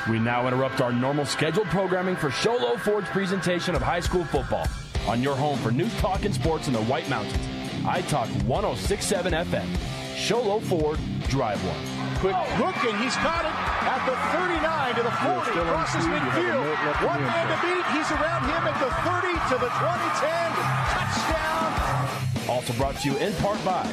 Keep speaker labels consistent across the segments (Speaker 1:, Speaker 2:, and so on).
Speaker 1: We now interrupt our normal scheduled programming for Sholo Ford's presentation of high school football on your home for news, talk, and sports in the White Mountains. iTalk 106.7 FM. Sholo Ford, Drive One.
Speaker 2: Quick look, and he's caught it at the 39 to the 40. Crosses midfield. One man to beat. He's around him at the 30 to the 20-10. Touchdown.
Speaker 1: Also brought to you in part by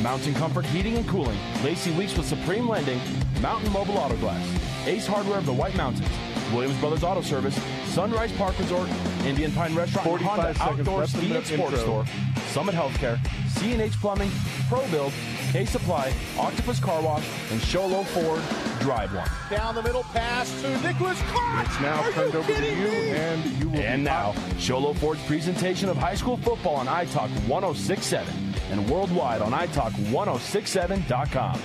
Speaker 1: Mountain Comfort Heating and Cooling, Lacey Weeks with Supreme Lending, Mountain Mobile Auto Glass, Ace Hardware of the White Mountains, Williams Brothers Auto Service, Sunrise Park Resort, Indian Pine Restaurant, Honda Outdoor Ski and Sports Store, Summit Healthcare, C&H Plumbing, Pro Build, K-Supply, Octopus Car Wash, and Sholo Ford, Drive One.
Speaker 2: Down the middle pass to Nicholas. Caught!
Speaker 3: It's now turned over to you, and you will
Speaker 1: And now, Sholo Ford's presentation of high school football on iTalk 106.7 and worldwide on iTalk1067.com.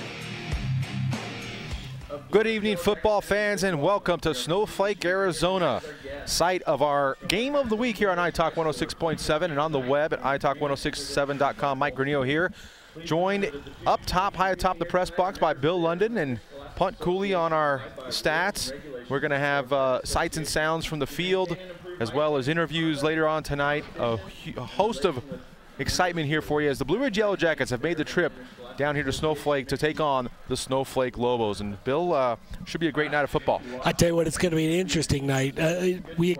Speaker 4: Good evening, football fans, and welcome to Snowflake, Arizona, site of our game of the week here on iTalk 106.7 and on the web at iTalk1067.com. Mike Granillo here, joined up top, high atop the press box by Bill London and Punt Cooley on our stats. We're going to have sights and sounds from the field, as well as interviews later on tonight. A host of excitement here for you as the Blue Ridge Yellow Jackets have made the trip down here to Snowflake to take on the Snowflake Lobos. And Bill, should be a great night of football.
Speaker 5: I tell you what, it's going to be an interesting night. We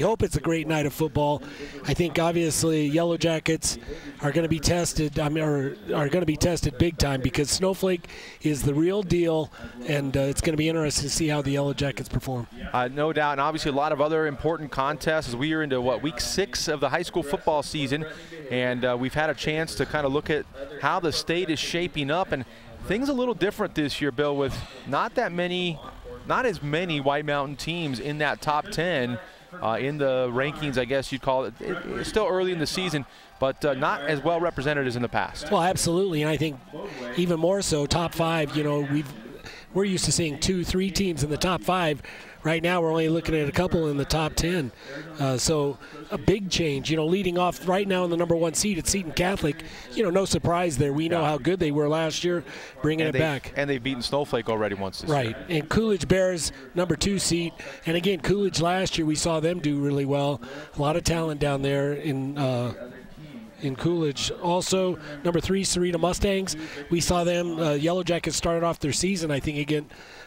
Speaker 5: hope it's a great night of football. I think obviously Yellow Jackets are going to be tested. Are going to be tested big time because Snowflake is the real deal, and it's going to be interesting to see how the Yellow Jackets perform.
Speaker 4: No doubt, and obviously a lot of other important contests as we are into week 6 of the high school football season, and we've had a chance to kind of look at how the state is shaping up, and things a little different this year, Bill, with not as many White Mountain teams in that top 10 in the rankings, I guess you'd call it. It's still early in the season, but not as well represented as in the past.
Speaker 5: Well, absolutely, and I think even more so, top 5, we're used to seeing 2-3 teams in the top 5. Right now, we're only looking at a couple in the top 10. So a big change. Leading off right now in the number 1 seed at Seton Catholic. No surprise there. We know how good they were last year, bringing it back.
Speaker 4: And they've beaten Snowflake already once this year.
Speaker 5: Right. And Coolidge Bears, number 2 seed. And again, Coolidge last year, we saw them do really well. A lot of talent down there in Coolidge. Also, number 3, Sarita Mustangs. We saw them, Yellow Jackets started off their season, I think,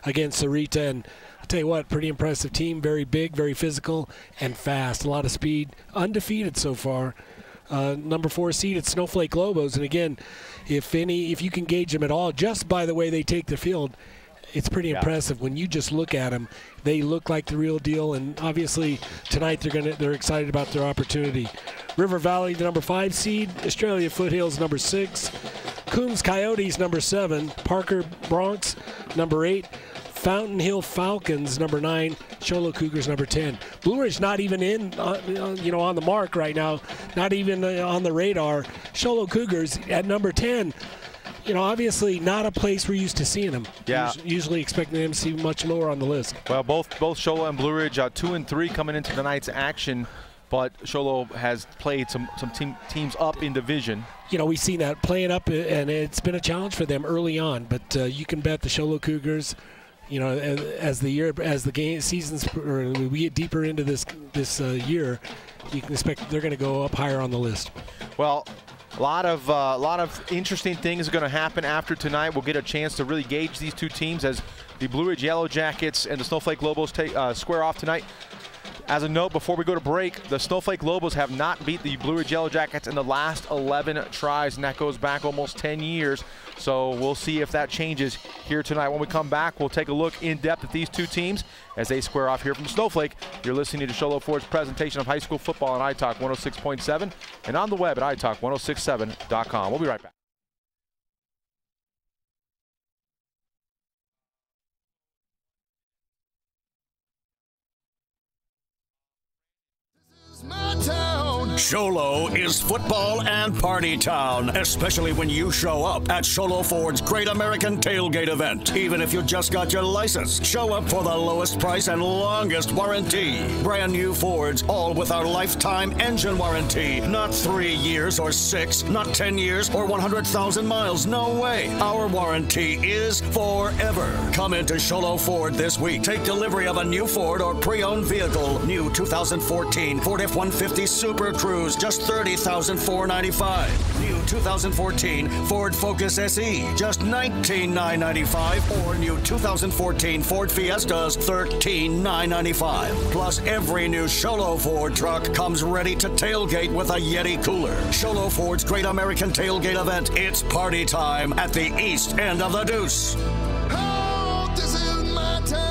Speaker 5: against Sarita. And I'll tell you what, pretty impressive team. Very big, very physical, and fast. A lot of speed. Undefeated so far. Number 4 seed at Snowflake Lobos. And again, if you can gauge them at all, just by the way they take the field, it's pretty impressive. When you just look at them, they look like the real deal. And obviously tonight they're excited about their opportunity. River Valley, the number 5 seed. Australia Foothills, number 6. Coombs Coyotes, number 7. Parker Bronx, number 8. Fountain Hill Falcons, number 9. Sholo Cougars, number 10. Blue Ridge not even on the mark right now, not even on the radar. Sholo Cougars at number 10. Obviously not a place we're used to seeing them.
Speaker 4: Yeah.
Speaker 5: Usually expecting them to see much lower on the list.
Speaker 4: Well, both Sholo and Blue Ridge 2 and 3 coming into tonight's action, but Sholo has played some teams up in division.
Speaker 5: We've seen that playing up, and it's been a challenge for them early on. But you can bet the Sholo Cougars, as the seasons, or we get deeper into this year, you can expect they're going to go up higher on the list.
Speaker 4: Well, a lot of interesting things are going to happen after tonight. We'll get a chance to really gauge these two teams as the Blue Ridge Yellow Jackets and the Snowflake Lobos square off tonight. As a note, before we go to break, the Snowflake Lobos have not beat the Blue Ridge Yellow Jackets in the last 11 tries, and that goes back almost 10 years. So we'll see if that changes here tonight. When we come back, we'll take a look in depth at these two teams as they square off here from Snowflake. You're listening to Sholo Ford's presentation of high school football on iTalk 106.7 and on the web at iTalk1067.com. We'll be right back.
Speaker 6: My town, Sholo is football and party town, especially when you show up at Sholo Ford's Great American Tailgate event. Even if you just got your license, show up for the lowest price and longest warranty. Brand new Fords, all with our lifetime engine warranty. Not 3 years or 6, not 10 years or 100,000 miles. No way. Our warranty is forever. Come into Sholo Ford this week. Take delivery of a new Ford or pre-owned vehicle. New 2014 Ford F-150 Super Cruise, just $30,495. New 2014 Ford Focus SE, just $19,995. Or new 2014 Ford Fiestas, $13,995. Plus, every new Sholo Ford truck comes ready to tailgate with a Yeti cooler. Sholo Ford's Great American Tailgate event. It's party time at the east end of the Deuce.
Speaker 7: Oh, this is my town.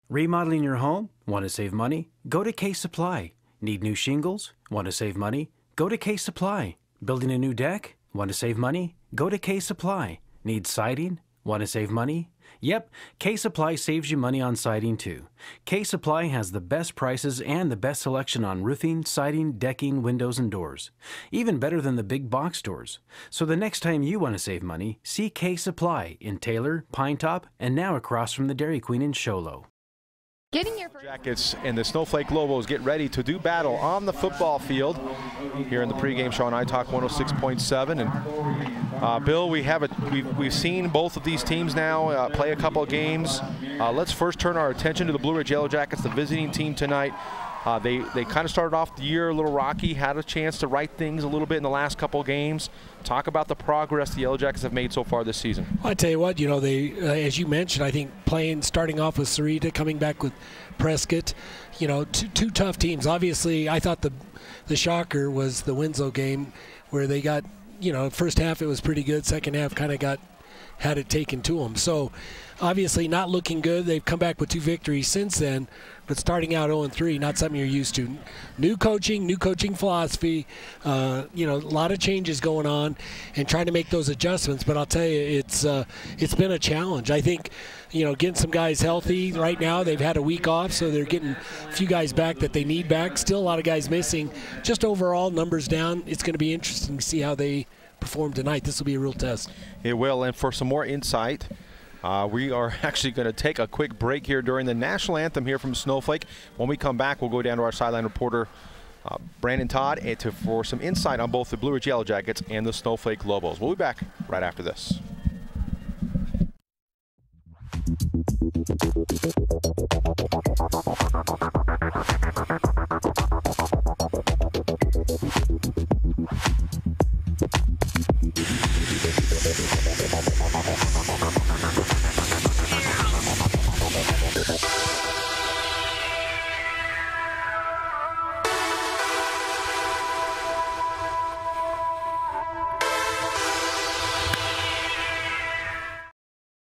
Speaker 8: Remodeling your home? Want to save money? Go to Case Supply. Need new shingles? Want to save money? Go to Case Supply. Building a new deck? Want to save money? Go to Case Supply. Need siding? Want to save money? Yep, Case Supply saves you money on siding too. Case Supply has the best prices and the best selection on roofing, siding, decking, windows, and doors. Even better than the big box stores. So the next time you want to save money, see Case Supply in Taylor, Pine Top, and now across from the Dairy Queen in Sholo.
Speaker 4: Getting your Jackets and the Snowflake Lobos get ready to do battle on the football field here in the pregame show on iTalk 106.7. And Bill, we've seen both of these teams now play a couple of games. Let's first turn our attention to the Blue Ridge Yellow Jackets, the visiting team tonight. They kind of started off the year a little rocky, had a chance to right things a little bit in the last couple of games. Talk about the progress the Yellow Jackets have made so far this season.
Speaker 5: I tell you what, they, as you mentioned, I think starting off with Sarita, coming back with Prescott, two tough teams. Obviously, I thought the shocker was the Winslow game where they got, first half it was pretty good, second half kind of had it taken to them. So obviously not looking good. They've come back with 2 victories since then, but starting out 0-3, not something you're used to. New coaching philosophy, a lot of changes going on and trying to make those adjustments. But I'll tell you, it's been a challenge. I think, getting some guys healthy right now. They've had a week off, so they're getting a few guys back that they need back. Still a lot of guys missing. Just overall numbers down. It's going to be interesting to see how they perform tonight. This will be a real test.
Speaker 4: It will, and for some more insight, we are actually going to take a quick break here during the national anthem here from Snowflake. When we come back, we'll go down to our sideline reporter, Brandon Todd, for some insight on both the Blue Ridge Yellow Jackets and the Snowflake Lobos. We'll be back right after this.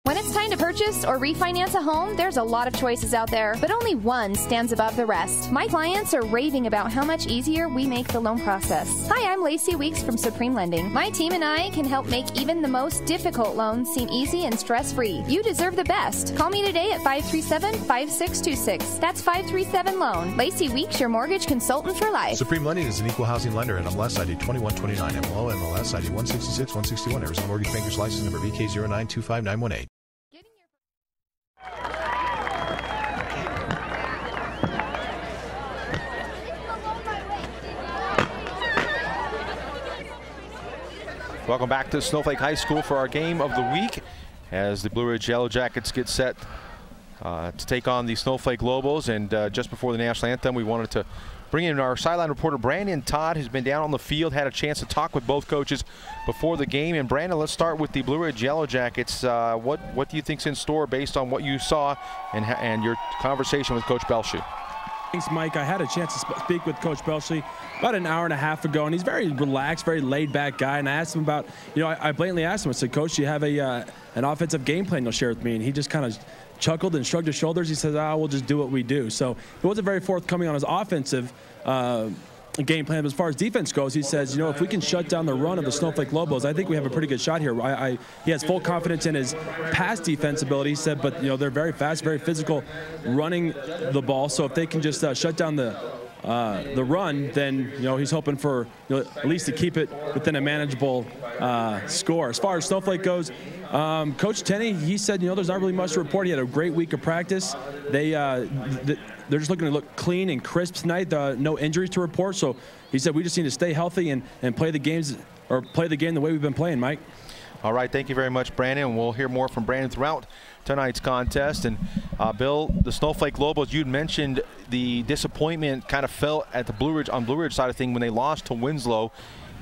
Speaker 9: When it's time to purchase or refinance a home, there's a lot of choices out there, but only one stands above the rest. My clients are raving about how much easier we make the loan process. Hi, I'm Lacey Weeks from Supreme Lending. My team and I can help make even the most difficult loans seem easy and stress-free. You deserve the best. Call me today at 537-5626. That's 537-LOAN. Lacey Weeks, your mortgage consultant for life.
Speaker 10: Supreme Lending is an equal housing lender and MLS ID 2129, MLO MLS ID 166-161, Arizona Mortgage Bankers License Number VK0925918.
Speaker 4: Welcome back to Snowflake High School for our game of the week as the Blue Ridge Yellow Jackets get set to take on the Snowflake Lobos. And just before the national anthem, we wanted to bring in our sideline reporter, Brandon Todd, who's been down on the field, had a chance to talk with both coaches before the game. And Brandon, let's start with the Blue Ridge Yellow Jackets. What do you think's in store based on what you saw and your conversation with Coach Belshie?
Speaker 11: Thanks, Mike. I had a chance to speak with Coach Belshie about an hour and a half ago, and he's very relaxed, very laid-back guy. And I asked him about, I blatantly asked him, I said, Coach, do you have an offensive game plan you'll share with me? And he just kind of chuckled and shrugged his shoulders. He says, we'll just do what we do. So he wasn't very forthcoming on his offensive game plan. But as far as defense goes, he says, if we can shut down the run of the Snowflake Lobos, I think we have a pretty good shot here. He has full confidence in his pass defense ability, he said, but they're very fast, very physical running the ball. So if they can just shut down the run, then he's hoping for at least to keep it within a manageable score. As far as Snowflake goes, Coach Tenney, he said there's not really much to report. He had a great week of practice. They're just looking to look clean and crisp tonight. No injuries to report. So he said we just need to stay healthy and play the game the way we've been playing, Mike.
Speaker 4: All right, thank you very much, Brandon. We'll hear more from Brandon throughout tonight's contest. And Bill, the Snowflake Lobos, you'd mentioned the disappointment kind of felt at the Blue Ridge side of things when they lost to Winslow.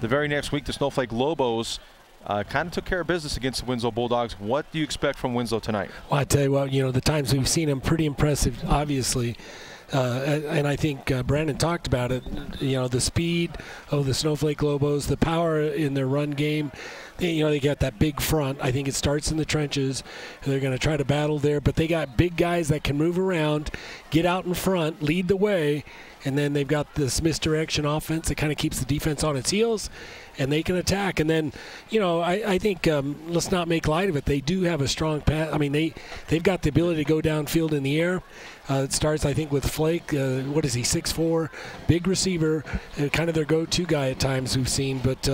Speaker 4: The very next week, the Snowflake Lobos kind of took care of business against the Winslow Bulldogs. What do you expect from Winslow tonight? Well,
Speaker 5: I tell you what, the times we've seen them, pretty impressive, obviously. And I think Brandon talked about it, the speed of the Snowflake Lobos, the power in their run game. They got that big front. I think it starts in the trenches. They're going to try to battle there, but they got big guys that can move around, get out in front, lead the way, and then they've got this misdirection offense that kind of keeps the defense on its heels, and they can attack. And then, I think let's not make light of it. They do have a strong pass. I mean, they've got the ability to go downfield in the air. It starts, I think, with Flake. What is he, 6'4", big receiver, kind of their go-to guy at times we've seen. But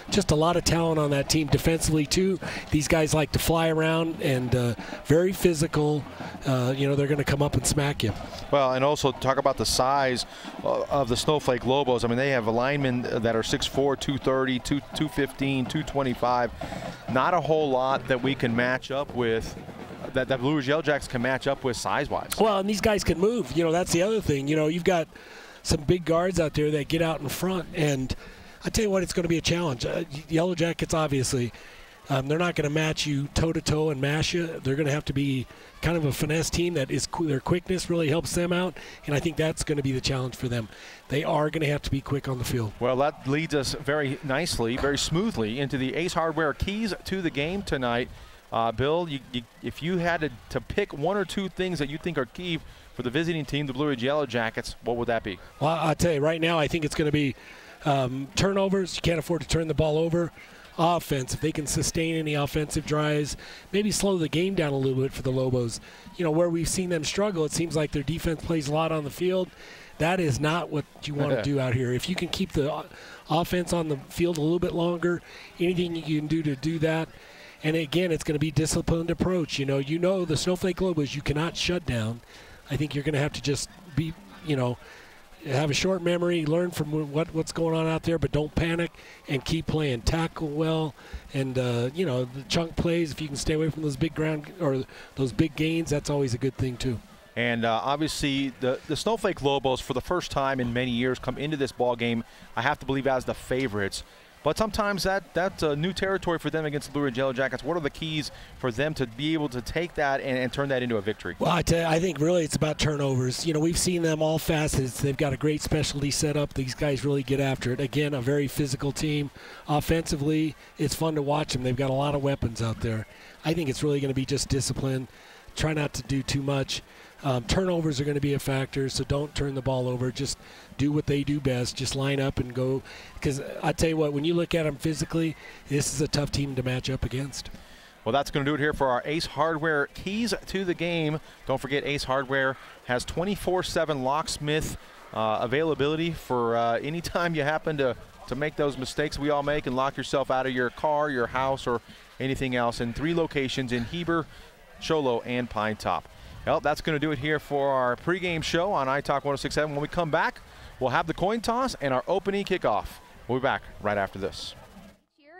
Speaker 5: just a lot of talent on that team defensively, too. These guys like to fly around and very physical. They're going to come up and smack you.
Speaker 4: Well, and also talk about the size of the Snowflake Lobos. I mean, they have linemen that are 6'4", 230, 215, 225. Not a whole lot that we can match up with. That Blue Ridge Yellow Jackets can match up with size-wise.
Speaker 5: Well, and these guys can move. That's the other thing. You've got some big guards out there that get out in front, and I tell you what, it's going to be a challenge. Yellow Jackets, obviously, they're not going to match you toe-to-toe and mash you. They're going to have to be kind of a finesse team that is their quickness really helps them out, and I think that's going to be the challenge for them. They are going to have to be quick on the field.
Speaker 4: Well, that leads us very nicely, very smoothly into the Ace Hardware keys to the game tonight. Bill, if you had to pick one or two things that you think are key for the visiting team, the Blue Ridge Yellow Jackets, what would that be?
Speaker 5: Well, I'll tell you right now, I think it's going to be turnovers. You can't afford to turn the ball over. Offense, if they can sustain any offensive drives, maybe slow the game down a little bit for the Lobos. Where we've seen them struggle, it seems like their defense plays a lot on the field. That is not what you want to do out here. If you can keep the offense on the field a little bit longer, anything you can do to do that. And again, it's going to be disciplined approach. The Snowflake Lobos you cannot shut down. I think you're going to have to just be, have a short memory, learn from what's going on out there, but don't panic and keep playing. Tackle well, and the chunk plays. If you can stay away from those big ground or those big gains, that's always a good thing too.
Speaker 4: And obviously, the Snowflake Lobos, for the first time in many years, come into this ball game, I have to believe, as the favorites. But sometimes that's a new territory for them against the Blue Ridge Yellow Jackets. What are the keys for them to be able to take that and turn that into a victory?
Speaker 5: Well, I think really it's about turnovers. We've seen them all facets. They've got a great specialty set up. These guys really get after it. Again, a very physical team. Offensively, it's fun to watch them. They've got a lot of weapons out there. I think it's really going to be just discipline. Try not to do too much. Turnovers are going to be a factor, so don't turn the ball over. Just do what they do best. Just line up and go. Because I tell you what, when you look at them physically, this is a tough team to match up against.
Speaker 4: Well, that's going to do it here for our Ace Hardware keys to the game. Don't forget, Ace Hardware has 24/7 locksmith availability for any time you happen to make those mistakes we all make and lock yourself out of your car, your house, or anything else, in 3 locations in Heber, Sholo, and Pine Top. Well, that's going to do it here for our pregame show on iTalk 106.7. When we come back, we'll have the coin toss and our opening kickoff. We'll be back right after this.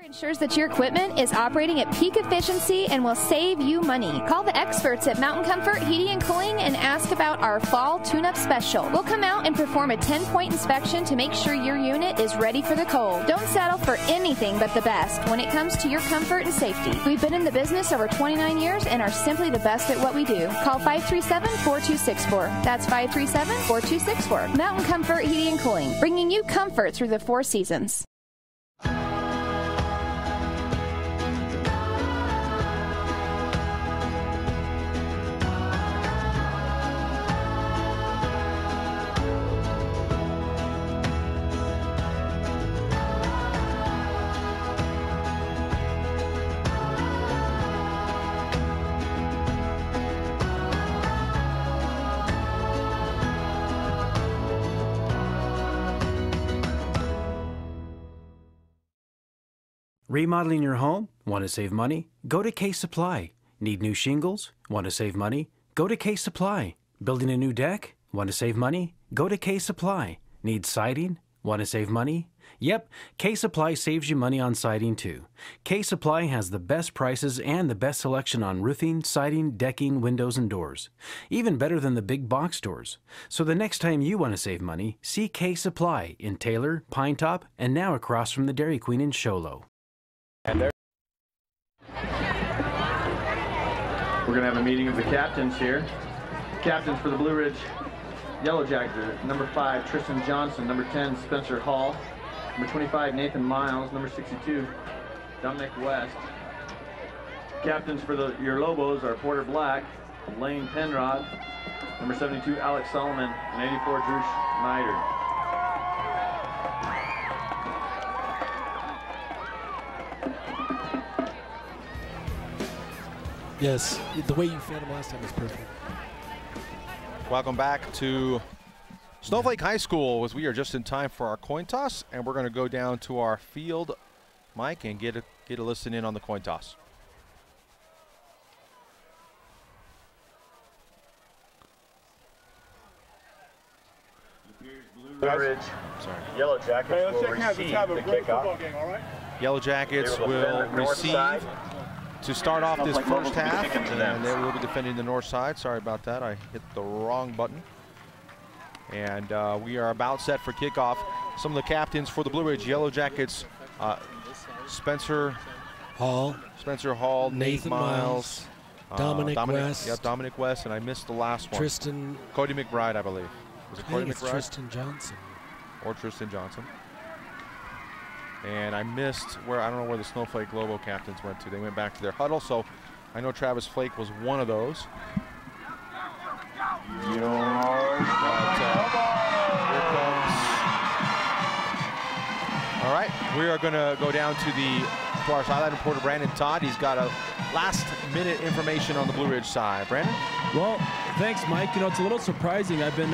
Speaker 9: Ensures that your equipment is operating at peak efficiency and will save you money. Call the experts at Mountain Comfort Heating and Cooling and ask about our fall tune-up special. We'll come out and perform a 10-point inspection to make sure your unit is ready for the cold. Don't settle for anything but the best when it comes to your comfort and safety. We've been in the business over 29 years and are simply the best at what we do. Call 537-4264. That's 537-4264. Mountain Comfort Heating and Cooling, bringing you comfort through the 4 seasons.
Speaker 8: Remodeling your home? Want to save money? Go to Case Supply. Need new shingles? Want to save money? Go to Case Supply. Building a new deck? Want to save money? Go to Case Supply. Need siding? Want to save money? Yep, Case Supply saves you money on siding too. Case Supply has the best prices and the best selection on roofing, siding, decking, windows, and doors. Even better than the big box stores. So the next time you want to save money, see Case Supply in Taylor, Pine Top, and now across from the Dairy Queen in Show Low.
Speaker 12: And there. We're going to have a meeting of the captains here. Captains for the Blue Ridge Yellow Jackets, number 5, Tristan Johnson, number 10, Spencer Hall, number 25, Nathan Miles, number 62, Dominic West. Captains for your Lobos are Porter Black, Lane Penrod, number 72, Alex Solomon, and 84, Drew Schneider.
Speaker 5: Yes, the way you fed him last time was perfect.
Speaker 4: Welcome back to Snowflake High School, as we are just in time for our coin toss, and we're going to go down to our field mic and get a listen in on the coin toss.
Speaker 12: Blue Ridge Yellow Jackets will receive the kickoff.
Speaker 2: Game, all right?
Speaker 4: Yellow Jackets will receive to start off this first half, and they will be defending the north side. Sorry about that, I hit the wrong button. And we are about set for kickoff. Some of the captains for the Blue Ridge Yellow Jackets, Spencer Hall,
Speaker 5: Nathan Miles, Dominic West.
Speaker 4: Yep, Dominic West, and I missed the last one. Cody McBride, I believe. Was it Cody McBride?
Speaker 5: Tristan Johnson.
Speaker 4: Or Tristan Johnson. And I missed where, I don't know where the Snowflake Lobo captains went to. They went back to their huddle, so I know Travis Flake was one of those. Here comes. All right, we are going to go down to our sideline reporter, Brandon Todd. He's got a last-minute information on the Blue Ridge side. Brandon?
Speaker 11: Well, thanks, Mike. You know, it's a little surprising. I've been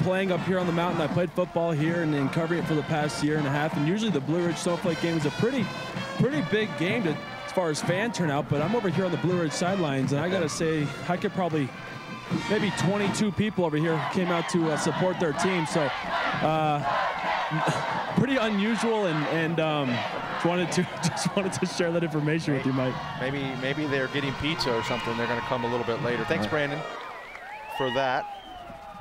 Speaker 11: playing up here on the mountain. I played football here and covering it for the past year and a half. And usually the Blue Ridge Snowflake game is a pretty big game as far as fan turnout. But I'm over here on the Blue Ridge sidelines, and I got to say, I could probably maybe 22 people over here came out to support their team. So pretty unusual, and just wanted to share that information with you, Mike.
Speaker 4: Maybe they're getting pizza or something. They're going to come a little bit later. Thanks, Brandon, for that.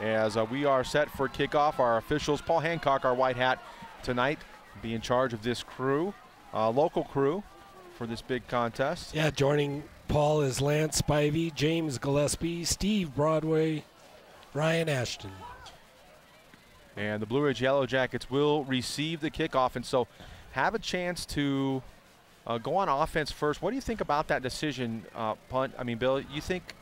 Speaker 4: As we are set for kickoff, our officials, Paul Hancock, our white hat tonight, be in charge of this crew, local crew, for this big contest.
Speaker 5: Yeah, joining Paul is Lance Spivey, James Gillespie, Steve Broadway, Ryan Ashton.
Speaker 4: And the Blue Ridge Yellow Jackets will receive the kickoff, and so have a chance to go on offense first. What do you think about that decision, punt? I mean, Bill, you think,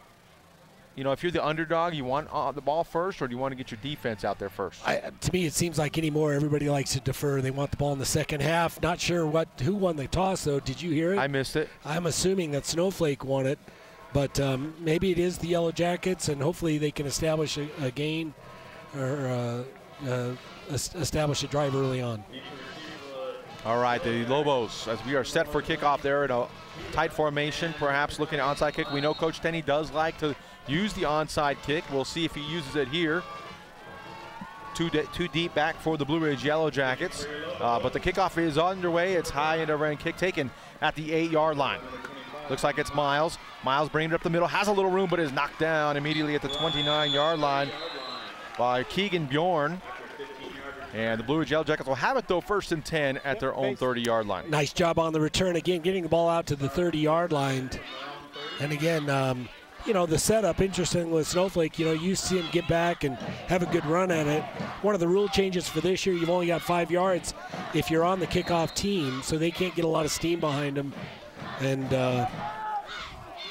Speaker 4: you know, if you're the underdog, you want the ball first, or do you want to get your defense out there first?
Speaker 5: To me, it seems like anymore everybody likes to defer. They want the ball in the second half. Not sure who won the toss, though. Did you hear it?
Speaker 4: I missed it.
Speaker 5: I'm assuming that Snowflake won it, but maybe it is the Yellow Jackets, and hopefully they can establish a gain or establish a drive early on.
Speaker 4: All right, the Lobos, as we are set for kickoff there in a tight formation, perhaps looking at onside kick. We know Coach Tenney does like to use the onside kick. We'll see if he uses it here. two deep back for the Blue Ridge Yellow Jackets. But the kickoff is underway. It's high and overhand kick taken at the 8-yard line. Looks like it's Miles. Miles bringing it up the middle, has a little room, but is knocked down immediately at the 29-yard line by Keegan Bjorn. And the Blue Ridge Yellow Jackets will have it, though, 1st and 10 at their own 30-yard line.
Speaker 5: Nice job on the return again, getting the ball out to the 30-yard line. And again, you know, the setup, interesting with Snowflake, you know, you see him get back and have a good run at it. One of the rule changes for this year, you've only got 5 yards if you're on the kickoff team, so they can't get a lot of steam behind them. And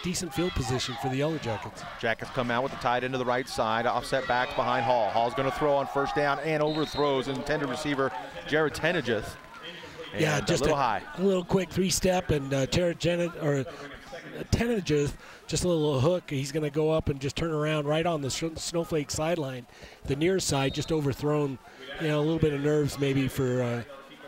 Speaker 5: decent field position for the Yellow Jackets.
Speaker 4: Jackets come out with the tight end to the right side, offset backs behind Hall. Hall's going to throw on 1st down and overthrows intended receiver Jared Tenegith.
Speaker 5: Yeah, just
Speaker 4: a
Speaker 5: little quick 3-step, and Tenegith, just a little hook. He's going to go up and just turn around right on the Snowflake sideline. The near side just overthrown, you know, a little bit of nerves maybe for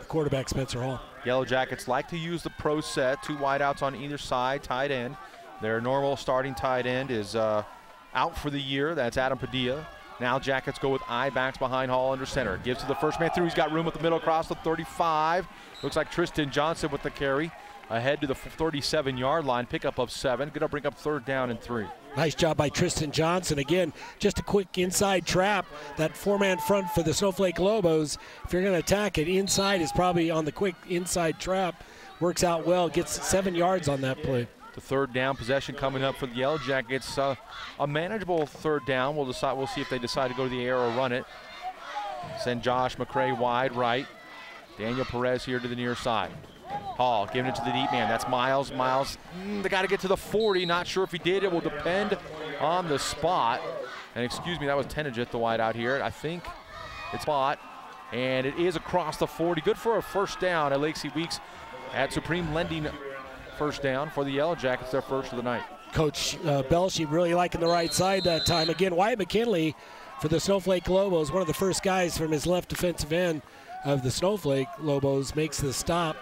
Speaker 5: quarterback Spencer Hall.
Speaker 4: Yellow Jackets like to use the pro set, 2 wideouts on either side, tight end. Their normal starting tight end is out for the year. That's Adam Padilla. Now Jackets go with I-backs behind Hall under center. Gives to the first man through. He's got room with the middle across the 35. Looks like Tristan Johnson with the carry. Ahead to the 37-yard line, pickup of 7. Going to bring up 3rd down and 3.
Speaker 5: Nice job by Tristan Johnson. Again, just a quick inside trap. That 4-man front for the Snowflake Lobos. If you're going to attack it, inside is probably on the quick inside trap. Works out well. Gets 7 yards on that play.
Speaker 4: The 3rd down possession coming up for the Yellow Jackets. A manageable 3rd down. We'll see if they decide to go to the air or run it. Send Josh McCray wide right. Daniel Perez here to the near side. Hall giving it to the deep man. That's Miles. Miles, they got to get to the 40. Not sure if he did. It will depend on the spot. And excuse me, that was Tenegith, the wide out here. I think it's spot. And it is across the 40. Good for a 1st down at Lacey Weeks at Supreme Lending. 1st down for the Yellow Jackets, their 1st of the night.
Speaker 5: Coach Belshie really liking the right side that time. Again, Wyatt McKinley for the Snowflake Lobos, one of the first guys from his left defensive end of the Snowflake Lobos, makes the stop,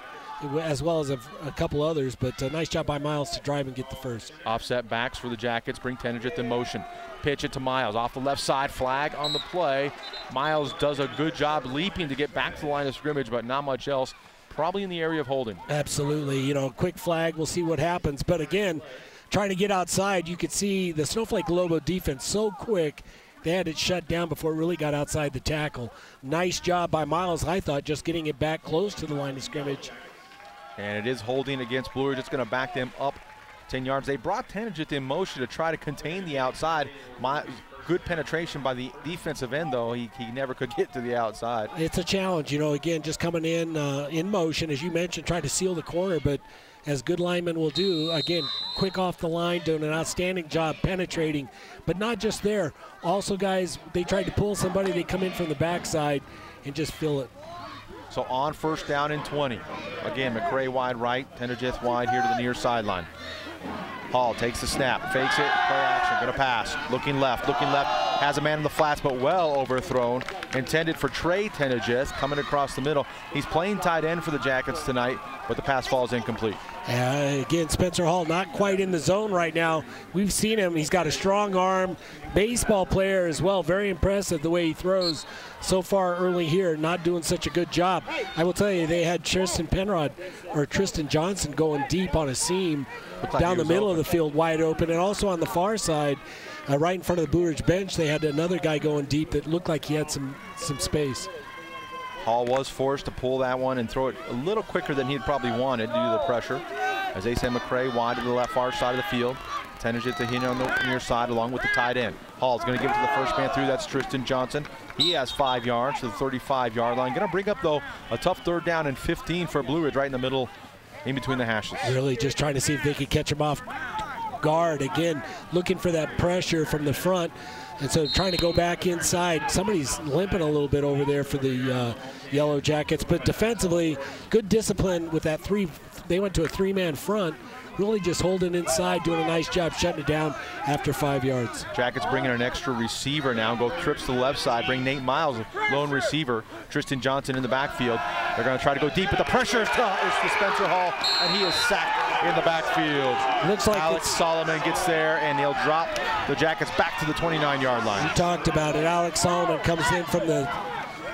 Speaker 5: as well as a couple others, but nice job by Miles to drive and get the 1st.
Speaker 4: Offset backs for the Jackets, bring Tenegith in motion. Pitch it to Miles, off the left side, flag on the play. Miles does a good job leaping to get back to the line of scrimmage, but not much else. Probably in the area of holding.
Speaker 5: Absolutely, you know, quick flag, we'll see what happens. But again, trying to get outside, you could see the Snowflake Lobo defense so quick, they had it shut down before it really got outside the tackle. Nice job by Miles, I thought, just getting it back close to the line of scrimmage.
Speaker 4: And it is holding against Blue Ridge. It's going to back them up 10 yards. They brought Tenegith in motion to try to contain the outside. Good penetration by the defensive end, though. He never could get to the outside.
Speaker 5: It's a challenge, you know, again, just coming in motion, as you mentioned, trying to seal the corner, but as good linemen will do, again, quick off the line, doing an outstanding job penetrating, but not just there. Also, guys, they tried to pull somebody, they come in from the backside and just fill it.
Speaker 4: So on 1st down and 20. Again, McCray wide right, Tenegith wide here to the near sideline. Hall takes the snap, fakes it, play action, gonna pass. Looking left, has a man in the flats, but well overthrown. Intended for Trey Tenegith, coming across the middle. He's playing tight end for the Jackets tonight, but the pass falls incomplete.
Speaker 5: Again, Spencer Hall not quite in the zone right now. We've seen him, he's got a strong arm, baseball player as well, very impressive the way he throws so far early here, not doing such a good job. I will tell you, they had Tristan Johnson going deep on a seam, down the middle of the field, wide open, and also on the far side, right in front of the Blue Ridge bench, they had another guy going deep that looked like he had some space.
Speaker 4: Hall was forced to pull that one and throw it a little quicker than he'd probably wanted due to the pressure. As they send McCray wide to the left far side of the field. Tenegith to hit on the near side along with the tight end. Hall's going to give it to the 1st man through. That's Tristan Johnson. He has 5 yards to the 35-yard line. Going to bring up, though, a tough 3rd down and 15 for Blue Ridge right in the middle, in between the hashes.
Speaker 5: Really just trying to see if they could catch him off guard. Again, looking for that pressure from the front. And so trying to go back inside. Somebody's limping a little bit over there for the Yellow Jackets. But defensively, good discipline with that they went to a 3-man front. Really just holding inside, doing a nice job shutting it down after 5 yards.
Speaker 4: Jackets bringing an extra receiver now. Go trips to the left side. Bring Nate Miles, lone receiver. Tristan Johnson in the backfield. They're going to try to go deep, but the pressure is to Spencer Hall, and he is sacked in the backfield.
Speaker 5: Looks like
Speaker 4: Alex Solomon gets there, and he'll drop the Jackets back to the 29-yard line.
Speaker 5: You talked about it. Alex Solomon comes in from the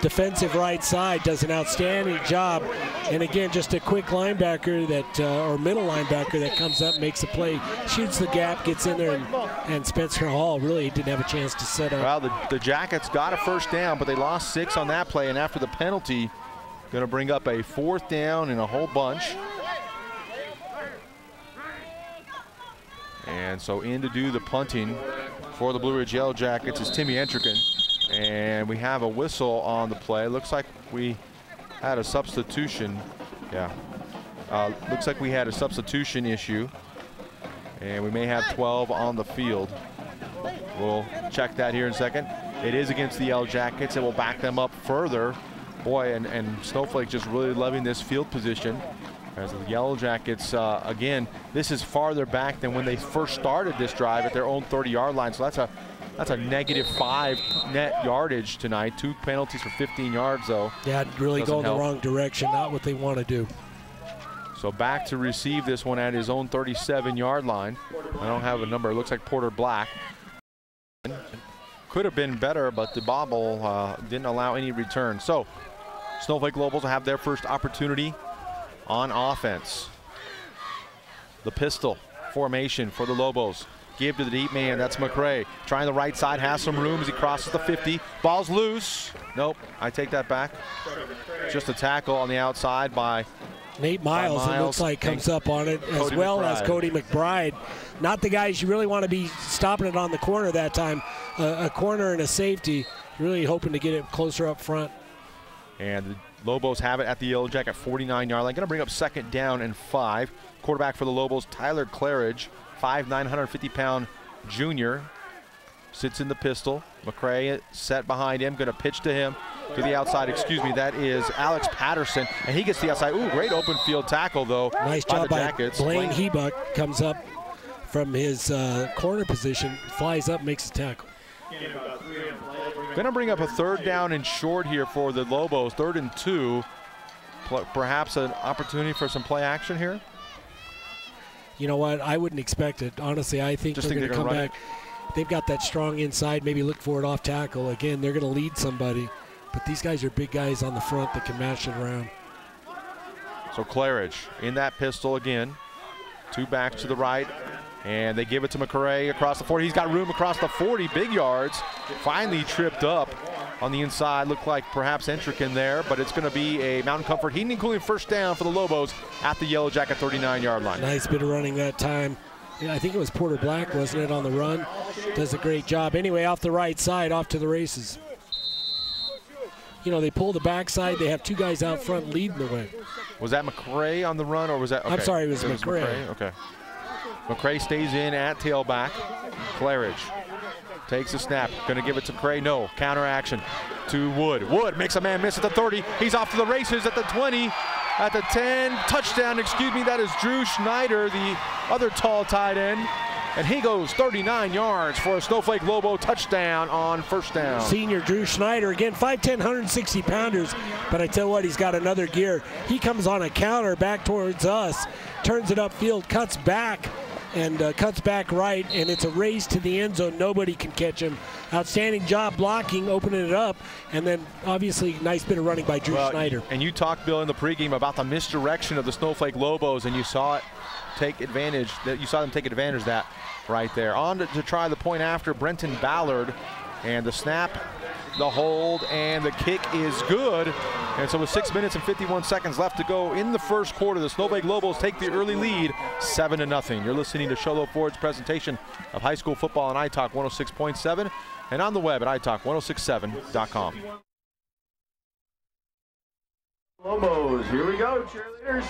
Speaker 5: defensive right side, does an outstanding job. And again, just a quick linebacker that, or middle linebacker that comes up, makes a play, shoots the gap, gets in there, and Spencer Hall really didn't have a chance to set up.
Speaker 4: Well, the Jackets got a first down, but they lost 6 on that play, and after the penalty, going to bring up a 4th down and a whole bunch. And so in to do the punting for the Blue Ridge Yellow Jackets is Timmy Entrican. And we have a whistle on the play. Looks like we had a substitution. Yeah. Looks like we had a substitution issue. And we may have 12 on the field. We'll check that here in a second. It is against the Yellow Jackets. It will back them up further. Boy, and Snowflake just really loving this field position. As the Yellow Jackets, again, this is farther back than when they first started this drive at their own 30-yard line. So that's a -5 net yardage tonight. 2 penalties for 15 yards, though.
Speaker 5: Yeah, really going the wrong direction, not what they want to do.
Speaker 4: So back to receive this one at his own 37-yard line. I don't have a number. It looks like Porter Black. Could have been better, but the bobble didn't allow any return. So Snowflake Lobos will have their first opportunity on offense. The pistol formation for the Lobos. Give to the deep man, that's McRae. Trying the right side, has some room as he crosses the 50. Ball's loose. Nope, I take that back. Just a tackle on the outside by
Speaker 5: Nate Miles, it looks like, comes up on it, as well as Cody McBride. Not the guys you really want to be stopping it on the corner that time. A corner and a safety, really hoping to get it closer up front.
Speaker 4: And the Lobos have it at the Yellow Jacket 49-yard line. Going to bring up 2nd down and 5. Quarterback for the Lobos, Tyler Claridge, 5'9", 150-pound junior. Sits in the pistol. McRae set behind him, going to pitch to him. To the outside, excuse me, that is Alex Patterson, and he gets the outside. Ooh, great open field tackle, though.
Speaker 5: Nice job by Blaine Hebuck. Comes up from his corner position, flies up, makes a tackle.
Speaker 4: Going to bring up a 3rd down and short here for the Lobos, 3rd and 2. Perhaps an opportunity for some play action here?
Speaker 5: You know what? I wouldn't expect it. Honestly, I think they're going to come back. They've got that strong inside, maybe look for it off tackle. Again, they're going to lead somebody. But these guys are big guys on the front that can mash it around.
Speaker 4: So Claridge in that pistol again. 2 backs to the right. And they give it to McRae across the 40. He's got room across the 40, big yards. Finally tripped up on the inside. Looked like perhaps Entrican there, but it's going to be a Mountain Comfort Heating and Cooling first down for the Lobos at the Yellow Jacket 39-yard line.
Speaker 5: Nice bit of running that time. Yeah, I think it was Porter Black, wasn't it, on the run? Does a great job. Anyway, off the right side, off to the races. You know, they pull the backside. They have 2 guys out front leading the way.
Speaker 4: Was that McRae on the run, or was that? Okay.
Speaker 5: I'm sorry, it was McRae.
Speaker 4: Okay. McRae stays in at tailback. Claridge takes a snap. Going to give it to McRae. No. Counter action to Wood. Wood makes a man miss at the 30. He's off to the races at the 20. At the 10. Touchdown, excuse me. That is Drew Schneider, the other tall tight end. And he goes 39 yards for a Snowflake Lobo touchdown on first down.
Speaker 5: Senior Drew Schneider, again, 5'10", 160-pounders. But I tell you what, he's got another gear. He comes on a counter back towards us, turns it upfield, cuts back, and cuts back right, and it's a race to the end zone. Nobody can catch him. Outstanding job blocking, opening it up, and then obviously nice bit of running by Drew Schneider.
Speaker 4: And you talked, Bill, in the pregame about the misdirection of the Snowflake Lobos, and you saw it take advantage. You saw them take advantage of that right there. On to try the point after, Brenton Ballard, and the snap, the hold, and the kick is good. And so with 6 minutes and 51 seconds left to go in the first quarter, the Snowflake Lobos take the early lead 7-0. You're listening to Sholo Ford's presentation of high school football on iTalk 106.7 and on the web at iTalk1067.com.
Speaker 12: Lobos, here we go, cheerleaders.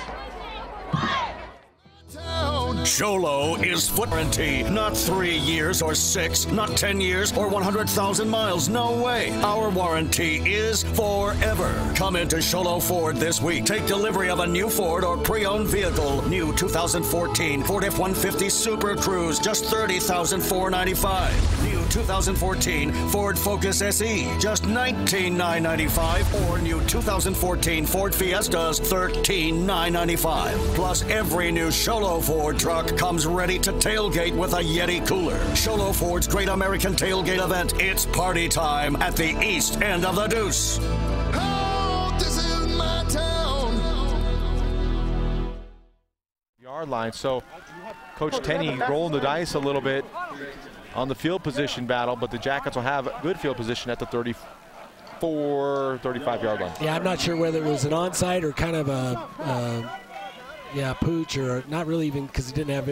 Speaker 6: Sholo is foot warranty, not 3 years or 6, not 10 years or 100,000 miles. No way. Our warranty is forever. Come into Sholo Ford this week. Take delivery of a new Ford or pre-owned vehicle. New 2014 Ford F-150 Super Cruise, just $30,495. New 2014 Ford Focus SE, just $19,995, or new 2014 Ford Fiestas, $13,995. Plus, every new Sholo Ford truck comes ready to tailgate with a Yeti cooler. Sholo Ford's Great American Tailgate event. It's party time at the east end of the Deuce.
Speaker 7: Oh, this is my town.
Speaker 4: Yard line. So Coach Tenney rolling the dice a little bit on the field position battle, but the Jackets will have good field position at the 34, 35-yard line.
Speaker 5: Yeah, I'm not sure whether it was an onside or kind of a pooch, or not really, even because it didn't have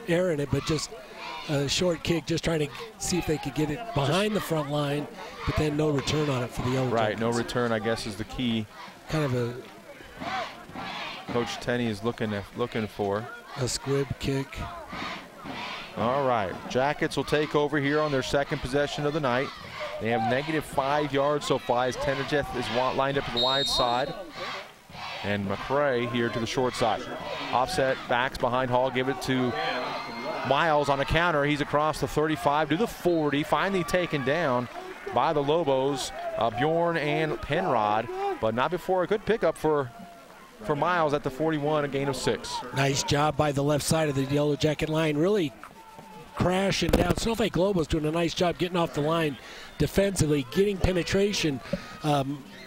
Speaker 5: air in it, but just a short kick, just trying to see if they could get it behind the front line, but then no return on it for the Yellow Jackets.
Speaker 4: Right, no return, I guess, is the key.
Speaker 5: Kind of a
Speaker 4: Coach Tenney is looking for
Speaker 5: a squib kick.
Speaker 4: All right, Jackets will take over here on their second possession of the night. They have -5 yards so far as Tenderjeth is lined up to the wide side. And McRae here to the short side. Offset, backs behind Hall, give it to Miles on a counter. He's across the 35 to the 40, finally taken down by the Lobos, Bjorn and Penrod, but not before a good pickup for Miles at the 41, a gain of 6.
Speaker 5: Nice job by the left side of the Yellow Jacket line, really crashing down. Snowflake Lobos doing a nice job getting off the line defensively, getting penetration.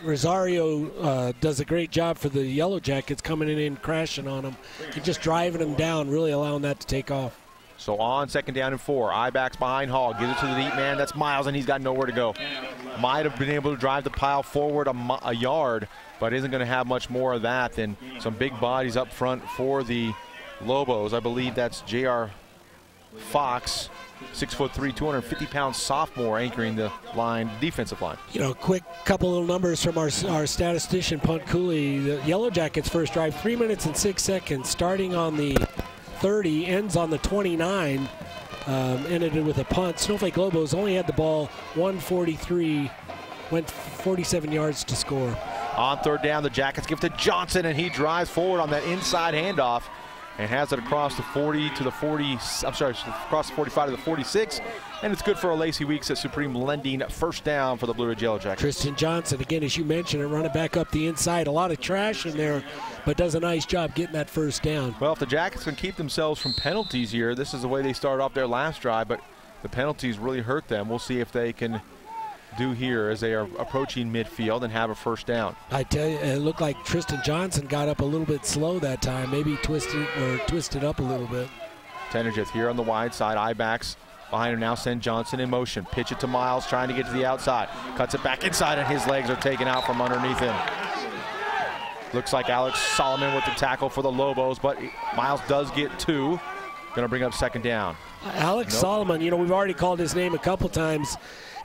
Speaker 5: Rosario does a great job for the Yellow Jackets, coming in and crashing on them and just driving them down, really allowing that to take off.
Speaker 4: So on second down and 4, I-backs behind Hall, gives it to the deep man. That's Miles, and he's got nowhere to go. Might have been able to drive the pile forward a yard, but isn't going to have much more of that than some big bodies up front for the Lobos. I believe that's J.R. Fox, 6'3", 250-pound sophomore, anchoring the line, defensive line.
Speaker 5: You know, quick couple little numbers from our statistician, Punt Cooley. The Yellow Jackets' first drive, 3 minutes and 6 seconds, starting on the 30, ends on the 29, ended with a punt. Snowflake Lobos only had the ball 143, went 47 yards to score.
Speaker 4: On third down, the Jackets give it to Johnson, and he drives forward on that inside handoff and has it across the 40 to the 40, across the 45 to the 46, and it's good for a Lacey Weeks at Supreme Lending. First down for the Blue Ridge Yellow Jackets.
Speaker 5: Tristan Johnson, again, as you mentioned, running back up the inside. A lot of trash in there, but does a nice job getting that first down.
Speaker 4: Well, if the Jackets can keep themselves from penalties here, this is the way they started off their last drive, but the penalties really hurt them. We'll see if they can do here as they are approaching midfield and have a first down.
Speaker 5: I tell you, it looked like Tristan Johnson got up a little bit slow that time, maybe twisted up a little bit.
Speaker 4: Tenderjeth here on the wide side, I-backs behind him now, send Johnson in motion. Pitch it to Miles, trying to get to the outside. Cuts it back inside, and his legs are taken out from underneath him. Looks like Alex Solomon with the tackle for the Lobos, but Miles does get 2. Going to bring up second down.
Speaker 5: Alex Solomon, you know, we've already called his name a couple times.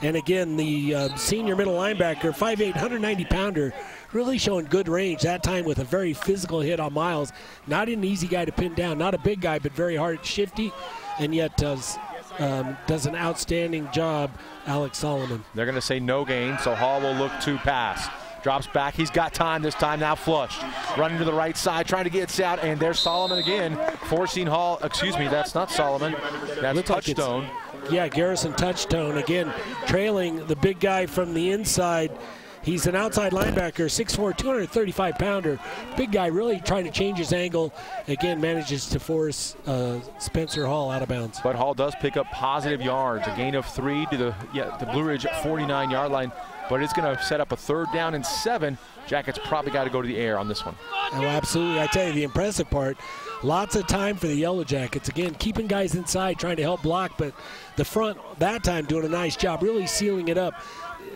Speaker 5: And again, the senior middle linebacker, 5'8", 190-pounder, really showing good range that time with a very physical hit on Miles. Not an easy guy to pin down. Not a big guy, but very hard, shifty, and yet does an outstanding job, Alex Solomon.
Speaker 4: They're going to say no gain, so Hall will look to pass. Drops back. He's got time this time, now flushed. Running to the right side, trying to get out, and there's Solomon again, forcing Hall. Excuse me, that's not Solomon. That's Touchstone.
Speaker 5: Yeah, Garrison Touchstone, again, trailing the big guy from the inside. He's an outside linebacker, 6'4", 235-pounder. Big guy really trying to change his angle. Again, manages to force Spencer Hall out of bounds.
Speaker 4: But Hall does pick up positive yards, a gain of 3 to the Blue Ridge 49-yard line. But it's going to set up a third down and 7. Jackets probably got to go to the air on this one.
Speaker 5: Oh, absolutely. I tell you, the impressive part, lots of time for the Yellow Jackets. Again, keeping guys inside, trying to help block, but the front that time doing a nice job, really sealing it up.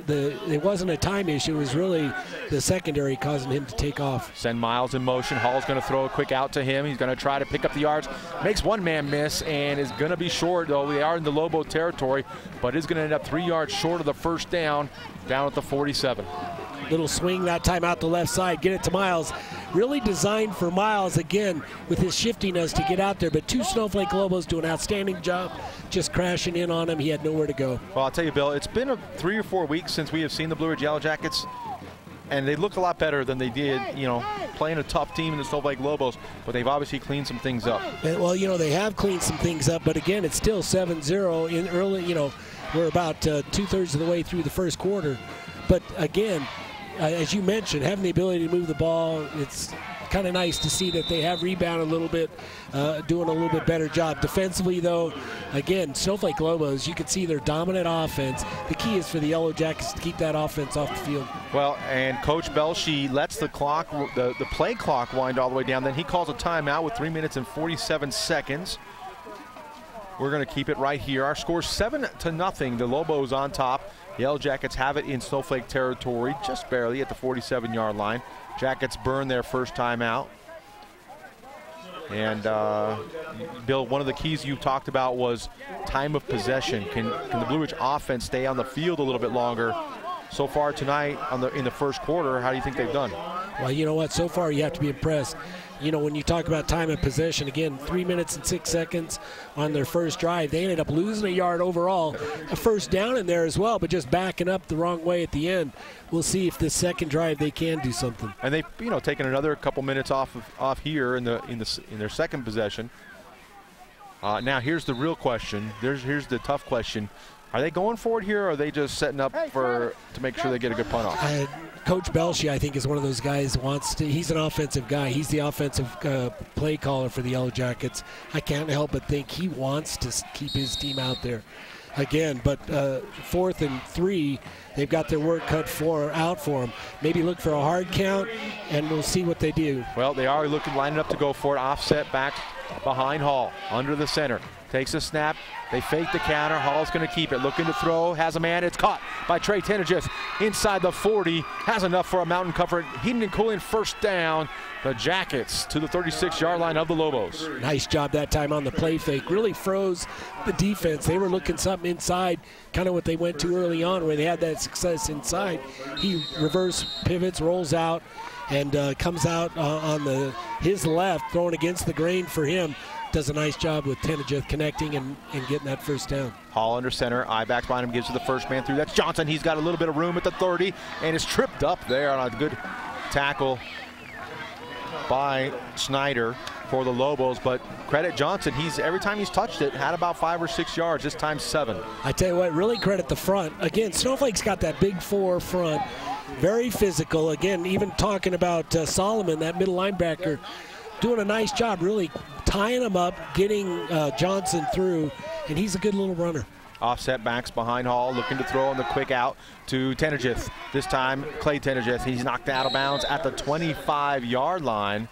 Speaker 5: It wasn't a time issue. It was really the secondary causing him to take off.
Speaker 4: Send Miles in motion. Hall's going to throw a quick out to him. He's going to try to pick up the yards. Makes one man miss and is going to be short, though. They are in the Lobo territory, but is going to end up 3 yards short of the first down at the 47.
Speaker 5: Little swing that time out the left side. Get it to Miles. Really designed for Miles, again, with his shiftiness to get out there. But 2 Snowflake Lobos do an outstanding job just crashing in on him. He had nowhere to go.
Speaker 4: Well, I'll tell you, Bill, it's been 3 or 4 weeks since we have seen the Blue Ridge Yellow Jackets, and they look a lot better than they did, playing a tough team in the Snowflake Lobos, but they've obviously cleaned some things up.
Speaker 5: Well, they have cleaned some things up, but again, it's still 7-0 in early, We're about 2/3 of the way through the first quarter. But again, as you mentioned, having the ability to move the ball, it's kind of nice to see that they have rebounded a little bit, doing a little bit better job. Defensively, though, again, Snowflake Lobos, you can see their dominant offense. The key is for the Yellow Jackets to keep that offense off the field.
Speaker 4: Well, and Coach Belshie lets the clock, the play clock wind all the way down. Then he calls a timeout with 3 minutes and 47 seconds. We're going to keep it right here. Our score 7-0. The Lobos on top. The Yellow Jackets have it in Snowflake territory, just barely at the 47-yard line. Jackets burn their first time out. And Bill, one of the keys you talked about was time of possession. Can the Blue Ridge offense stay on the field a little bit longer? So far tonight in the first quarter, how do you think they've done?
Speaker 5: Well, you know what? So far, you have to be impressed. You know, when you talk about time of possession, again, 3 minutes and 6 seconds on their first drive. They ended up losing a yard overall. A first down in there as well, but just backing up the wrong way at the end. We'll see if this second drive they can do something.
Speaker 4: And they've, taken another couple minutes off here in their second possession. Now here's the real question. Here's the tough question. Are they going for it here, or are they just setting up to make sure they get a good punt off?
Speaker 5: Coach Belshie, I think, is one of those guys he's an offensive guy. He's the offensive play caller for the Yellow Jackets. I can't help but think he wants to keep his team out there. Again, but 4th and 3, they've got their work cut out for them. Maybe look for a hard count, and we'll see what they do.
Speaker 4: Well, they are lining up to go for it. Offset back behind Hall, under the center. Takes a snap. They fake the counter. Hall's going to keep it. Looking to throw. Has a man. It's caught by Trey Tenegis inside the 40. Has enough for a Mountain Comfort heating and cooling first down. The Jackets to the 36-yard line of the Lobos.
Speaker 5: Nice job that time on the play fake. Really froze the defense. They were looking something inside, kind of what they went to early on where they had that success inside. He reverse pivots, rolls out, and comes out on his left, throwing against the grain for him. Does a nice job with Tenegis connecting and getting that first down.
Speaker 4: Hall under center. Ibach behind him, gives to the first man through. That's Johnson. He's got a little bit of room at the 30 and is tripped up there on a good tackle by Snyder for the Lobos. But credit Johnson. Every time he's touched it, had about 5 or 6 yards. This time 7.
Speaker 5: I tell you what, really credit the front. Again, Snowflake's got that big 4 front. Very physical. Again, even talking about Solomon, that middle linebacker, doing a nice job really tying him up, getting Johnson through, and he's a good little runner.
Speaker 4: Offset backs behind Hall, looking to throw on the quick out to Tenegis. This time, Clay Tenegis. He's knocked out of bounds at the 25-yard line,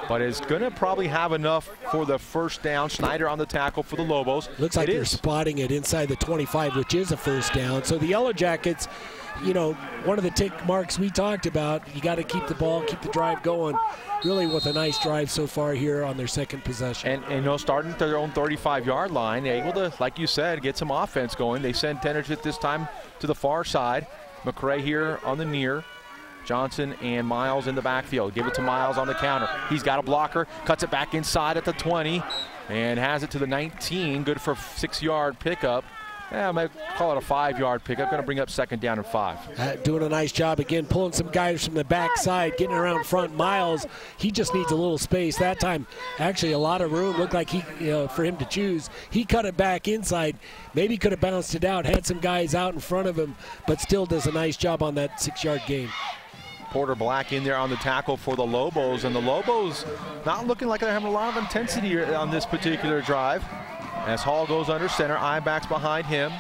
Speaker 4: but is going to probably have enough for the first down. Snyder on the tackle for the Lobos.
Speaker 5: Looks like they're spotting it inside the 25, which is a first down. So the Yellow Jackets, one of the tick marks we talked about, you got to keep the ball, keep the drive going. Really with a nice drive so far here on their second possession.
Speaker 4: And starting at their own 35-yard line, able to, like you said, get some offense going. They send Tenegis this time to the far side. McCray here on the near. Johnson and Miles in the backfield. Give it to Miles on the counter. He's got a blocker, cuts it back inside at the 20, and has it to the 19. Good for a 6-yard pickup. I might call it a 5-yard pickup. Going to bring up second down and 5.
Speaker 5: Doing a nice job again, pulling some guys from the backside, getting around front. Miles, he just needs a little space. That time, actually a lot of room. Looked like for him to choose. He cut it back inside. Maybe could have bounced it out. Had some guys out in front of him, but still does a nice job on that 6-yard gain.
Speaker 4: Porter Black in there on the tackle for the Lobos, and the Lobos not looking like they're having a lot of intensity on this particular drive. As Hall goes under center, Ibach's behind him.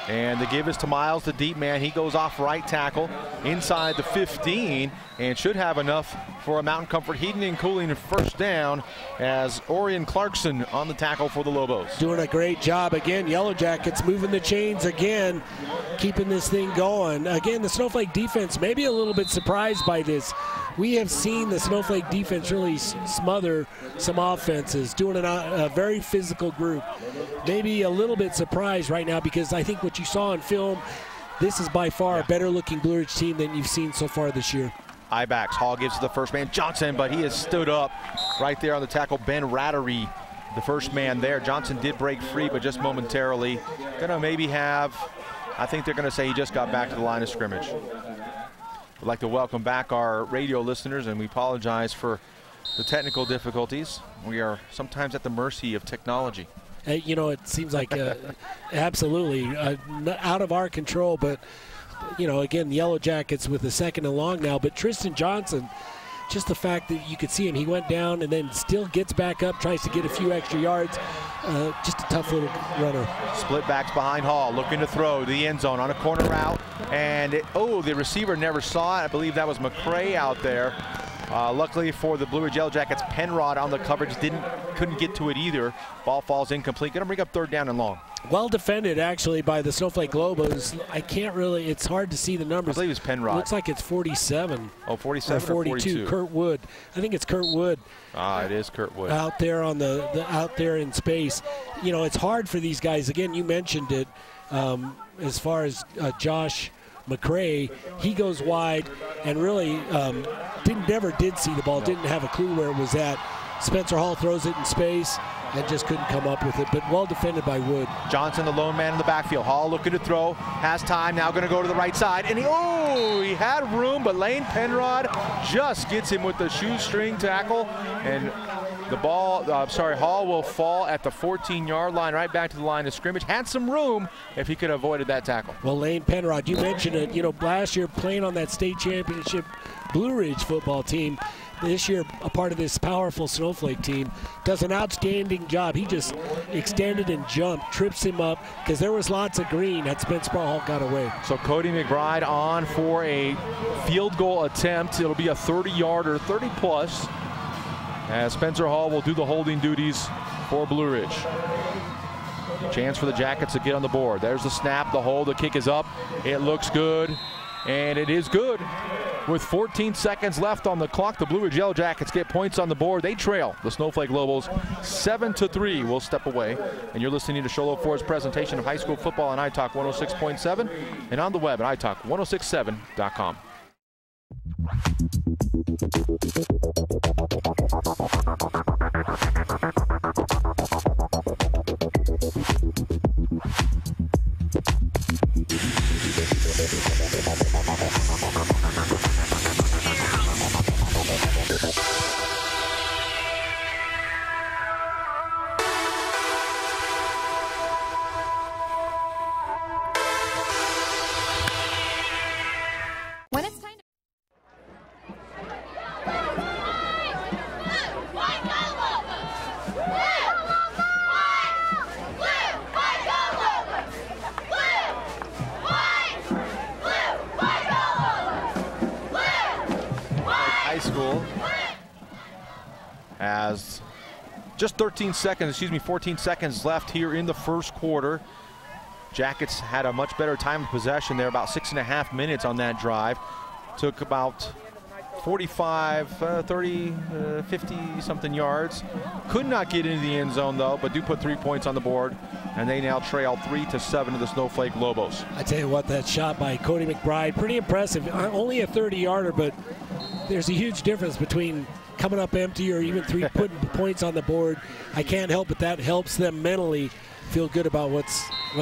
Speaker 4: And the give is to Miles, the deep man. He goes off right tackle inside the 15 and should have enough for a Mountain Comfort heating and cooling first down as Orion Clarkson on the tackle for the Lobos.
Speaker 5: Doing a great job again. Yellow Jackets moving the chains again, keeping this thing going. Again, the Snowflake defense maybe a little bit surprised by this. We have seen the Snowflake defense really smother some offenses, doing a very physical group. Maybe a little bit surprised right now because I think what you saw in film, this is by far a better looking Blue Ridge team than you've seen so far this year.
Speaker 4: Ibachs. Hall gives to the first man, Johnson, but he has stood up right there on the tackle. Ben Rattery, the first man there. Johnson did break free, but just momentarily. Gonna maybe have, I think they're gonna say he just got back to the line of scrimmage. We'd like to welcome back our radio listeners, and we apologize for the technical difficulties. We are sometimes at the mercy of technology.
Speaker 5: You know, it seems like absolutely out of our control. But, you know, again, the Yellow Jackets with the 2nd and long now. But Tristan Johnson, just the fact that you could see him, he went down and then still gets back up, tries to get a few extra yards. Just a tough little runner.
Speaker 4: Split backs behind Hall, looking to throw to the end zone on a corner route. And, the receiver never saw it. I believe that was McCray out there. Luckily for the Blue Ridge Yellow Jackets, Penrod on the coverage couldn't get to it either. Ball falls incomplete. Going to bring up 3rd down and long.
Speaker 5: Well defended, actually, by the Snowflake Lobos. I can't really, it's hard to see the numbers.
Speaker 4: I believe it's Penrod.
Speaker 5: Looks like it's 47.
Speaker 4: Oh, 47 or 42?
Speaker 5: Kurt Wood. I think it's Kurt Wood.
Speaker 4: It is Kurt Wood.
Speaker 5: Out there on out there in space. You know, it's hard for these guys. Again, you mentioned it as far as Josh McCray. He goes wide and really never did see the ball, didn't have a clue where it was at. Spencer Hall throws it in space and just couldn't come up with it, but well defended by Wood.
Speaker 4: Johnson, the lone man in the backfield. Hall looking to throw, has time, now going to go to the right side, and he had room, but Lane Penrod just gets him with the shoestring tackle, and the ball, Hall will fall at the 14-yard line, right back to the line of scrimmage. Had some room if he could have avoided that tackle.
Speaker 5: Well, Lane Penrod, you mentioned it, you know, last year playing on that state championship Blue Ridge football team. This year, a part of this powerful Snowflake team, does an outstanding job. He just extended and jumped, trips him up, because there was lots of green that Spencer Hall got away.
Speaker 4: So Cody McBride on for a field goal attempt. It'll be a 30-yarder, 30-plus, as Spencer Hall will do the holding duties for Blue Ridge. Chance for the Jackets to get on the board. There's the snap, the hold, the kick is up. It looks good, and it is good. With 14 seconds left on the clock, the Blue Ridge Yellow Jackets get points on the board. They trail the Snowflake Lobos 7-3. We'll step away. And you're listening to Sholo Ford's presentation of high school football on iTalk 106.7 and on the web at iTalk1067.com.
Speaker 9: When it's time to
Speaker 4: High school has just 14 seconds left here in the first quarter. Jackets had a much better time of possession there, about 6.5 minutes on that drive. Took about 45, 30, 50-something yards. Could not get into the end zone, though, but do put 3 points on the board, and they now trail 3-7 to the Snowflake Lobos.
Speaker 5: I tell you what, that shot by Cody McBride, pretty impressive. Only a 30-yarder, but there's a huge difference between coming up empty or even putting points on the board. I can't help but that helps them mentally feel good about what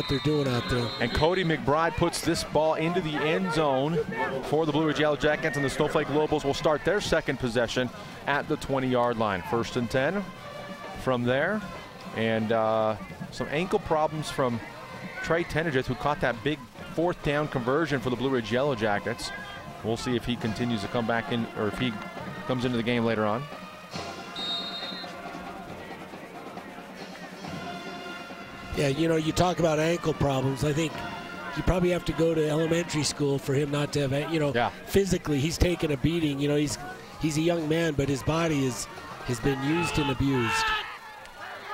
Speaker 5: they're doing out there.
Speaker 4: And Cody McBride puts this ball into the end zone for the Blue Ridge Yellow Jackets, and the Snowflake Lobos will start their second possession at the 20-yard line. 1st and 10 from there. And some ankle problems from Trey Tenegeth, who caught that big 4th down conversion for the Blue Ridge Yellow Jackets. We'll see if he continues to come back in, or if he comes into the game later on.
Speaker 5: Yeah, you know, you talk about ankle problems. I think you probably have to go to elementary school for him not to have, you know, physically he's taken a beating. You know, he's a young man, but his body has been used and abused.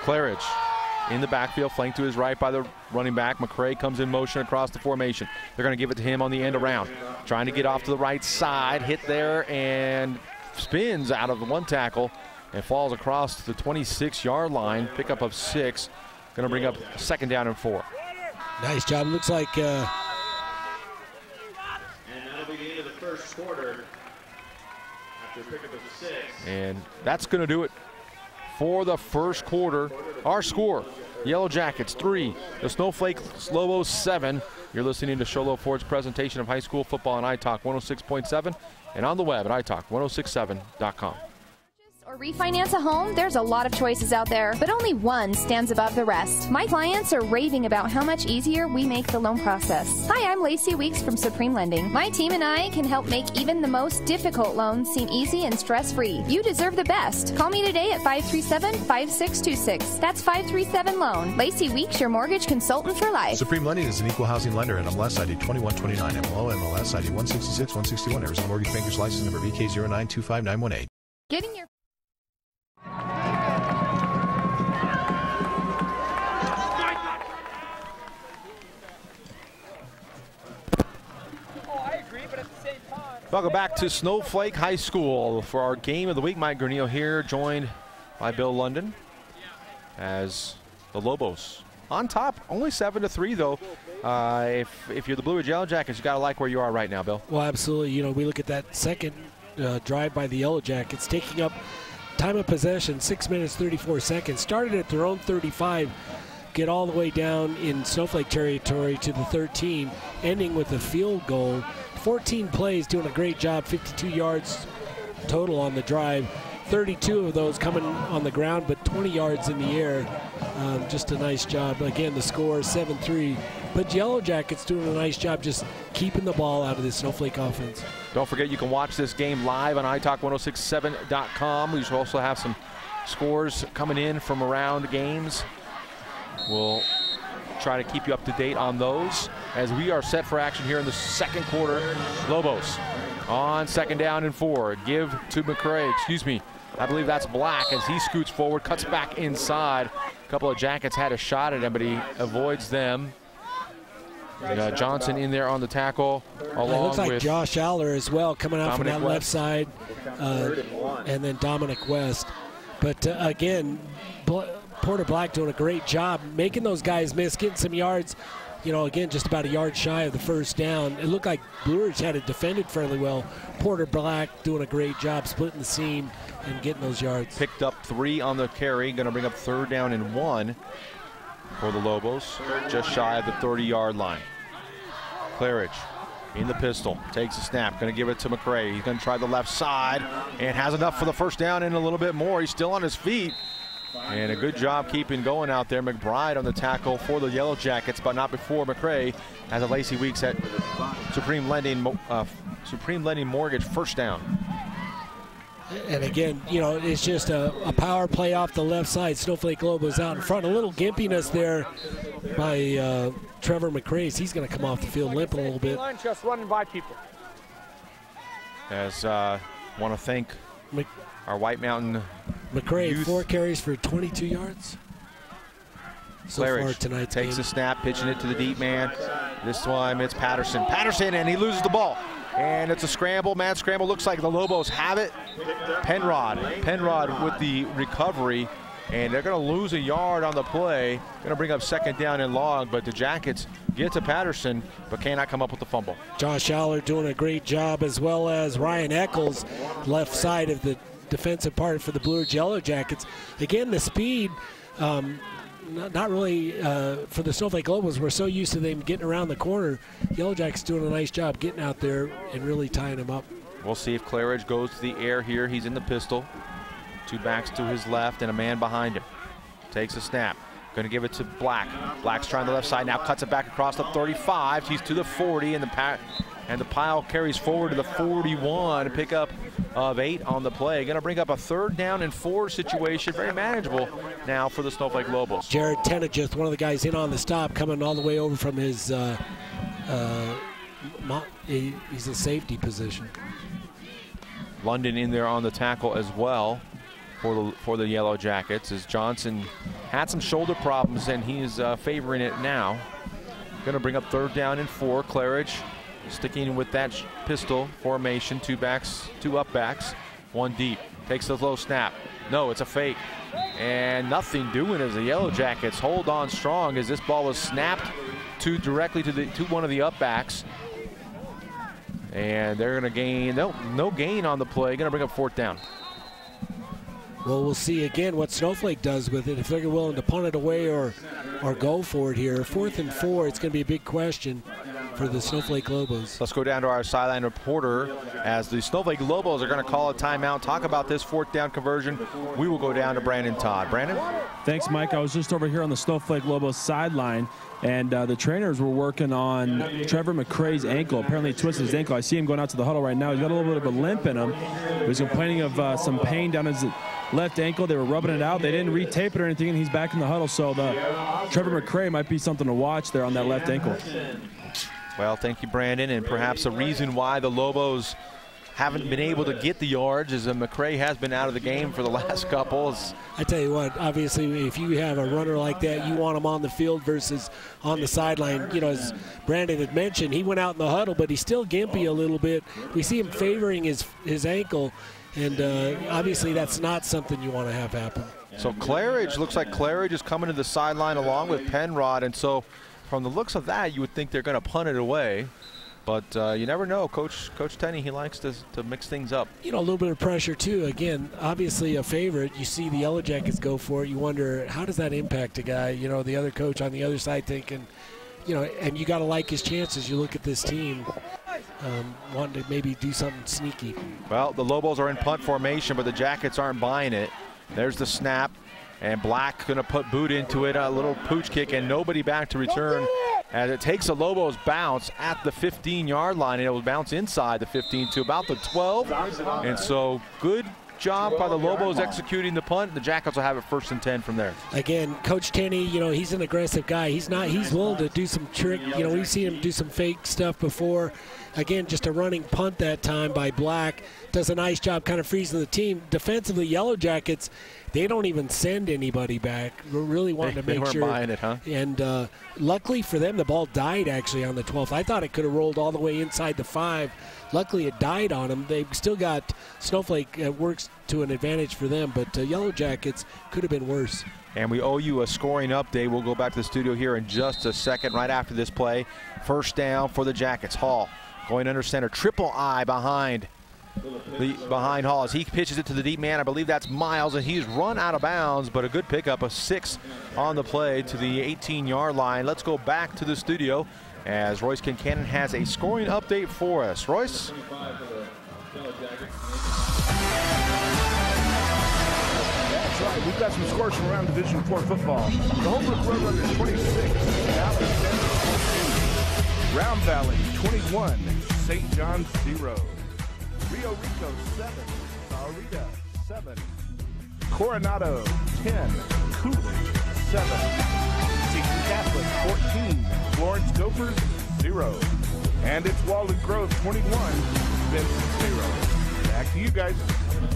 Speaker 4: Claridge in the backfield, flanked to his right by the running back. McCray comes in motion across the formation. They're going to give it to him on the end around. Trying to get off to the right side, hit there, and spins out of the one tackle and falls across the 26-yard line. Pickup of 6. Going to bring up 2nd down and 4.
Speaker 5: Nice job. Looks like
Speaker 12: and that'll be the end of the first quarter after pickup of 6.
Speaker 4: And that's going to do it for the first quarter. Our score, Yellow Jackets 3, the Snowflake Lobos 7. You're listening to Sholo Ford's presentation of high school football on iTalk 106.7 and on the web at iTalk1067.com.
Speaker 9: or Or refinance a home? There's a lot of choices out there, but only one stands above the rest. My clients are raving about how much easier we make the loan process. Hi, I'm Lacey Weeks from Supreme Lending. My team and I can help make even the most difficult loans seem easy and stress-free. You deserve the best. Call me today at 537-5626. That's 537-LOAN. Lacey Weeks, your mortgage consultant for life.
Speaker 10: Supreme Lending is an equal housing lender and MLS ID 2129, MLO MLS ID 166-161, Arizona Mortgage Bankers License Number VK0925918.
Speaker 9: Getting your
Speaker 4: Welcome back to Snowflake High School for our game of the week. Mike Granillo here, joined by Bill London as the Lobos on top. Only 7-3 though. If you're the Blue Ridge Yellow Jackets, you got to like where you are right now, Bill.
Speaker 5: Well, absolutely. You know, we look at that second drive by the Yellow Jackets, taking up time of possession 6 minutes 34 seconds. Started at their own 35, get all the way down in Snowflake territory to the 13, ending with a field goal. 14 plays, doing a great job, 52 yards total on the drive. 32 of those coming on the ground, but 20 yards in the air. Just a nice job. Again, the score 7-3. But Yellow Jackets doing a nice job just keeping the ball out of the Snowflake offense.
Speaker 4: Don't forget you can watch this game live on iTalk1067.com. We should also have some scores coming in from around games. We'll try to keep you up to date on those as we are set for action here in the second quarter. Lobos on 2nd down and 4. Give to McCray, I believe that's Black as he scoots forward, cuts back inside. A couple of Jackets had a shot at him, but he avoids them. Johnson in there on the tackle, along
Speaker 5: it looks like
Speaker 4: with
Speaker 5: Josh Aller as well, coming out
Speaker 4: Dominic
Speaker 5: from that
Speaker 4: West.
Speaker 5: left side, and then Dominic West. But again, Porter Black doing a great job, making those guys miss, getting some yards. You know, again, just about a yard shy of the first down. It looked like Blue Ridge had it defended fairly well. Porter Black doing a great job splitting the seam and getting those yards.
Speaker 4: Picked up 3 on the carry, going to bring up 3rd down and 1 for the Lobos, just shy of the 30-yard line. Claridge in the pistol, takes a snap, going to give it to McCray. He's going to try the left side and has enough for the first down and a little bit more. He's still on his feet. And a good job keeping going out there. McBride on the tackle for the Yellow Jackets, but not before McCray has a Lacey Weeks at Supreme Lending Mortgage first down.
Speaker 5: And again, you know, it's just a power play off the left side. Snowflake Lobos out in front. A little gimpiness there by Trevor McCray. He's going to come off the field limping a little bit.
Speaker 13: Just running by people.
Speaker 4: As want to thank our White Mountain
Speaker 5: McCray,
Speaker 4: youth.
Speaker 5: 4 carries for 22 yards. So far tonight's
Speaker 4: takes
Speaker 5: game.
Speaker 4: a snap, pitching it to the deep man. This time it's Patterson, and he loses the ball. And it's a scramble, mad scramble. Looks like the Lobos have it. Penrod with the recovery, and they're going to lose a yard on the play. Going to bring up 2nd down and long, but the Jackets get to Patterson, but cannot come up with the fumble.
Speaker 5: Josh Aller doing a great job, as well as Ryan Eccles, left side of the defensive part for the Blue Ridge Yellow Jackets. Again, the speed, not really for the Snowflake Lobos. We're so used to them getting around the corner. Yellow Jackets doing a nice job getting out there and really tying them up.
Speaker 4: We'll see if Claridge goes to the air here. He's in the pistol. 2 backs to his left and a man behind him. Takes a snap. Going to give it to Black. Black's trying the left side now, cuts it back across the 35. He's to the 40, and the pile carries forward to the 41. Pickup of 8 on the play. Going to bring up a 3rd down and 4 situation. Very manageable now for the Snowflake Lobos.
Speaker 5: Jared Tenageth, one of the guys in on the stop, coming all the way over from his he's a safety position.
Speaker 4: London in there on the tackle as well for the Yellow Jackets, as Johnson had some shoulder problems and he's favoring it now. Going to bring up 3rd down and 4. Claridge sticking with that pistol formation, 2 up backs, 1 deep. Takes the low snap. No, it's a fake. And nothing doing as the Yellow Jackets hold on strong as this ball was snapped directly to one of the up backs. And they're going to gain, no gain on the play. Going to bring up 4th down.
Speaker 5: Well, we'll see again what Snowflake does with it, if they're willing to punt it away or go for it here. 4th and 4, it's going to be a big question. for the Snowflake Lobos.
Speaker 4: Let's go down to our sideline reporter as the Snowflake Lobos are going to call a timeout, talk about this 4th down conversion. We will go down to Brandon Todd. Brandon?
Speaker 11: Thanks, Mike. I was just over here on the Snowflake Lobos sideline, and the trainers were working on Trevor McCray's ankle. Apparently he twisted his ankle. I see him going out to the huddle right now. He's got a little bit of a limp in him. He was complaining of some pain down his left ankle. They were rubbing it out. They didn't retape it or anything, and he's back in the huddle. So Trevor McCray might be something to watch there on that left ankle.
Speaker 4: Well, thank you, Brandon. And perhaps the reason why the Lobos haven't been able to get the yards is that McCray has been out of the game for the last couple.
Speaker 5: I tell you what, obviously, if you have a runner like that, you want him on the field versus on the sideline. You know, as Brandon had mentioned, he went out in the huddle, but he's still gimpy a little bit. We see him favoring his ankle, and obviously that's not something you want to have happen.
Speaker 4: So Claridge, looks like Claridge is coming to the sideline along with Penrod, and so from the looks of that, you would think they're going to punt it away. But you never know. Coach Tenney, he likes to mix things up.
Speaker 5: You know, a little bit of pressure, too. Again, obviously a favorite. You see the Yellow Jackets go for it. You wonder, how does that impact a guy? You know, the other coach on the other side thinking, you know, and you got to like his chances. You look at this team wanting to maybe do something sneaky.
Speaker 4: Well, the Lobos are in punt formation, but the Jackets aren't buying it. There's the snap. And Black going to put boot into it, a little pooch kick, and nobody back to return. As it takes a Lobos bounce at the 15-yard line, and it will bounce inside the 15 to about the 12. And so good job by the Lobos executing the punt. The Jackets will have it 1st and 10 from there.
Speaker 5: Again, Coach Tenney, you know, he's an aggressive guy. He's willing to do some trick. You know, we've seen him do some fake stuff before. Again, just a running punt that time by Black. Does a nice job kind of freezing the team. Defensively, Yellow Jackets, they don't even send anybody back. We're really wanting to make sure.
Speaker 4: They weren't buying it, huh?
Speaker 5: And luckily for them, the ball died actually on the 12th. I thought it could have rolled all the way inside the 5. Luckily, it died on them. They've still got Snowflake. Works to an advantage for them, but Yellow Jackets could have been worse.
Speaker 4: And we owe you a scoring update. We'll go back to the studio here in just a second, right after this play. 1st down for the Jackets. Hall going under center. Triple I behind Hall as he pitches it to the deep man. I believe that's Miles, and he's run out of bounds, but a good pickup, a 6 on the play to the 18-yard line. Let's go back to the studio as Royce Kincannon has a scoring update for us. Royce?
Speaker 3: That's right. We've got some scores from around Division 4 football. The Holbrook Roadrunners 26, Alexander 14, Round Valley 21, St. John's 0. Rio Rico 7, Sahuarita 7, Coronado 10, Coolidge 7, Seton Catholic 14, Florence Gophers 0, and it's Walden Grove 21, Benson 0. Back to you guys.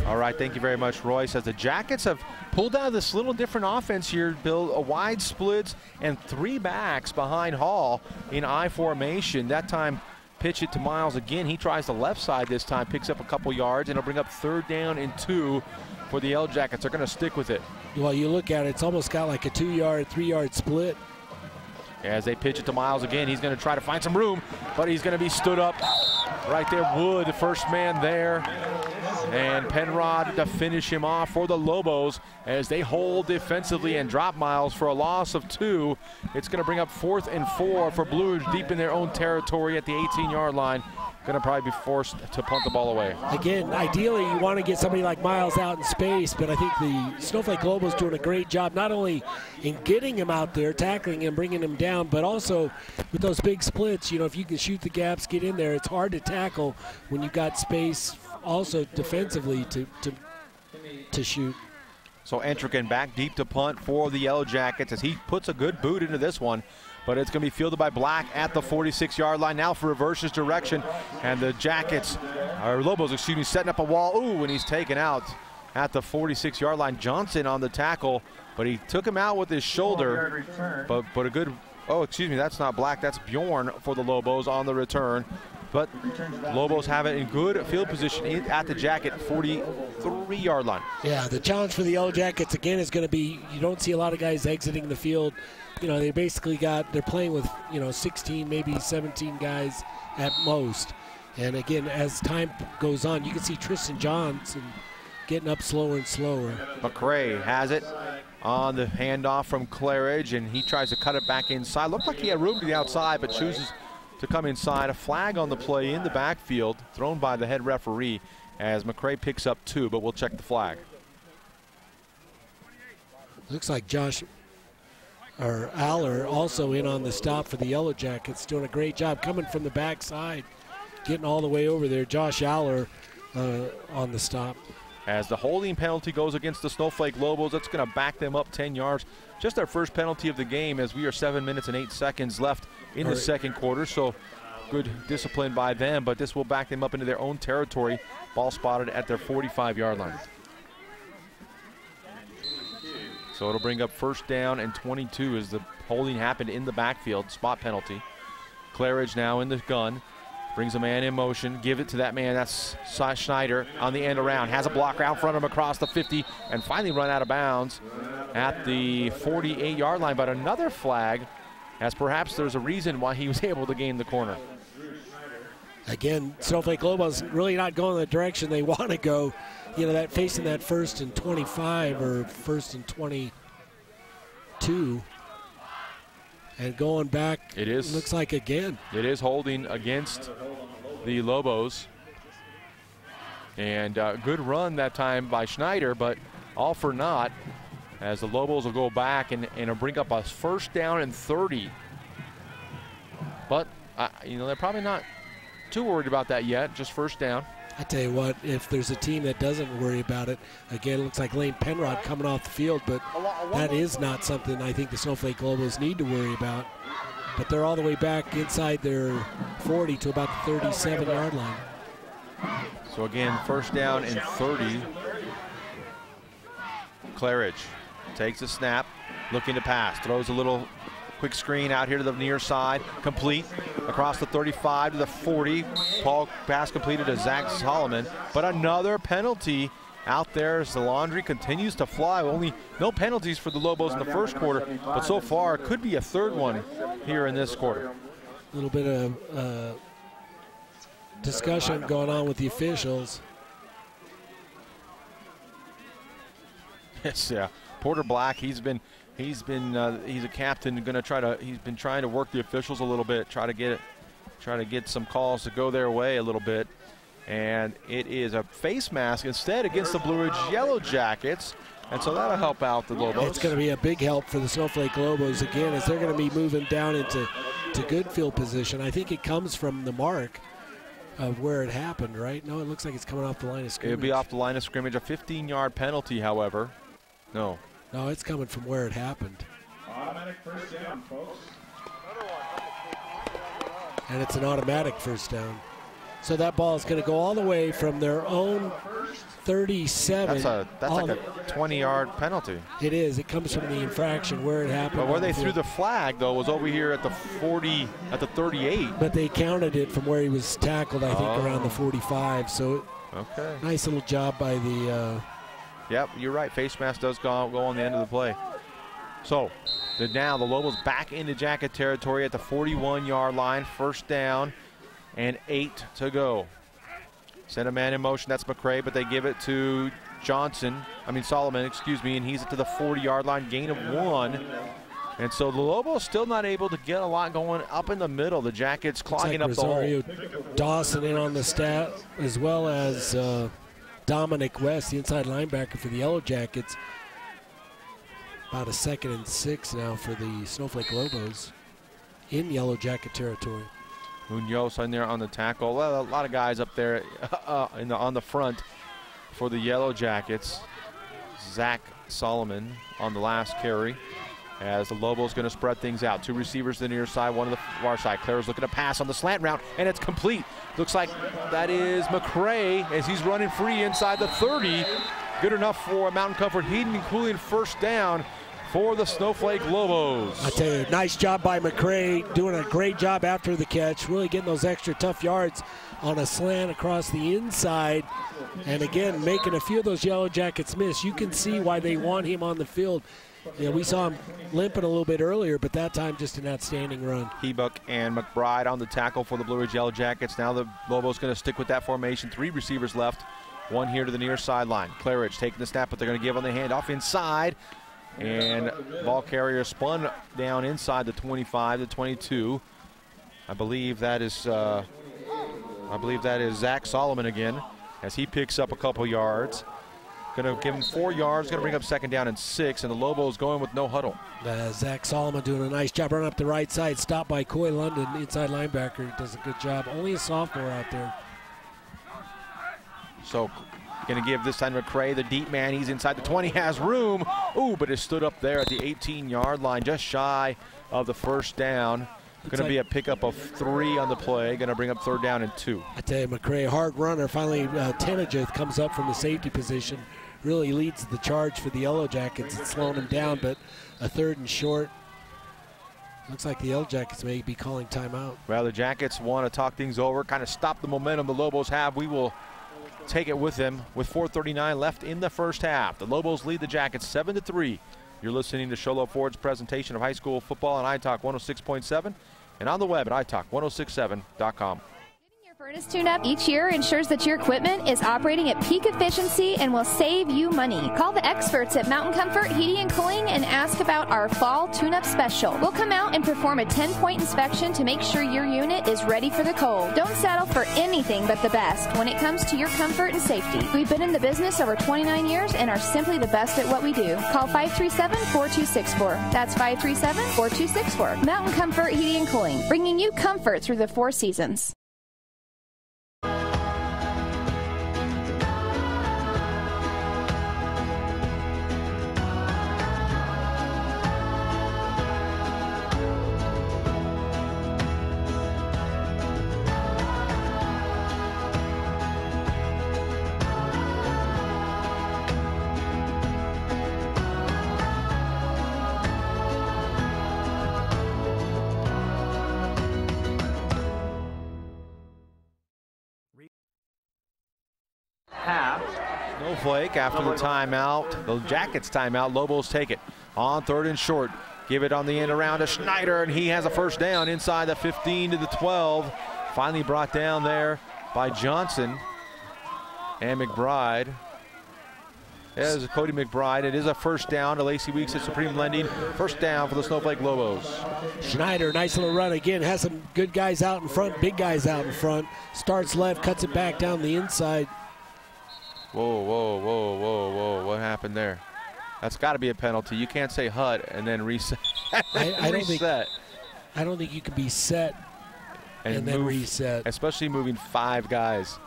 Speaker 4: All right, thank you very much, Royce. As the Jackets have pulled out this little different offense here, Bill, a wide splits and 3 backs behind Hall in I formation. That time, pitch it to Miles again. He tries the left side this time, picks up a couple yards, and it'll bring up 3rd down and 2 for the Yellow Jackets. They're going to stick with it.
Speaker 5: Well, you look at it, it's almost got like a 2-yard, 3-yard split.
Speaker 4: As they pitch it to Miles again, he's going to try to find some room, but he's going to be stood up right there. Wood, the first man there. And Penrod to finish him off for the Lobos as they hold defensively and drop Miles for a loss of 2. It's going to bring up 4th and 4 for Blue Ridge deep in their own territory at the 18-yard line. Going to probably be forced to punt the ball away.
Speaker 5: Again, ideally you want to get somebody like Miles out in space, but I think the Snowflake Lobos doing a great job not only in getting him out there, tackling him, bringing him down, but also with those big splits. You know, if you can shoot the gaps, get in there, it's hard to tackle when you've got space also defensively to shoot.
Speaker 4: So Entrican back deep to punt for the Yellow Jackets as he puts a good boot into this one. But it's going to be fielded by Black at the 46-yard line. Now for reverses direction. And the Jackets, or Lobos, excuse me, setting up a wall. Ooh, and he's taken out at the 46-yard line. Johnson on the tackle, but he took him out with his shoulder. But a good, oh, excuse me, that's not Black. That's Bjorn for the Lobos on the return. But Lobos have it in good field position at the Jacket 43-yard line.
Speaker 5: Yeah, the challenge for the Yellow Jackets, again, is going to be you don't see a lot of guys exiting the field. You know, they basically they're playing with, 16, maybe 17 guys at most. And again, as time goes on, you can see Tristan Johnson getting up slower and slower.
Speaker 4: McCray has it on the handoff from Claridge, and he tries to cut it back inside. Looked like he had room to the outside, but chooses to come inside. A flag on the play in the backfield thrown by the head referee as McCray picks up 2, but we'll check the flag.
Speaker 5: Looks like Aller also in on the stop for the Yellow Jackets, doing a great job coming from the backside, getting all the way over there. Josh Aller on the stop.
Speaker 4: As the holding penalty goes against the Snowflake Lobos, that's going to back them up 10 yards. Just our first penalty of the game, as we are 7 minutes and 8 seconds left in the second quarter. So good discipline by them, but this will back them up into their own territory. Ball spotted at their 45-yard line. So it'll bring up first down and 22 as the holding happened in the backfield. Spot penalty. Claridge now in the gun. Brings a man in motion. Give it to that man. That's Schneider on the end around. Has a blocker out front of him across the 50 and finally run out of bounds at the 48-yard line. But another flag, as perhaps there's a reason why he was able to gain the corner.
Speaker 5: Again, Snowflake Lobos really not going the direction they want to go. You know, that facing that 1st and 25 or 1st and 22. And going back,
Speaker 4: it is,
Speaker 5: looks like again.
Speaker 4: It is holding against the Lobos. And good run that time by Schneider, but all for naught as the Lobos will go back and bring up a first down and 30. But, you know, they're probably not too worried about that yet, just first down.
Speaker 5: I tell you what, if there's a team that doesn't worry about it, again, it looks like Lane Penrod coming off the field, but that is not something I think the Snowflake Lobos need to worry about. But they're all the way back inside their 40 to about the 37-yard line.
Speaker 4: So again, first down and 30. Claridge takes a snap, looking to pass, throws a little quick screen out here to the near side, complete across the 35 to the 40. Pass completed to Zach Solomon, but another penalty out there as the laundry continues to fly. Only no penalties for the Lobos in the first quarter, but so far could be a third one here in this quarter.
Speaker 5: A little bit of discussion going on with the officials.
Speaker 4: Yes, yeah. Porter Black, he's a captain, he's been trying to work the officials a little bit, try to get some calls to go their way a little bit. And it is a face mask instead against the Blue Ridge Yellow Jackets. And so that'll help out the Lobos.
Speaker 5: It's going to be a big help for the Snowflake Lobos again, as they're going to be moving down into good field position. I think it comes from the mark of where it happened, right? No, it looks like it's coming off the line of scrimmage.
Speaker 4: It'll be off the line of scrimmage. A 15-yard penalty, however. No,
Speaker 5: it's coming from where it happened.
Speaker 2: Automatic first down, folks.
Speaker 5: And it's an automatic first down. So that ball is going to go all the way from their own 37.
Speaker 4: That's like a 20-yard penalty.
Speaker 5: It is. It comes from the infraction where it happened.
Speaker 4: But where they threw the flag, though, was over here at the 40, at the 38.
Speaker 5: But they counted it from where he was tackled, I think, around the 45. So
Speaker 4: okay,
Speaker 5: nice little job by the...
Speaker 4: Yep, you're right. Face mask does go on the end of the play. So now the Lobos back into Jacket territory at the 41-yard line. First down and 8 to go. Send a man in motion. That's McCray, but they give it to Solomon, excuse me, and he's to the 40-yard line. Gain of 1. And so the Lobos still not able to get a lot going up in the middle. The Jackets clogging up the hole.
Speaker 5: Dawson in on the stat, as well as Dominic West, the inside linebacker for the Yellow Jackets. About a 2nd and 6 now for the Snowflake Lobos in Yellow Jacket territory.
Speaker 4: Munoz in there on the tackle. Well, a lot of guys up there on the front for the Yellow Jackets. Zach Solomon on the last carry as the Lobos going to spread things out. 2 receivers to the near side, 1 to the far side. Claire's looking to pass on the slant route, and it's complete. Looks like that is McCray as he's running free inside the 30. Good enough for a Mountain Comfort Heating and Cooling first down for the Snowflake Lobos.
Speaker 5: I tell you, nice job by McCray, doing a great job after the catch, really getting those extra tough yards on a slant across the inside. And again, making a few of those Yellow Jackets miss. You can see why they want him on the field. You know, we saw him limping a little bit earlier, but that time just an outstanding run.
Speaker 4: Hebuck and McBride on the tackle for the Blue Ridge Yellow Jackets. Now the Lobos going to stick with that formation. 3 receivers left, 1 here to the near sideline. Claridge taking the snap, but they're going to give on the handoff inside. And ball carrier spun down inside the 25, the 22. I believe that is Zach Solomon again, as he picks up a couple yards. Going to give him 4 yards, going to bring up 2nd down and 6, and the Lobos going with no huddle.
Speaker 5: Zach Solomon doing a nice job running up the right side, stopped by Coy London, inside linebacker, does a good job. Only a sophomore out there.
Speaker 4: So going to give this time to McCray, the deep man. He's inside the 20, has room. Ooh, but it stood up there at the 18-yard line, just shy of the 1st down. Going to be a pickup of 3 on the play. Going to bring up 3rd down and 2.
Speaker 5: I tell you, McCray, hard runner. Finally, Tenejeth comes up from the safety position. Really leads the charge for the Yellow Jackets. It's slowing them down, but a 3rd and short. Looks like the Yellow Jackets may be calling timeout.
Speaker 4: Well, the Jackets want to talk things over, kind of stop the momentum the Lobos have. We will take it with them with 4:39 left in the 1st half. The Lobos lead the Jackets 7-3. You're listening to Sholo Ford's presentation of high school football on iTalk 106.7 and on the web at iTalk1067.com.
Speaker 9: Furnace tune-up each year ensures that your equipment is operating at peak efficiency and will save you money. Call the experts at Mountain Comfort Heating and Cooling and ask about our fall tune-up special. We'll come out and perform a 10-point inspection to make sure your unit is ready for the cold. Don't settle for anything but the best when it comes to your comfort and safety. We've been in the business over 29 years and are simply the best at what we do. Call 537-4264. That's 537-4264. Mountain Comfort Heating and Cooling, bringing you comfort through the 4 seasons.
Speaker 4: Snowflake after the timeout, the Jackets timeout. Lobos take it on 3rd and short. Give it on the end around to Schneider, and he has a 1st down inside the 15 to the 12. Finally brought down there by Johnson and McBride. There's Cody McBride. It is a 1st down to Lacey Weeks at Supreme Lending. 1st down for the Snowflake Lobos.
Speaker 5: Schneider, nice little run again. Has some good guys out in front, big guys out in front. Starts left, cuts it back down the inside.
Speaker 4: Whoa, whoa, whoa, whoa, whoa. What happened there? That's got to be a penalty. You can't say HUD and then reset.
Speaker 5: I don't think you can be set and then reset.
Speaker 4: Especially moving 5 guys.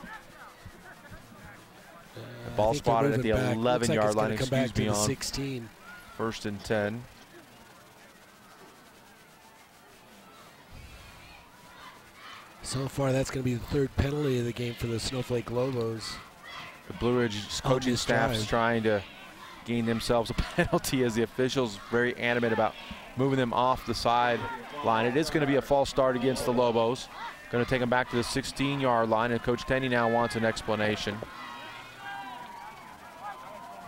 Speaker 4: The ball spotted at the 11-yard line. Excuse me, on
Speaker 5: 16.
Speaker 4: 1st and 10.
Speaker 5: So far, that's going to be the 3rd penalty of the game for the Snowflake Lobos.
Speaker 4: The Blue Ridge coaching staff is trying to gain themselves a penalty as the officials very animate about moving them off the sideline. It is going to be a false start against the Lobos. Going to take them back to the 16-yard line, and Coach Tenney now wants an explanation.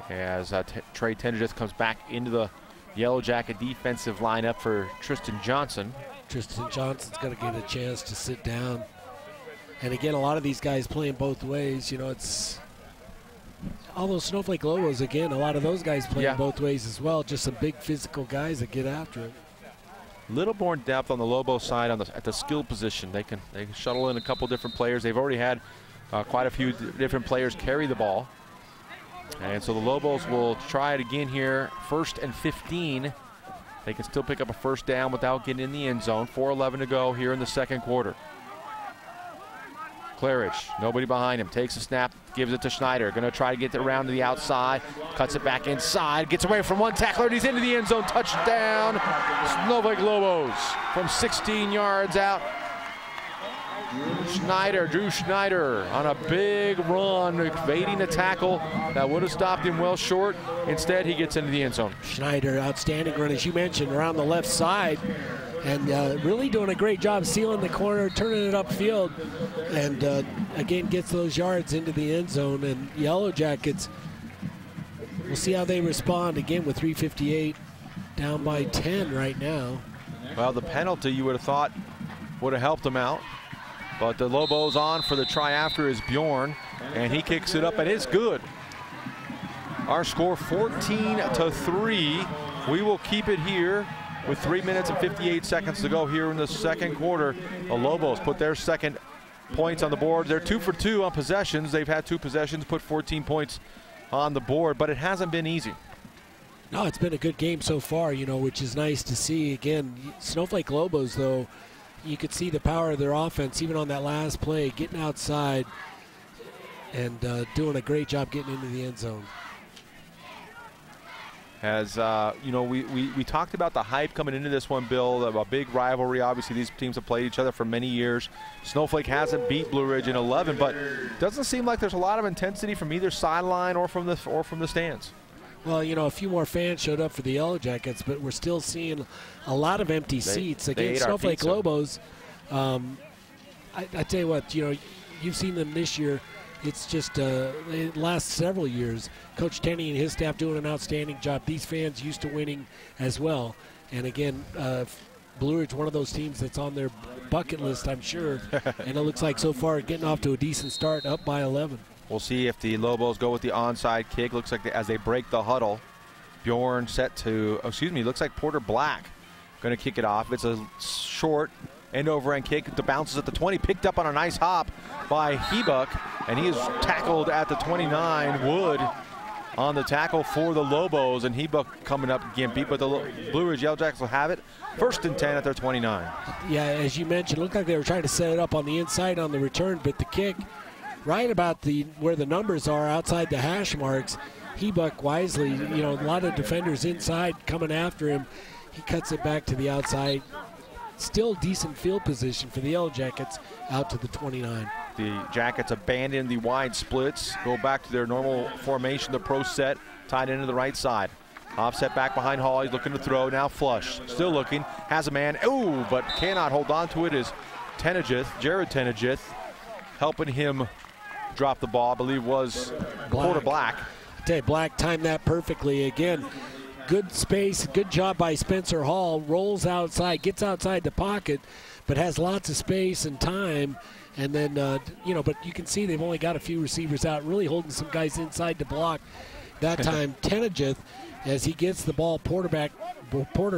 Speaker 4: As Trey Tenejeth comes back into the Yellow Jacket defensive lineup for Tristan Johnson.
Speaker 5: Tristan Johnson's going to get a chance to sit down. And again, a lot of these guys playing both ways. You know, it's all those Snowflake Lobos, again, a lot of those guys playing both ways as well. Just some big physical guys that get after it.
Speaker 4: Little more depth on the Lobo side at the skill position. They can shuttle in a couple different players. They've already had quite a few different players carry the ball. And so the Lobos will try it again here. 1st and 15. They can still pick up a 1st down without getting in the end zone. 4:11 to go here in the 2nd quarter. Claridge, nobody behind him, takes a snap, gives it to Schneider. Going to try to get it around to the outside, cuts it back inside, gets away from one tackler, and he's into the end zone. Touchdown, Snowflake Lobos from 16 yards out. Drew Schneider on a big run, evading a tackle that would have stopped him well short. Instead, he gets into the end zone.
Speaker 5: Schneider, outstanding run, as you mentioned, around the left side. And really doing a great job sealing the corner, turning it upfield, and again gets those yards into the end zone. And Yellow Jackets, we'll see how they respond again with 3:58, down by 10 right now.
Speaker 4: Well, the penalty you would have thought would have helped them out, but the Lobos on for the try after is Bjorn, and he kicks it up, and it's good. Our score 14-3. We will keep it here with 3 minutes and 58 seconds to go here in the second quarter. The Lobos put their second points on the board. They're 2 for 2 on possessions. They've had 2 possessions, put 14 points on the board, but it hasn't been easy.
Speaker 5: No, it's been a good game so far, you know, which is nice to see. Again, Snowflake Lobos, though, you could see the power of their offense even on that last play, getting outside and doing a great job getting into the end zone.
Speaker 4: As you know, we talked about the hype coming into this one, Bill, of a big rivalry. Obviously, these teams have played each other for many years. Snowflake hasn't beat Blue Ridge in 11, but doesn't seem like there's a lot of intensity from either sideline or from the stands.
Speaker 5: Well, you know, a few more fans showed up for the Yellow Jackets, but we're still seeing a lot of empty seats. Again, Snowflake Lobos, I tell you what, you know, you've seen them this year. It's just the last several years, Coach Tenney and his staff doing an outstanding job. These fans used to winning as well. And again, Blue Ridge, one of those teams that's on their bucket list, I'm sure. And it looks like so far getting off to a decent start, up by 11.
Speaker 4: We'll see if the Lobos go with the onside kick. Looks like as they break the huddle, Bjorn set to, looks like Porter Black going to kick it off. It's a short end over end kick. It bounces at the 20, picked up on a nice hop by Hebuck, and he is tackled at the 29. Wood on the tackle for the Lobos, and Hebuck coming up gimpy, but the Blue Ridge Yellow Jackets will have it. 1st and 10 at their 29.
Speaker 5: Yeah, as you mentioned, it looked like they were trying to set it up on the inside on the return, but the kick right about where the numbers are outside the hash marks. Hebuck wisely, you know, a lot of defenders inside coming after him. He cuts it back to the outside. Still decent field position for the Yellow Jackets out to the 29.
Speaker 4: The Jackets abandon the wide splits, go back to their normal formation, the pro set, tied into the right side. Offset back behind Hall, he's looking to throw, now flush. Still looking, has a man, ooh, but cannot hold on to it is Jared Tenegith, helping him drop the ball, I believe was Porter Black.
Speaker 5: I tell you, Black timed that perfectly. Again, good space, good job by Spencer Hall, rolls outside, gets outside the pocket, but has lots of space and time. And then, you know, but you can see they've only got a few receivers out, really holding some guys inside to block. That time, Tenegith, as he gets the ball, Porter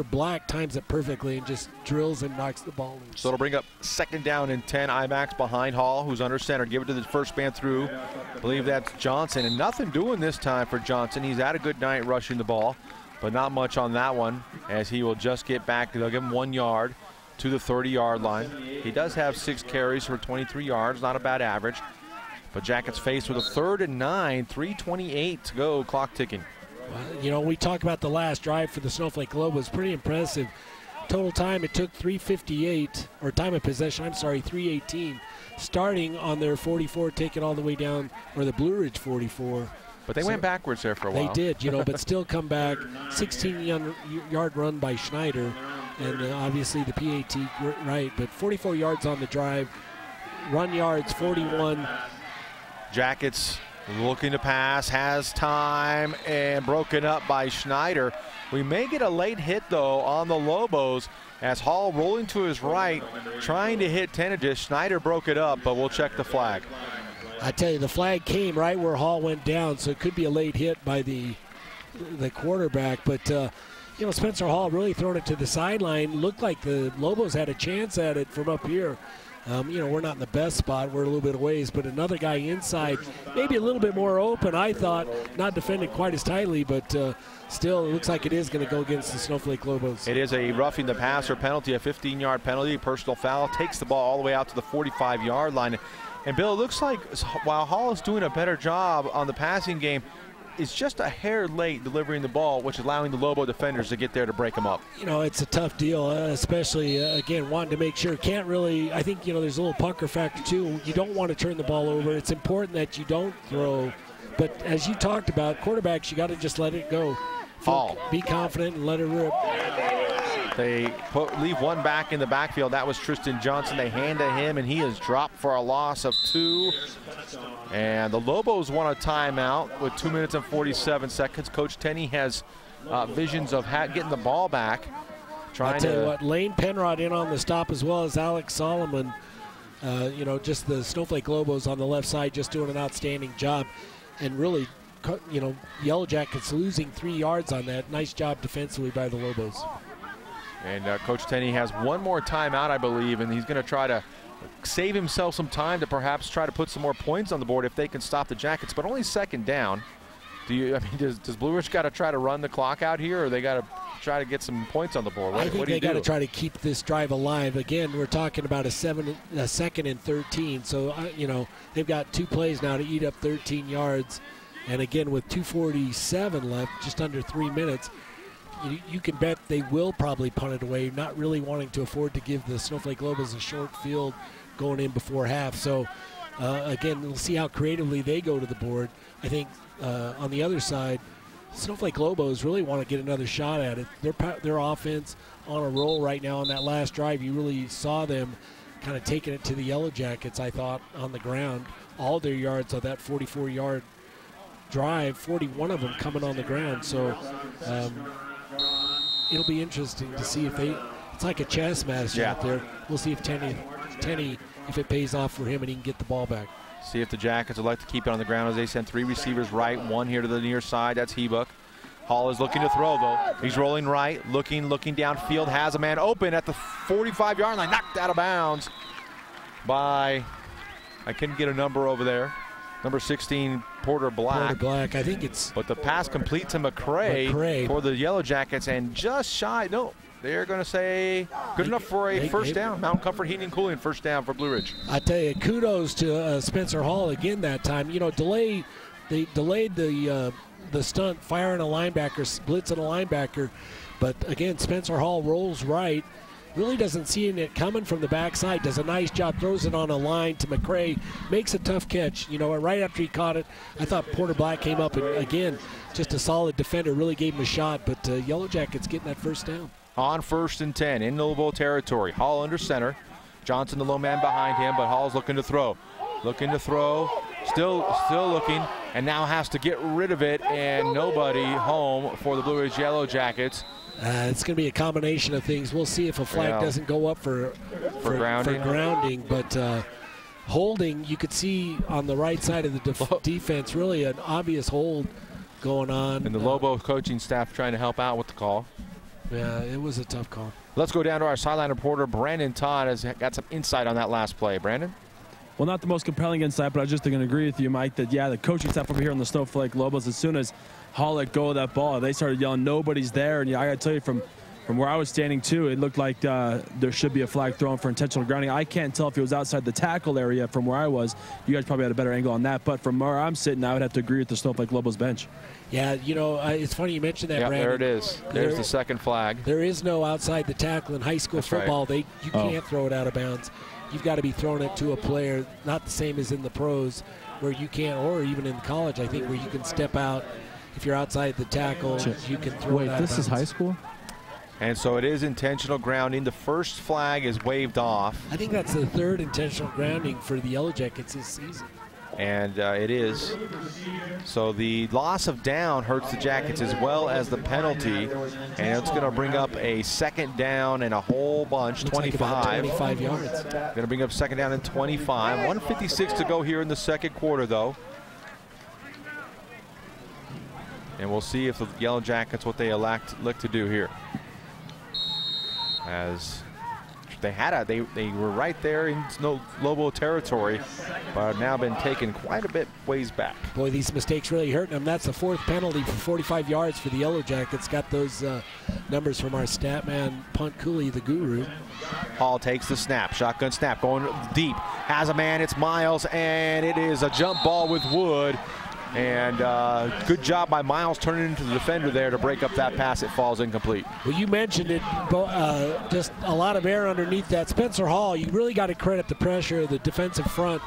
Speaker 5: Black times it perfectly and just drills and knocks the ball loose.
Speaker 4: So it'll bring up 2nd down and 10. IMAX behind Hall, who's under center. Give it to the first man through. I believe that's Johnson, and nothing doing this time for Johnson. He's had a good night rushing the ball, but not much on that one, as he will just get back. They'll give him 1 yard to the 30-yard line. He does have 6 carries for 23 yards, not a bad average. But Jackets faced with a 3rd and 9, 3:28 to go, clock ticking.
Speaker 5: Well, you know, we talk about the last drive for the Snowflake Lobos, pretty impressive. Total time, it took 3:58, or time of possession, I'm sorry, 3:18. Starting on their 44, taking all the way down, or the Blue Ridge 44.
Speaker 4: But they went backwards there for a while.
Speaker 5: They did, you know, but still come back. 16-yard run by Schneider, and obviously the PAT right, but 44 yards on the drive. Run yards, 41.
Speaker 4: Jackets looking to pass, has time, and broken up by Schneider. We may get a late hit, though, on the Lobos as Hall rolling to his right, trying to hit Tenegith. Schneider broke it up, but we'll check the flag.
Speaker 5: I tell you, the flag came right where Hall went down, so it could be a late hit by the quarterback. But, you know, Spencer Hall really throwing it to the sideline. Looked like the Lobos had a chance at it from up here. You know, we're not in the best spot. We're a little bit of ways, but another guy inside, maybe a little bit more open, I thought. Not defended quite as tightly, but still, it looks like it is going to go against the Snowflake Lobos.
Speaker 4: It is a roughing the passer penalty, a 15-yard penalty, personal foul. Takes the ball all the way out to the 45-yard line. And, Bill, it looks like while Hall is doing a better job on the passing game, is just a hair late delivering the ball, which is allowing the Lobo defenders to get there to break them up.
Speaker 5: You know, it's a tough deal, especially, again, wanting to make sure. Can't really, I think, you know, there's a little pucker factor, too. You don't want to turn the ball over. It's important that you don't throw. But as you talked about, quarterbacks, you got to just let it go. Be confident and let it rip.
Speaker 4: They leave one back in the backfield. That was Tristan Johnson. They hand to him, and he is dropped for a loss of 2. And the Lobos want a timeout with 2 minutes and 47 seconds. Coach Tenney has visions of getting the ball back.
Speaker 5: I'll tell you what, Lane Penrod in on the stop as well as Alex Solomon. You know, just the Snowflake Lobos on the left side just doing an outstanding job. And really, you know, Yellow Jackets losing 3 yards on that. Nice job defensively by the Lobos.
Speaker 4: And Coach Tenney has one more timeout, I believe, and he's going to try to save himself some time to perhaps try to put some more points on the board if they can stop the Jackets, but only second down. Does Blue Ridge got to try to run the clock out here, or they got to try to get some points on the board?
Speaker 5: I think they got to try to keep this drive alive. Again, we're talking about a second and 13, so they've got 2 plays now to eat up 13 yards, and again with 2:47 left, just under 3 minutes, you can bet they will probably punt it away, not really wanting to afford to give the Snowflake Lobos a short field going in before half. So again, we'll see how creatively they go to the board. I think on the other side, Snowflake Lobos really want to get another shot at it. Their offense on a roll right now on that last drive. You really saw them kind of taking it to the Yellow Jackets, I thought, on the ground. All their yards on that 44-yard drive, 41 of them coming on the ground. So it'll be interesting to see if it's like a chess match out there. We'll see if Tenney, if it pays off for him and he can get the ball back.
Speaker 4: See if the Jackets would like to keep it on the ground as they send 3 receivers right, 1 here to the near side. That's Hebuk. Hall is looking to throw, though. He's rolling right, looking downfield, has a man open at the 45-yard line, knocked out of bounds by, I couldn't get a number over there, number 16, Porter Black.
Speaker 5: I think it's.
Speaker 4: But the pass complete to McCray for the Yellow Jackets, and just shy, no, they're going to say good enough for a first down. Mountain Comfort Heating and Cooling, first down for Blue Ridge.
Speaker 5: I tell you, kudos to Spencer Hall again that time. They delayed the stunt, firing a linebacker, blitzing a linebacker. But again, Spencer Hall rolls right, really doesn't see it coming from the backside, does a nice job, throws it on a line to McCray, makes a tough catch. Right after he caught it, I thought Porter Black came up, and again, just a solid defender, really gave him a shot, but Yellow Jackets getting that first down.
Speaker 4: On 1st and 10 in Lobo territory. Hall under center. Johnson, the low man behind him, but Hall's looking to throw. Still looking, and now has to get rid of it, and nobody home for the Blue Ridge Yellow Jackets.
Speaker 5: It's going to be a combination of things. We'll see if a flag doesn't go up for grounding, but holding, you could see on the right side of the defense, really an obvious hold going on.
Speaker 4: And the Lobo coaching staff trying to help out with the call.
Speaker 5: Yeah, it was a tough call.
Speaker 4: Let's go down to our sideline reporter. Brandon Todd has got some insight on that last play. Brandon?
Speaker 11: Well, not the most compelling insight, but I was just going to agree with you, Mike, that, the coaching staff over here on the Snowflake Lobos, as soon as Hall let go of that ball, they started yelling, nobody's there. And I got to tell you, from where I was standing, too, it looked like there should be a flag thrown for intentional grounding. I can't tell if it was outside the tackle area from where I was. You guys probably had a better angle on that. But from where I'm sitting, I would have to agree with the Snowflake Lobos bench.
Speaker 5: Yeah, it's funny you mentioned that, Brandon.
Speaker 4: There it is. There's the second flag.
Speaker 5: There is no outside the tackle in high school football.
Speaker 4: Right.
Speaker 5: You can't throw it out of bounds. You've got to be throwing it to a player, not the same as in the pros, where you can't, or even in college, I think, where you can step out. If you're outside the tackle, you can throw it out of bounds.
Speaker 11: Wait, this is high school?
Speaker 4: And so it is intentional grounding. The first flag is waved off.
Speaker 5: I think that's the 3rd intentional grounding for the Yellow Jackets this season.
Speaker 4: And it is. So the loss of down hurts the Jackets as well as the penalty. And it's going to bring up a second down and a whole bunch,
Speaker 5: Looks
Speaker 4: 25.
Speaker 5: like about 25 yards.
Speaker 4: Going to bring up second down and 25. 1:56 to go here in the second quarter, though. And we'll see if the Yellow Jackets, what they elect to do here. As they were right there in Lobo territory, but have now been taken quite a bit ways back.
Speaker 5: Boy, these mistakes really hurting them. That's the 4th penalty for 45 yards for the Yellow Jackets. Got those numbers from our stat man, Punt Cooley, the guru.
Speaker 4: Hall takes the snap, shotgun snap, going deep. Has a man, it's Miles, and it is a jump ball with Wood. And good job by Miles turning into the defender there to break up that pass. It falls incomplete.
Speaker 5: Well, you mentioned it, just a lot of air underneath that. Spencer Hall, you really got to credit the pressure of the defensive front,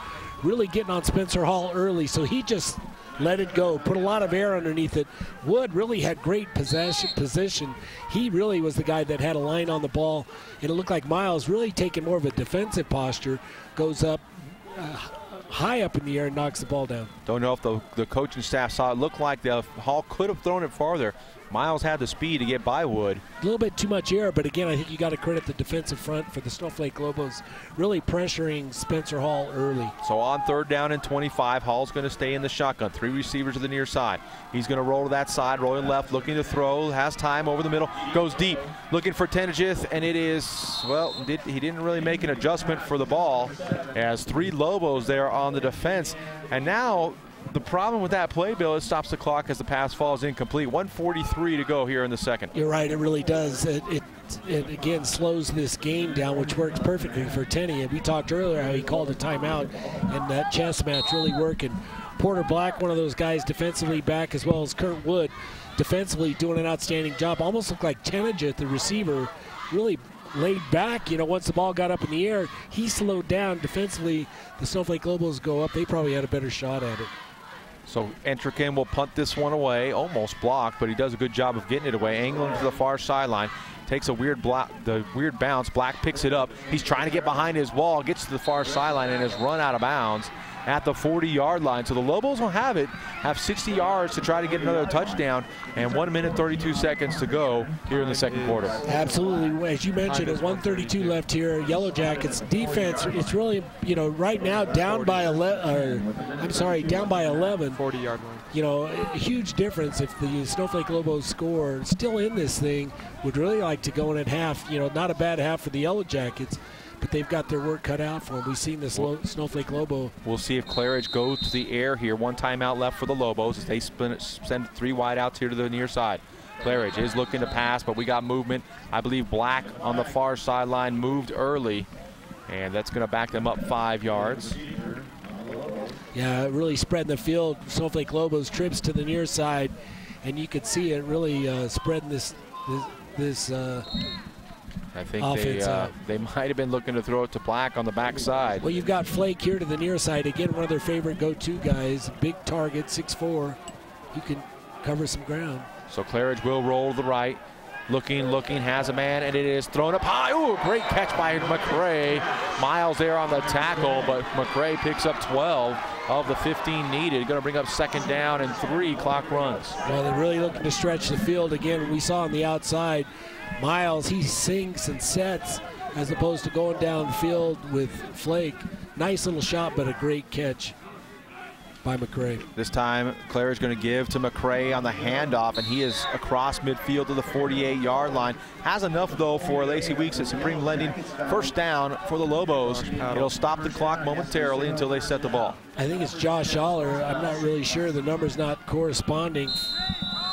Speaker 5: really getting on Spencer Hall early, so he just let it go, put a lot of air underneath it. Wood really had great position. He really was the guy that had a line on the ball, and it looked like Miles really taking more of a defensive posture, goes up high up in the air and knocks the ball down.
Speaker 4: Don't know if the coaching staff saw it. Looked like the Hall could have thrown it farther. Miles had the speed to get by Wood.
Speaker 5: A little bit too much air, but again, I think you got to credit the defensive front for the Snowflake Lobos really pressuring Spencer Hall early.
Speaker 4: So on 3rd down and 25, Hall's going to stay in the shotgun. 3 receivers to the near side. He's going to roll to that side, rolling left, looking to throw, has time over the middle, goes deep, looking for Tenejith, and it is, well, he didn't really make an adjustment for the ball as 3 Lobos there on the defense. And now the problem with that play, Bill, it stops the clock as the pass falls incomplete. 1:43 to go here in the second.
Speaker 5: You're right, it really does. It again slows this game down, which works perfectly for Tenney. And we talked earlier how he called a timeout, and that chess match really working. Porter Black, one of those guys defensively back, as well as Kurt Wood, defensively doing an outstanding job. Almost looked like Tenejith, the receiver, really laid back. You know, once the ball got up in the air, he slowed down defensively. The Snowflake Lobos go up. They probably had a better shot at it.
Speaker 4: So Entrican will punt this one away, almost blocked, but he does a good job of getting it away, angling to the far sideline. Takes a weird bounce. Black picks it up. He's trying to get behind his wall, gets to the far sideline, and is run out of bounds at the 40-yard line. So the Lobos will have 60 yards to try to get another touchdown, and 1 minute 32 seconds to go here in the second quarter.
Speaker 5: Absolutely. As you mentioned, at 1:32 left here, Yellow Jackets defense, it's really, you know, right now down by 11,
Speaker 13: 40-yard line.
Speaker 5: You know, a huge difference if the Snowflake Lobos score still in this thing. Would really like to go in at half. You know, not a bad half for the Yellow Jackets, but they've got their work cut out for them. We've seen this Snowflake Lobo.
Speaker 4: We'll see if Claridge goes to the air here. 1 timeout left for the Lobos as they send 3 wideouts here to the near side. Claridge is looking to pass, but we got movement. I believe Black on the far sideline moved early, and that's going to back them up 5 yards.
Speaker 5: Yeah, really spreading the field. Snowflake Lobos trips to the near side, and you could see it really spreading this
Speaker 4: I think they might have been looking to throw it to Black on the backside.
Speaker 5: Well, you've got Flake here to the near side. Again, one of their favorite go-to guys. Big target, 6'4". You can cover some ground.
Speaker 4: So Claridge will roll to the right. Looking, has a man, and it is thrown up high. Ooh, great catch by McRae. Miles there on the tackle, but McRae picks up 12 of the 15 needed. Going to bring up 2nd down and 3. Clock runs.
Speaker 5: Well, they're really looking to stretch the field. Again, we saw on the outside, Miles, he sinks and sets as opposed to going downfield with Flake. Nice little shot, but a great catch by McRae.
Speaker 4: This time, Claridge going to give to McRae on the handoff, and he is across midfield to the 48-yard line. Has enough, though, for Lacey Weeks at Supreme Lending. 1st down for the Lobos. It'll stop the clock momentarily until they set the ball.
Speaker 5: I think it's Josh Aller. I'm not really sure. The number's not corresponding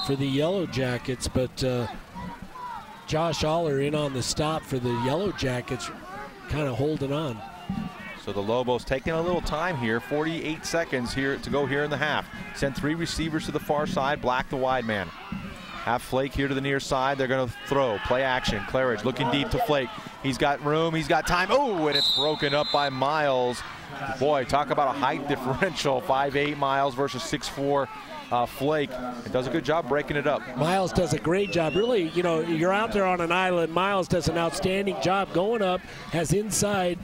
Speaker 5: for the Yellow Jackets, but Josh Aller in on the stop for the Yellow Jackets, kind of holding on.
Speaker 4: So the Lobos taking a little time here, 48 seconds here to go here in the half. Send 3 receivers to the far side, Black the wide man. Have Flake here to the near side. They're going to throw, play action. Claridge looking deep to Flake. He's got room, he's got time. Oh, and it's broken up by Miles. Boy, talk about a height differential. 5'8" Miles versus 6'4" Flake. It does a good job breaking it up.
Speaker 5: Miles does a great job. Really, you know, you're out there on an island. Miles does an outstanding job going up, has inside,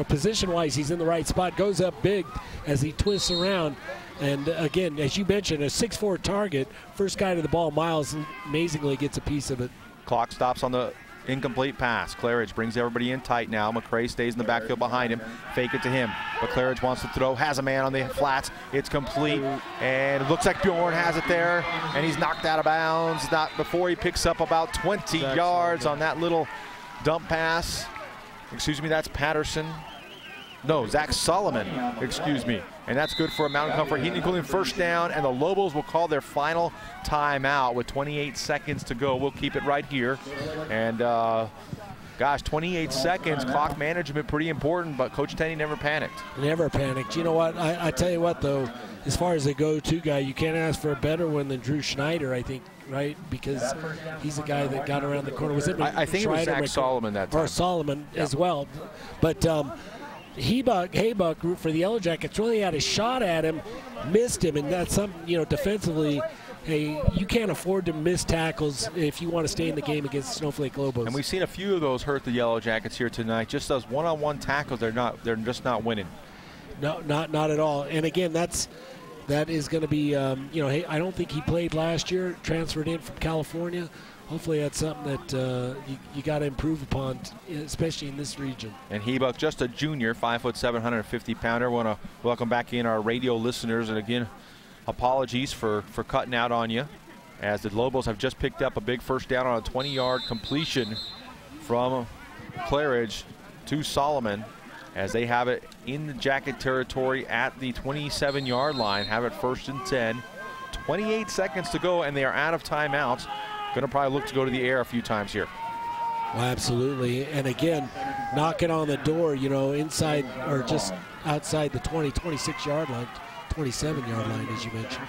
Speaker 5: position-wise, he's in the right spot, goes up big as he twists around. And again, as you mentioned, a 6'4" target, first guy to the ball, Miles amazingly gets a piece of it.
Speaker 4: Clock stops on the incomplete pass. Claridge brings everybody in tight now. McRae stays in the backfield behind him. Fake it to him. But Claridge wants to throw. Has a man on the flats. It's complete. And it looks like Bjorn has it there. And he's knocked out of bounds. Not before he picks up about 20 yards on that little dump pass. Excuse me, that's Patterson. No, Zach Solomon, excuse me. And that's good for a Mountain Comfort Heating and Cooling 1st down, and the Lobos will call their final timeout with 28 seconds to go. We'll keep it right here. And, gosh, 28 seconds, clock management pretty important, but Coach Tenney never panicked.
Speaker 5: Never panicked. You know what? I tell you what, though, as far as the go-to guy, you can't ask for a better one than Drew Schneider, I think, right? Because he's the guy that got around the corner. Was it
Speaker 4: I think
Speaker 5: Schneider,
Speaker 4: it was Zach Solomon that time.
Speaker 5: Or Solomon as well. But Haybuck for the Yellow Jackets really had a shot at him, missed him, and that's something, you know, defensively, hey, you can't afford to miss tackles if you want to stay in the game against Snowflake Lobos.
Speaker 4: And we've seen a few of those hurt the Yellow Jackets here tonight. Just those one-on-one tackles, they're just not winning.
Speaker 5: No, not at all. And again, that's, that is going to be, hey, I don't think he played last year, transferred in from California. Hopefully that's something that you got to improve upon, especially in this region.
Speaker 4: And Hebuk, just a junior, 5'7", 150-pounder. Want to welcome back in our radio listeners. And again, apologies for cutting out on you, as the Lobos have just picked up a big first down on a 20-yard completion from Claridge to Solomon, as they have it in the Jacket territory at the 27-yard line, have it 1st and 10. 28 seconds to go, and they are out of timeouts. Going to probably look to go to the air a few times here.
Speaker 5: Well, absolutely. And again, knocking on the door, inside or just outside the 26-yard line, 27-yard line, as you mentioned.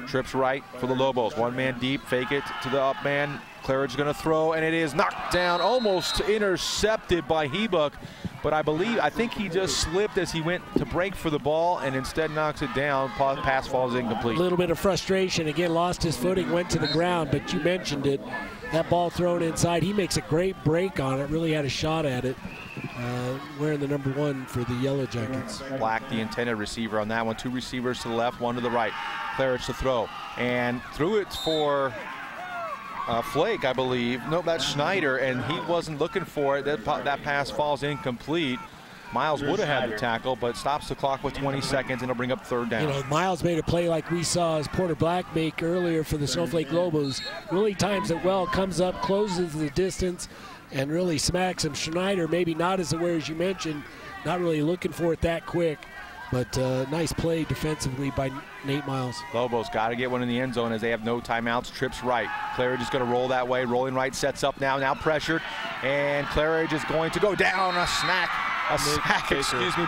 Speaker 4: Trips right for the Lobos. One man deep, fake it to the up man. Claridge going to throw, and it is knocked down, almost intercepted by Hebuk. But I think he just slipped as he went to break for the ball and instead knocks it down. Pass falls incomplete.
Speaker 5: A little bit of frustration. Again, lost his footing, went to the ground, but you mentioned it. That ball thrown inside. He makes a great break on it, really had a shot at it. Wearing the number 1 for the Yellow Jackets.
Speaker 4: Black, the intended receiver on that one. 2 receivers to the left, 1 to the right. Claridge to throw. And threw it for Flake, I believe. Nope, that's Schneider, and he wasn't looking for it. That pass falls incomplete. Miles would have had the tackle, but stops the clock with 20 seconds, and it'll bring up 3rd down.
Speaker 5: Miles made a play like we saw as Porter Black make earlier for the Snowflake Lobos. Really times it well, comes up, closes the distance, and really smacks him. Schneider maybe not as aware as you mentioned, not really looking for it that quick, but nice play defensively by Nate Miles.
Speaker 4: Lobos got to get one in the end zone as they have no timeouts. Trips right. Claridge is going to roll that way. Rolling right, sets up now pressured. And Claridge is going to go down. A sack,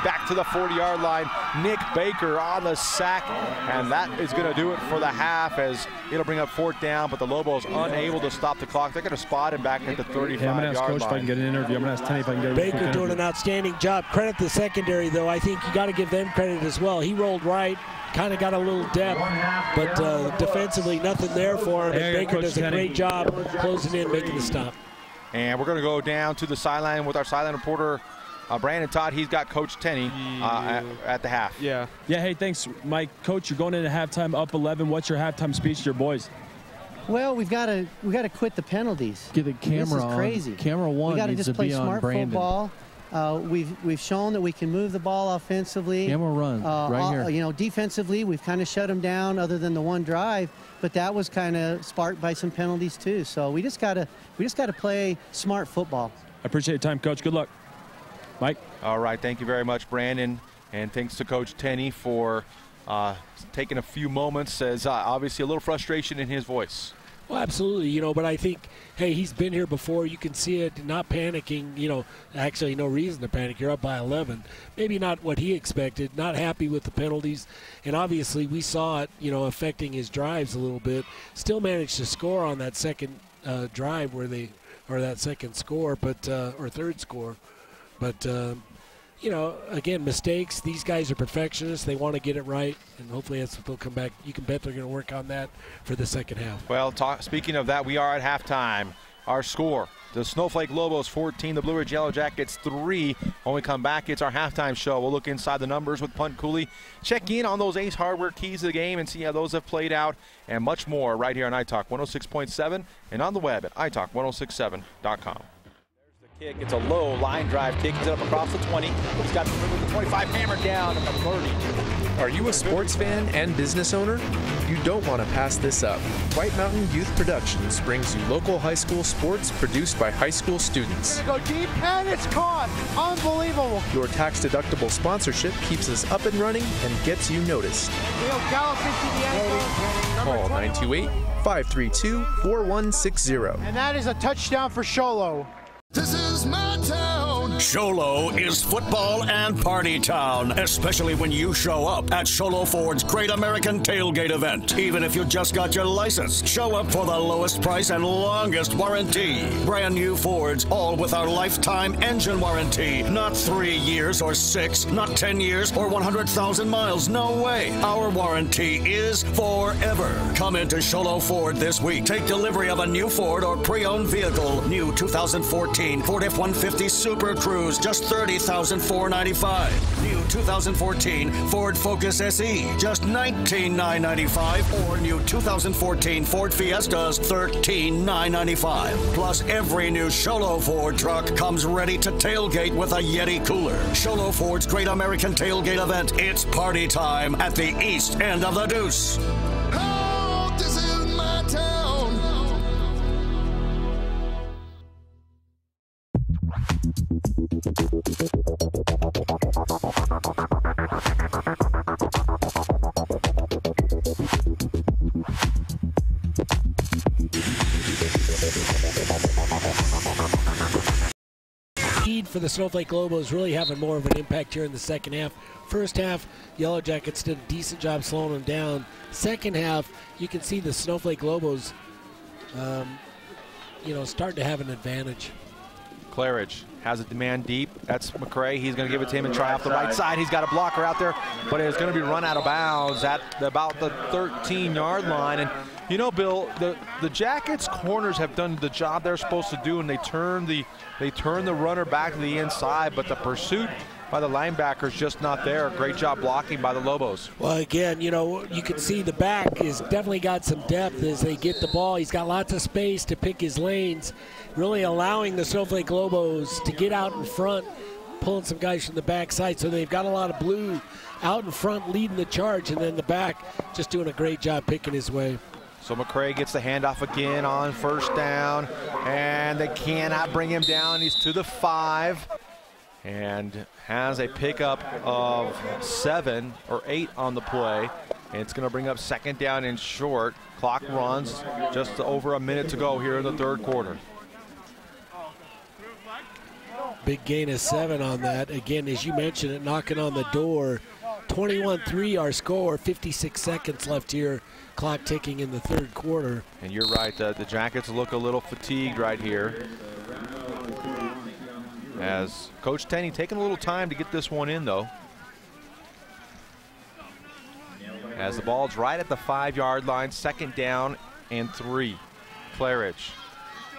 Speaker 4: back to the 40-yard line. Nick Baker on the sack. And that is going to do it for the half, as it'll bring up 4th down, but the Lobos unable to stop the clock. They're going to spot him back at the 35-yard line.
Speaker 11: I'm going to ask Coach if I can get an interview. I'm going to ask Tenny if I can get an interview.
Speaker 5: Baker doing an outstanding job. Credit the secondary, though. I think you got to give them credit as well. He rolled right, kind of got a little depth, but defensively nothing there for him. And Baker does a great job closing in, making the stop.
Speaker 4: And we're going to go down to the sideline with our sideline reporter, Brandon Todd. He's got Coach Tenney at the half.
Speaker 11: Yeah, hey, thanks, Mike. Coach, you're going into halftime up 11. What's your halftime speech to your boys?
Speaker 13: Well, we got to quit the penalties.
Speaker 14: Get the camera on.
Speaker 13: This is crazy.
Speaker 14: Camera 1
Speaker 13: we
Speaker 14: needs to be on
Speaker 13: smart
Speaker 14: Brandon.
Speaker 13: Football. We've shown that we can move the ball offensively.
Speaker 14: Camera run right here.
Speaker 13: Defensively, we've kind of shut them down other than the one drive, but that was kind of sparked by some penalties too. So we just gotta play smart football.
Speaker 11: I appreciate your time, Coach. Good luck. Mike.
Speaker 4: All right, thank you very much, Brandon, and thanks to Coach Tenney for taking a few moments. As obviously a little frustration in his voice.
Speaker 5: Well, absolutely, but I think, hey, he's been here before. You can see it, not panicking, actually no reason to panic. You're up by 11. Maybe not what he expected, not happy with the penalties. And obviously we saw it, affecting his drives a little bit. Still managed to score on that second drive or that second score, but or third score. But, again, mistakes. These guys are perfectionists. They want to get it right, and hopefully that's what they'll come back. You can bet they're going to work on that for the second half.
Speaker 4: Well, speaking of that, we are at halftime. Our score, the Snowflake Lobos 14, the Blue Ridge Yellow Jackets 3. When we come back, it's our halftime show. We'll look inside the numbers with Punt Cooley, check in on those Ace Hardware keys of the game and see how those have played out, and much more right here on iTalk 106.7 and on the web at iTalk1067.com. Kick. It's a low line drive kick. It's up across the 20. It's got the 25 hammered down at the 30.
Speaker 15: Are you a sports fan and business owner? You don't want to pass this up. White Mountain Youth Productions brings you local high school sports produced by high school students.
Speaker 2: Go deep, and it's caught. Unbelievable.
Speaker 15: Your tax-deductible sponsorship keeps us up and running and gets you noticed.
Speaker 2: He'll gallop into the end zone.
Speaker 15: Call 928-532-4160.
Speaker 2: And that is a touchdown for Sholo.
Speaker 7: This is my town.
Speaker 6: Sholo is football and party town, especially when you show up at Sholo Ford's Great American Tailgate event. Even if you just got your license, show up for the lowest price and longest warranty. Brand new Fords, all with our lifetime engine warranty. Not 3 years or 6, not 10 years or 100,000 miles. No way. Our warranty is forever. Come into Sholo Ford this week. Take delivery of a new Ford or pre-owned vehicle. New 2014 Ford F-150 Super Cruise Cruze, just $30,495. New 2014 Ford Focus SE, just $19,995. Or new 2014 Ford Fiestas, $13,995. Plus, every new Sholo Ford truck comes ready to tailgate with a Yeti cooler. Sholo Ford's Great American Tailgate event. It's party time at the east end of the Deuce.
Speaker 7: Oh, this is my town.
Speaker 5: For the Snowflake Lobos really having more of an impact here in the second half. First half, Yellow Jackets did a decent job slowing them down. Second half, you can see the Snowflake Lobos, starting to have an advantage.
Speaker 4: Claridge has a demand deep. That's McCray. He's going to give it to him and try off the right side. He's got a blocker out there, but it's going to be run out of bounds at about the 13-yard line. And you know, Bill, the Jackets corners have done the job they're supposed to do, and they turn the runner back to the inside, but the pursuit by the linebackers just not there. Great job blocking by the Lobos.
Speaker 5: Well, again, you can see the back has definitely got some depth as they get the ball. He's got lots of space to pick his lanes, really allowing the Snowflake Lobos to get out in front, pulling some guys from the backside. So they've got a lot of blue out in front leading the charge, and then the back just doing a great job picking his way.
Speaker 4: So McCray gets the handoff again on first down, and they cannot bring him down. He's to the 5 and has a pickup of 7 or 8 on the play. And it's going to bring up second down and short. Clock runs, just over a minute to go here in the third quarter.
Speaker 5: Big gain of 7 on that. Again, as you mentioned it, knocking on the door. 21-3 our score, 56 seconds left here. Clock ticking in the third quarter.
Speaker 4: And you're right, the Jackets look a little fatigued right here. As Coach Tenney taking a little time to get this one in, though. As the ball's right at the 5-yard line, second down and 3. Claridge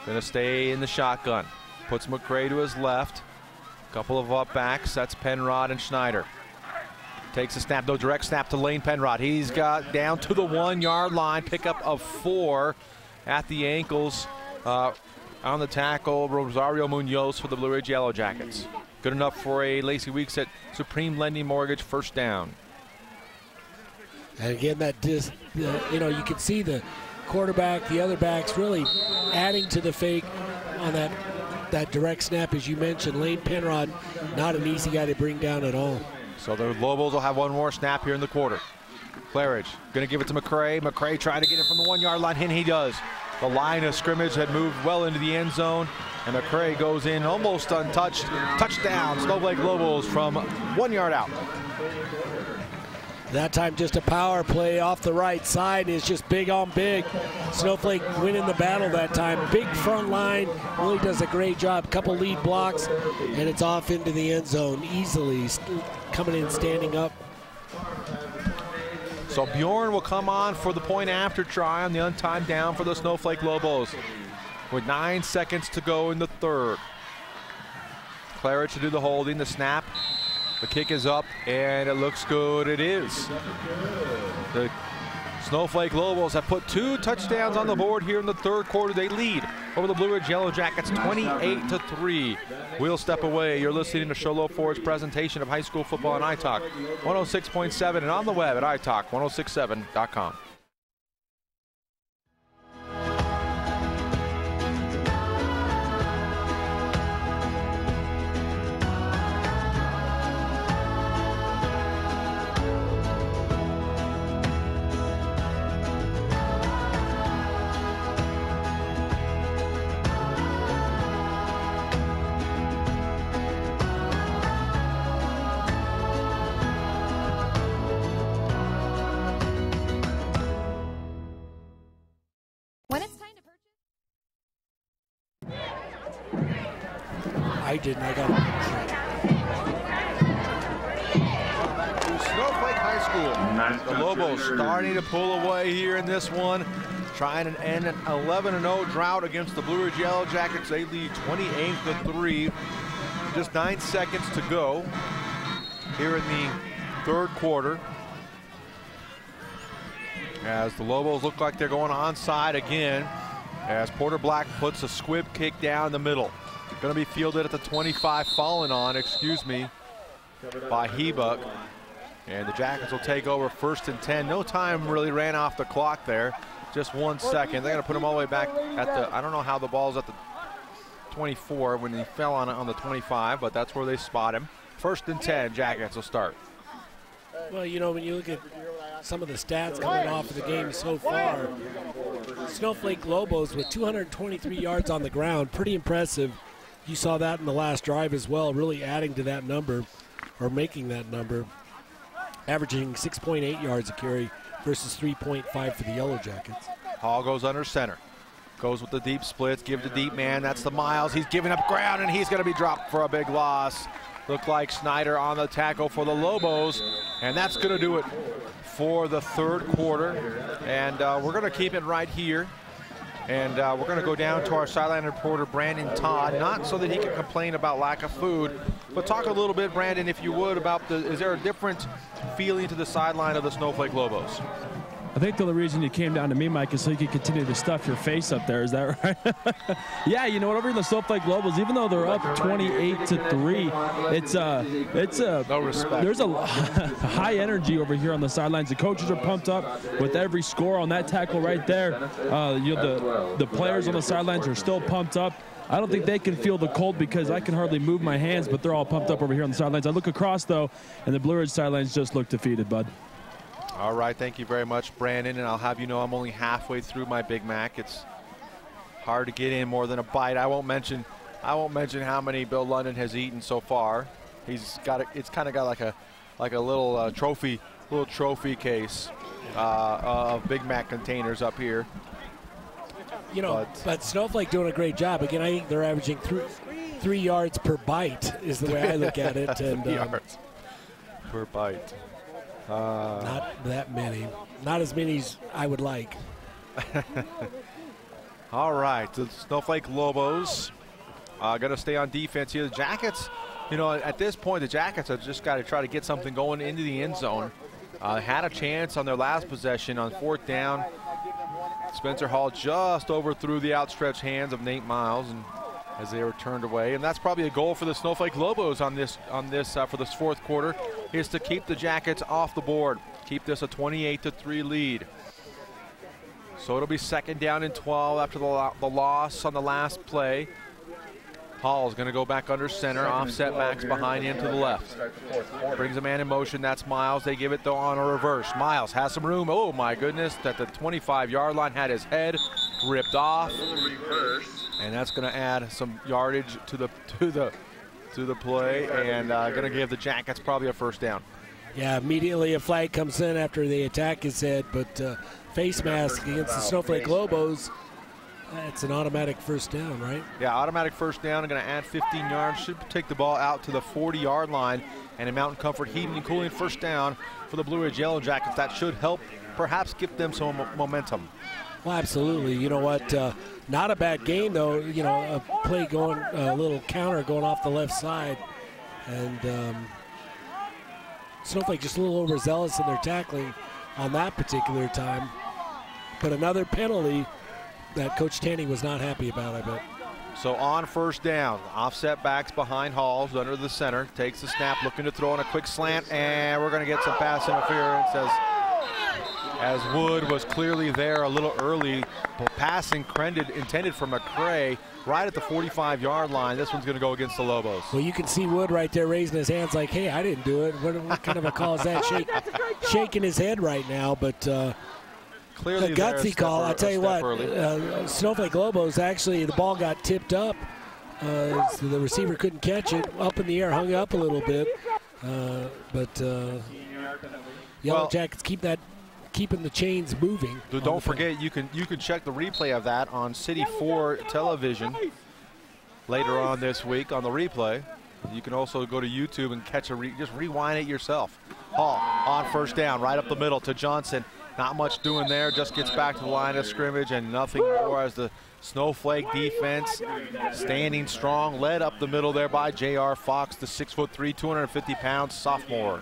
Speaker 4: gonna stay in the shotgun. Puts McCray to his left. Couple of up backs, that's Penrod and Schneider. Takes a snap, no direct snap to Lane Penrod. He's got down to the 1-yard line, pickup of 4 at the ankles. On the tackle, Rosario Munoz for the Blue Ridge Yellow Jackets. Good enough for a Lacey Weeks at Supreme Lending Mortgage first down.
Speaker 5: And again, you can see the quarterback, the other backs really adding to the fake on that direct snap, as you mentioned. Lane Penrod, not an easy guy to bring down at all.
Speaker 4: So the Lobos will have one more snap here in the quarter. Claridge going to give it to McCray. McCray trying to get it from the 1-yard line, and he does. The line of scrimmage had moved well into the end zone, and McCray goes in almost untouched. Touchdown, Snowflake Lobos from 1 yard out.
Speaker 5: That time just a power play off the right side is just big on big. Snowflake winning the battle that time. Big front line, really does a great job. Couple lead blocks, and it's off into the end zone easily. Coming in, standing up.
Speaker 4: So Bjorn will come on for the point after try on the untimed down for the Snowflake Lobos with 9 seconds to go in the third. Claridge to do the holding, the snap. The kick is up, and it looks good. It is. The Snowflake Lobos have put 2 touchdowns on the board here in the third quarter. They lead over the Blue Ridge Yellow Jackets 28-3. We'll step away. You're listening to Sholo Ford's presentation of high school football on iTalk 106.7 and on the web at iTalk1067.com.
Speaker 5: I didn't. I got it.
Speaker 4: Snowflake High School. The Lobos starting to pull away here in this one, trying to end an 11-0 drought against the Blue Ridge Yellow Jackets. They lead 28-3. just 9 seconds to go here in the third quarter, as the Lobos look like they're going onside again, as Porter Black puts a squib kick down the middle. Going to be fielded at the 25, fallen on, by Hebuck. And the Jackets will take over 1st and 10. No time really ran off the clock there. Just 1 second. They're going to put him all the way back at the, I don't know how the ball's at the 24 when he fell on the 25, but that's where they spot him. 1st and 10, Jackets will start.
Speaker 5: Well, you know, when you look at some of the stats coming off of the game so far, Snowflake Lobos with 223 yards on the ground, pretty impressive. You saw that in the last drive as well, really adding to that number, or making that number, averaging 6.8 yards a carry versus 3.5 for the Yellow Jackets.
Speaker 4: Hall goes under center. Goes with the deep splits, give the deep man. That's the Miles. He's giving up ground, and he's going to be dropped for a big loss. Looked like Snyder on the tackle for the Lobos, and that's going to do it for the third quarter. And we're going to keep it right here. And we're going to go down to our sideline reporter, Brandon Todd, not so that he can complain about lack of food, but talk a little bit, Brandon, if you would, about is there a different feeling to the sideline of the Snowflake Lobos?
Speaker 11: I think the only reason you came down to me, Mike, is so you could continue to stuff your face up there. Is that right? Yeah, you know what? Over in the Snowflake Lobos, even though they're up 28-3, it's
Speaker 4: no respect.
Speaker 11: There's a high energy over here on the sidelines. The coaches are pumped up with every score on that tackle right there. The players on the sidelines are still pumped up. I don't think they can feel the cold because I can hardly move my hands, but they're all pumped up over here on the sidelines. I look across, though, and the Blue Ridge sidelines just look defeated, bud.
Speaker 4: All right, thank you very much, Brandon. And I'll have you know I'm only halfway through my Big Mac. It's hard to get in more than a bite. I won't mention how many Bill London has eaten so far. He's got it's kind of got like a little trophy case of Big Mac containers up here.
Speaker 5: You know, but Snowflake doing a great job. Again, I think they're averaging 3 yards per bite is the way I look at it. And
Speaker 4: 3 yards per bite.
Speaker 5: Not that many. Not as many as I would like.
Speaker 4: All right, the Snowflake Lobos going to stay on defense here. The Jackets, you know, at this point, the Jackets have just got to try to get something going into the end zone. Had a chance on their last possession on 4th down. Spencer Hall just overthrew the outstretched hands of Nate Miles, and as they were turned away. And that's probably a goal for the Snowflake Lobos on this for this fourth quarter, is to keep the Jackets off the board. Keep this a 28-3 lead. So it'll be 2nd down and 12 after the loss on the last play. Hall's going to go back under center, offset backs behind him to the left. Brings a man in motion, that's Miles. They give it though on a reverse. Miles has some room. Oh my goodness, at the 25-yard line, had his head ripped off. And that's going to add some yardage to the play, and going to give the Jackets probably a 1st down.
Speaker 5: Yeah, immediately a flag comes in after they attack his head, but face mask against the Snowflake Lobos. It's an automatic 1st down, right?
Speaker 4: Yeah, automatic 1st down. I'm going to add 15 yards. Should take the ball out to the 40-yard line, and in Mountain Comfort Heating and Cooling, 1st down for the Blue Ridge Yellow Jackets. That should help perhaps give them some momentum.
Speaker 5: Well, absolutely. You know what? Not a bad game, though. You know, a play going, a little counter going off the left side. And Snowflake just a little overzealous in their tackling on that particular time. But another penalty that Coach Tanny was not happy about, I bet.
Speaker 4: So on 1st down, offset backs behind Halls under the center. Takes the snap, looking to throw on a quick slant, and we're going to get some pass interference as Wood was clearly there a little early. Pass intended for McCray right at the 45-yard line. This one's going to go against the Lobos.
Speaker 5: Well, you can see Wood right there raising his hands like, hey, I didn't do it. What kind of a call is that? Shaking his head right now, but
Speaker 4: clearly
Speaker 5: a gutsy call. I'll tell you what, Snowflake Lobos, actually, the ball got tipped up. So the receiver couldn't catch it. Up in the air, hung up a little bit. But Yellow Jackets keeping the chains moving.
Speaker 4: Don't forget, you can check the replay of that on City 4 television later on this week on the replay. You can also go to YouTube and catch just rewind it yourself. Hall on 1st down, right up the middle to Johnson. Not much doing there, just gets back to the line of scrimmage and nothing more as the Snowflake defense standing strong, led up the middle there by J.R. Fox, the 6'3", 250-pound sophomore.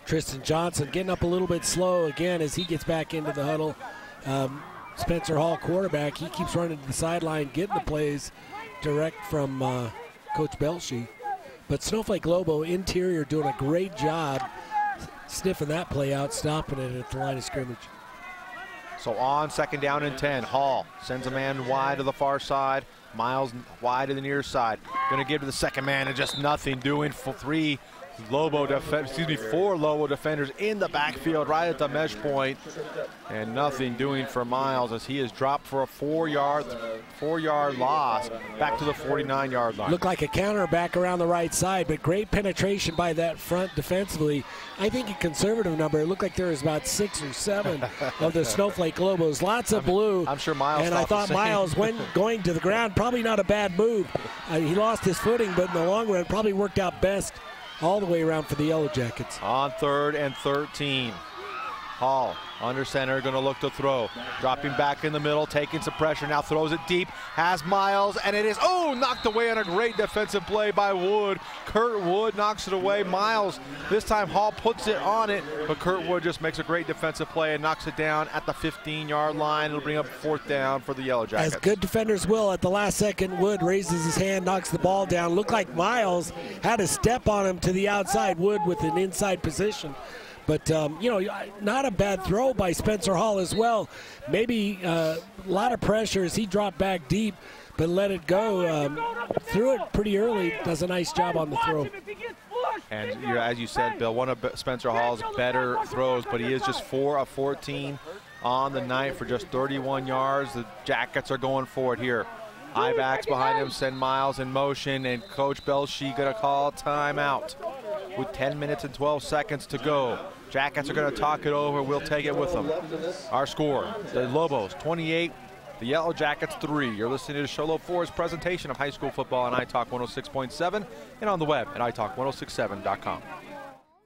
Speaker 5: Tristan Johnson getting up a little bit slow again as he gets back into the huddle. Spencer Hall, quarterback, he keeps running to the sideline, getting the plays direct from Coach Belshie. But Snowflake Lobo interior doing a great job sniffing that play out, stopping it at the line of scrimmage.
Speaker 4: So on 2nd down and 10, Hall sends a man wide to the far side. Miles wide to the near side. Going to give to the second man and just nothing doing. Four Lobo defenders in the backfield right at the mesh point, and nothing doing for Miles as he is dropped for a 4-yard loss back to the 49-yard line.
Speaker 5: Looked like a counter back around the right side, but great penetration by that front defensively. I think a conservative number. It looked like there was about 6 or 7 of the Snowflake Lobos. Lots of blue.
Speaker 4: I'm sure Miles.
Speaker 5: And I thought Miles, when going to the ground, probably not a bad move. He lost his footing, but in the long run, probably worked out best all the way around for the Yellow Jackets.
Speaker 4: On 3rd and 13. Hall under center, going to look to throw. Dropping back in the middle, taking some pressure. Now throws it deep, has Miles, and it is, knocked away on a great defensive play by Wood. Kurt Wood knocks it away. Miles, this time Hall puts it on it, but Kurt Wood just makes a great defensive play and knocks it down at the 15-yard line. It'll bring up 4th down for the Yellow Jackets.
Speaker 5: As good defenders will, at the last second, Wood raises his hand, knocks the ball down. Looked like Miles had a step on him to the outside. Wood with an inside position. But, not a bad throw by Spencer Hall as well. Maybe a lot of pressure as he dropped back deep, but let it go. Threw it pretty early. Does a nice job on the throw.
Speaker 4: And as you said, Bill, one of Spencer Hall's better throws, but he is just 4 of 14 on the night for just 31 yards. The Jackets are going for it here. High backs behind him send Miles in motion, and Coach Belshie going to call timeout with 10 minutes and 12 seconds to go. Jackets are going to talk it over. We'll take it with them. Our score, the Lobos 28, the Yellow Jackets 3. You're listening to Sholo Ford's presentation of high school football on iTalk 106.7 and on the web at iTalk1067.com.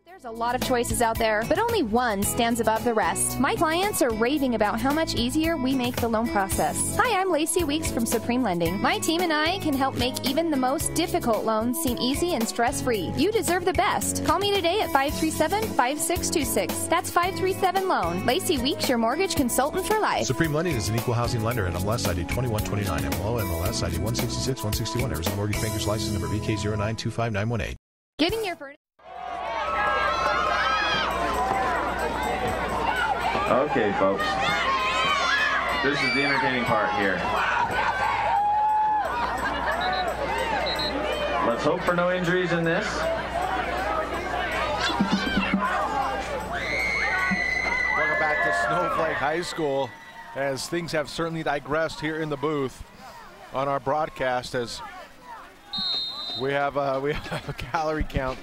Speaker 9: There's a lot of choices out there, but only one stands above the rest. My clients are raving about how much easier we make the loan process. Hi, I'm Lacey Weeks from Supreme Lending. My team and I can help make even the most difficult loans seem easy and stress-free. You deserve the best. Call me today at 537-5626. That's 537-LOAN. Lacey Weeks, your mortgage consultant for life.
Speaker 10: Supreme Lending is an equal housing lender and MLS ID 2129, MLO MLS ID 166-161, Arizona Mortgage Bankers License Number BK0925918.
Speaker 9: Getting your furniture.
Speaker 12: Okay, folks. This is the entertaining part here. Let's hope for no injuries in this.
Speaker 4: Welcome back to Snowflake High School, as things have certainly digressed here in the booth on our broadcast, as we have a calorie count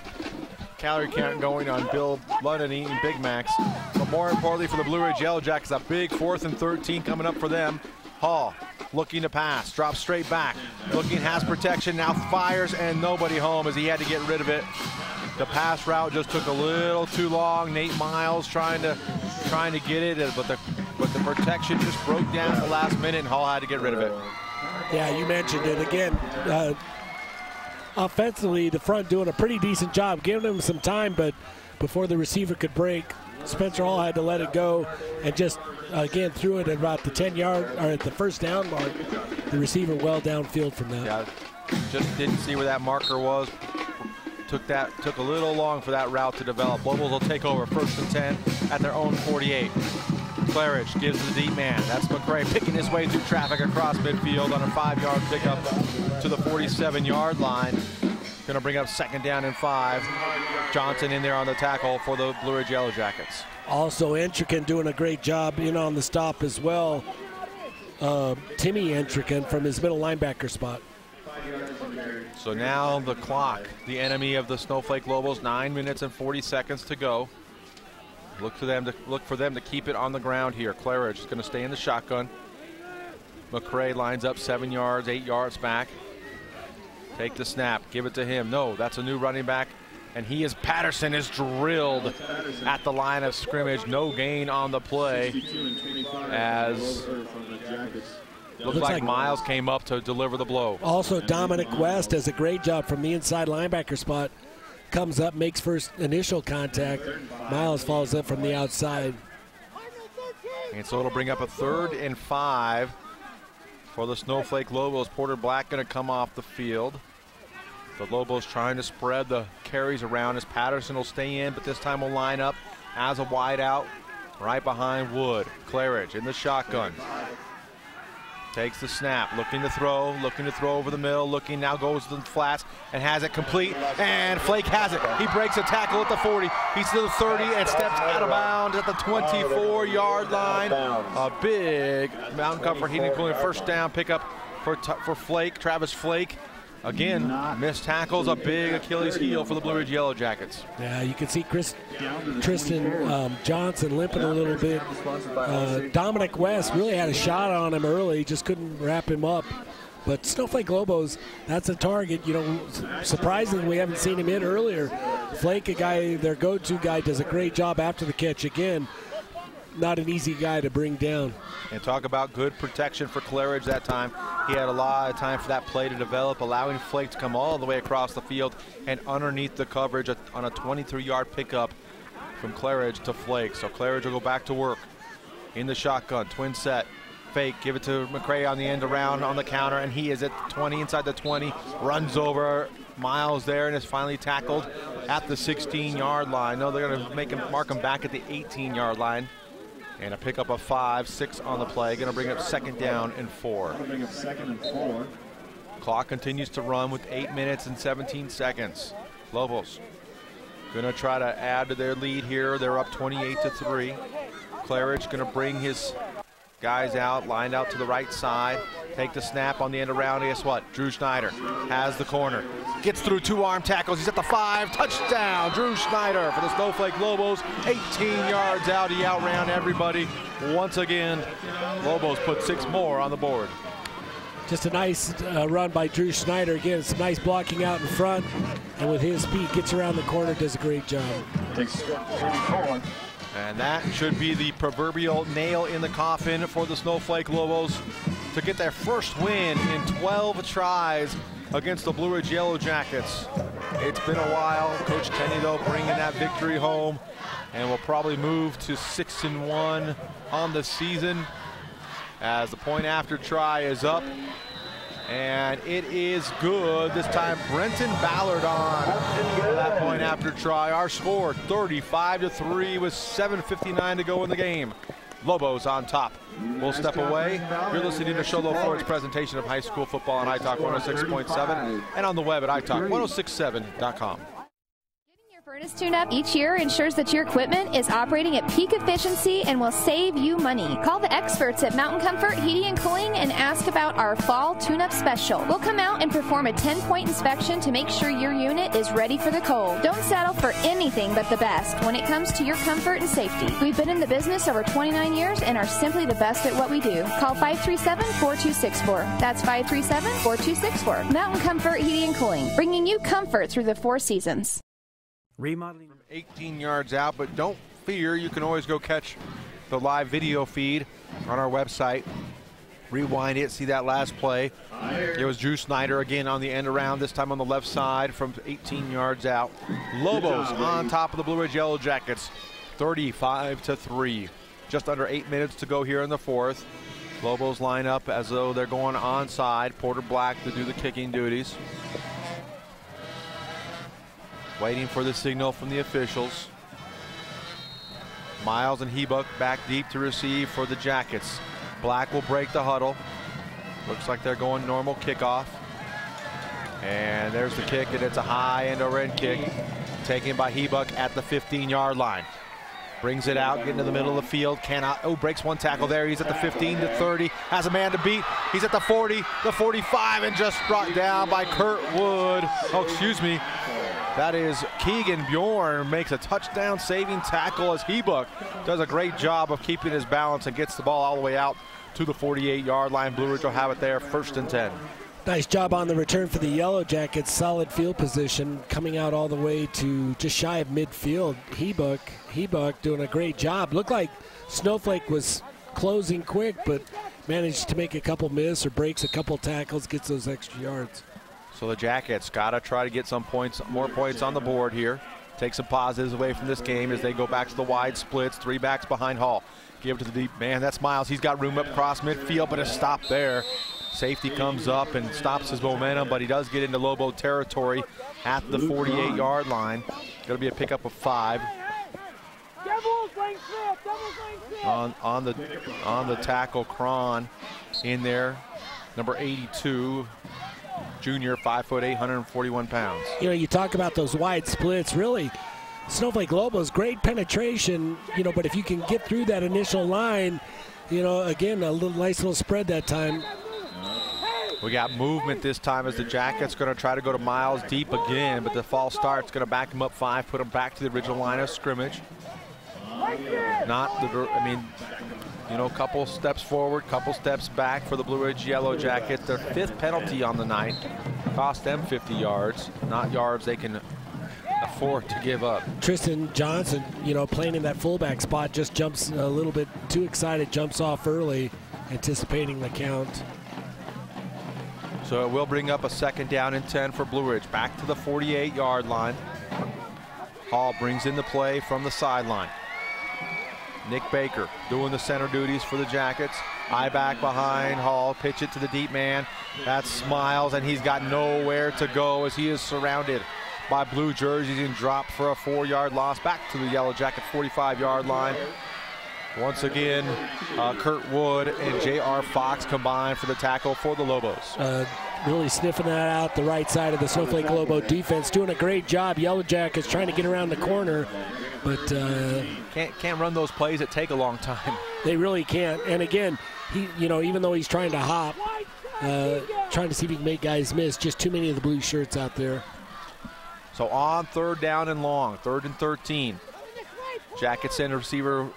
Speaker 4: going on Bill London eating Big Macs. But more importantly for the Blue Ridge Yellow Jackets, a big 4th and 13 coming up for them. Hall looking to pass, drops straight back, looking, has protection, now fires, and nobody home as he had to get rid of it. The pass route just took a little too long. Nate Miles trying to get it, but the protection just broke down at the last minute, and Hall had to get rid of it.
Speaker 5: Yeah, you mentioned it again. Offensively, the front doing a pretty decent job, giving him some time, but before the receiver could break, Spencer Hall had to let it go and just, again, threw it at about the 10-yard, or at the first down mark. The receiver well downfield from that.
Speaker 4: Yeah, just didn't see where that marker was. Took a little long for that route to develop. Lobos will take over 1st and 10 at their own 48. Claridge gives the deep man. That's McCray picking his way through traffic across midfield on a 5-yard pickup to the 47-yard line. Going to bring up 2nd down and 5. Johnson in there on the tackle for the Blue Ridge Yellow Jackets.
Speaker 5: Also, Entrican doing a great job in on the stop as well. Timmy Entrican from his middle linebacker spot.
Speaker 4: So now the clock, the enemy of the Snowflake Lobos, 9 minutes and 40 seconds to go. Look for them to keep it on the ground here. Claridge is going to stay in the shotgun. McCray lines up 7 yards, 8 yards back. Take the snap, give it to him. No, that's a new running back And Patterson is drilled at the line of scrimmage. No gain on the play, as looks like Miles came up to deliver the blow.
Speaker 5: Also, Dominic West does a great job from the inside linebacker spot. Comes up, makes first initial contact. Miles follows up from the outside.
Speaker 4: And so it'll bring up a 3rd and 5 for the Snowflake Lobos. Porter Black going to come off the field. The Lobos trying to spread the carries around as Patterson will stay in, but this time will line up as a wideout right behind Wood. Claridge in the shotgun. Takes the snap, looking to throw over the middle, now goes to the flats and has it complete, and Flake has it. He breaks a tackle at the 40. He's to the 30 and steps out of bounds at the 24-yard line. A big Mountain Comfort Heating and Cooling first down pickup for Flake, Travis Flake. Again, missed tackles, a big Achilles heel for the Blue Ridge Yellow Jackets.
Speaker 5: Yeah, you can see Tristan Johnson limping a little bit. Dominic West really had a shot on him early, just couldn't wrap him up. But Snowflake Lobos, that's a target. Surprisingly, we haven't seen him in earlier. Flake, a guy, their go-to guy, does a great job after the catch again. Not an easy guy to bring down.
Speaker 4: And talk about good protection for Claridge that time. He had a lot of time for that play to develop, allowing Flake to come all the way across the field and underneath the coverage on a 23-yard pickup from Claridge to Flake. So Claridge will go back to work in the shotgun, twin set. Fake, give it to McCray on the end around on the counter, and he is at 20, inside the 20, runs over Miles there and is finally tackled at the 16-yard line. No, they're going to mark him back at the 18-yard line. And a pickup of 5, 6 on the play. Going to bring up 2nd down and 4. Clock continues to run with 8 minutes and 17 seconds. Lobos going to try to add to their lead here. They're up 28-3. Claridge going to bring his guys out, lined out to the right side. Take the snap on the end around. Guess what? Drew Schneider has the corner. Gets through 2 arm tackles. He's at the 5. Touchdown, Drew Schneider for the Snowflake Lobos. 18 yards out. He outran everybody. Once again, Lobos put 6 more on the board.
Speaker 5: Just a nice run by Drew Schneider. Again, some nice blocking out in front. And with his speed, gets around the corner, does a great job.
Speaker 4: And that should be the proverbial nail in the coffin for the Snowflake Lobos to get their first win in 12 tries against the Blue Ridge Yellow Jackets. It's been a while. Coach Tenney, though, bringing that victory home, and will probably move to 6-1 on the season as the point after try is up. And it is good. This time, Brenton Ballard on for that point after try. Our score, 35-3 with 7:59 to go in the game. Lobos on top. We'll step away. You're listening to Sholo Ford's presentation of high school football on iTalk 106.7 and on the web at iTalk1067.com.
Speaker 9: Furnace tune-up each year ensures that your equipment is operating at peak efficiency and will save you money. Call the experts at Mountain Comfort Heating and Cooling and ask about our fall tune-up special. We'll come out and perform a 10-point inspection to make sure your unit is ready for the cold. Don't settle for anything but the best when it comes to your comfort and safety. We've been in the business over 29 years and are simply the best at what we do. Call 537-4264. That's 537-4264. Mountain Comfort Heating and Cooling, bringing you comfort through the 4 seasons.
Speaker 4: Remodeling from 18 yards out, but don't fear, you can always go catch the live video feed on our website. Rewind it, see that last play. It was Drew Snyder again on the end around, this time on the left side from 18 yards out. Lobos on top of the Blue Ridge Yellow Jackets, 35-3. Just under 8 minutes to go here in the 4th. Lobos line up as though they're going onside. Porter Black to do the kicking duties. Waiting for the signal from the officials. Miles and Hebuck back deep to receive for the Jackets. Black will break the huddle. Looks like they're going normal kickoff. And there's the kick, and it's a high end over end kick. Taken by Hebuck at the 15-yard line. Brings it out, getting to the middle of the field. Breaks one tackle there. He's at the 15 to 30. Has a man to beat. He's at the 40, the 45, and just brought down by Kurt Wood. That is Keegan Bjorn, makes a touchdown saving tackle as Hebuck does a great job of keeping his balance and gets the ball all the way out to the 48-yard line. Blue Ridge will have it there, 1st and 10.
Speaker 5: Nice job on the return for the Yellow Jackets. Solid field position, coming out all the way to just shy of midfield. Hebuck doing a great job. Looked like Snowflake was closing quick, but managed to make a couple miss or breaks a couple tackles, gets those extra yards.
Speaker 4: So the Jackets got to try to get some points, more points on the board here. Take some positives away from this game as they go back to the wide splits. 3 backs behind Hall. Give it to the deep man. That's Miles. He's got room up across midfield, but a stop there. Safety comes up and stops his momentum, but he does get into Lobo territory at the 48-yard line. Going to be a pickup of 5. On the tackle, Cron in there, number 82, junior, 5'8", 141 pounds.
Speaker 5: You know, you talk about those wide splits. Really, Snowflake Lobos, great penetration. You know, but if you can get through that initial line, you know, again, a nice little spread that time.
Speaker 4: We got movement this time as the Jackets going to try to go to Miles deep again, but the false start's going to back him up 5, put him back to the original line of scrimmage. A couple steps forward, couple steps back for the Blue Ridge Yellow Jackets. Their 5th penalty on the night. Cost them 50 yards, not yards they can afford to give up.
Speaker 5: Tristan Johnson, you know, playing in that fullback spot, just jumps a little bit too excited, jumps off early, anticipating the count.
Speaker 4: So it will bring up a 2nd down and 10 for Blue Ridge. Back to the 48-yard line. Hall brings in the play from the sideline. Nick Baker doing the center duties for the Jackets. Eye back behind Hall, pitch it to the deep man. That's Miles, and he's got nowhere to go as he is surrounded by blue jerseys and dropped for a 4-yard loss back to the Yellow Jacket 45-yard line. Once again, Kurt Wood and J.R. Fox combined for the tackle for the Lobos.
Speaker 5: Really sniffing that out the right side of the Snowflake Lobo defense, doing a great job. Yellow Jackets trying to get around the corner, but
Speaker 4: can't run those plays that take a long time.
Speaker 5: They really can't. And again, even though he's trying to hop, trying to see if he can make guys miss, just too many of the blue shirts out there.
Speaker 4: So on 3rd down and long, 3rd and 13. Jackets send a receiver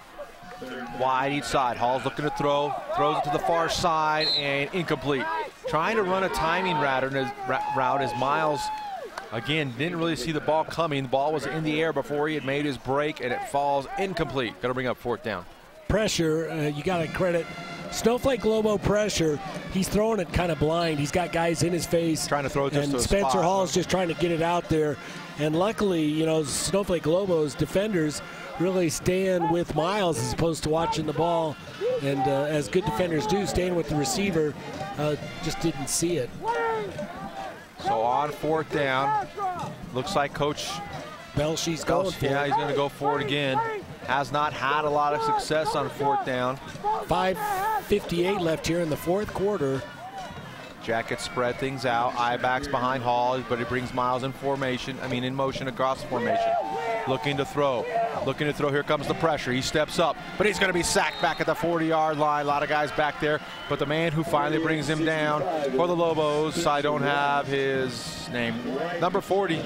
Speaker 4: wide each side. Hall's looking to throw, throws it to the far side, and incomplete. Trying to run a timing route as Miles, again, didn't really see the ball coming. The ball was in the air before he had made his break, and it falls incomplete. Got to bring up 4th down.
Speaker 5: Pressure, you got to credit Snowflake Lobo pressure. He's throwing it kind of blind. He's got guys in his face.
Speaker 4: Trying to throw it just to a
Speaker 5: Spencer
Speaker 4: spot.
Speaker 5: Hall's just trying to get it out there. And luckily, you know, Snowflake Lobo's defenders really staying with Miles as opposed to watching the ball. And as good defenders do, staying with the receiver, just didn't see it.
Speaker 4: So on 4th down, looks like Coach
Speaker 5: Belshie's going for it.
Speaker 4: Yeah, he's going to go for it again. Has not had a lot of success on 4th down.
Speaker 5: 5:58 left here in the 4th quarter.
Speaker 4: Jackets spread things out. Eye backs behind Hall, but he brings Miles in motion across the formation. Looking to throw. Here comes the pressure. He steps up, but he's going to be sacked back at the 40-yard line. A lot of guys back there, but the man who finally brings him down for the Lobos, I don't have his name, number 40,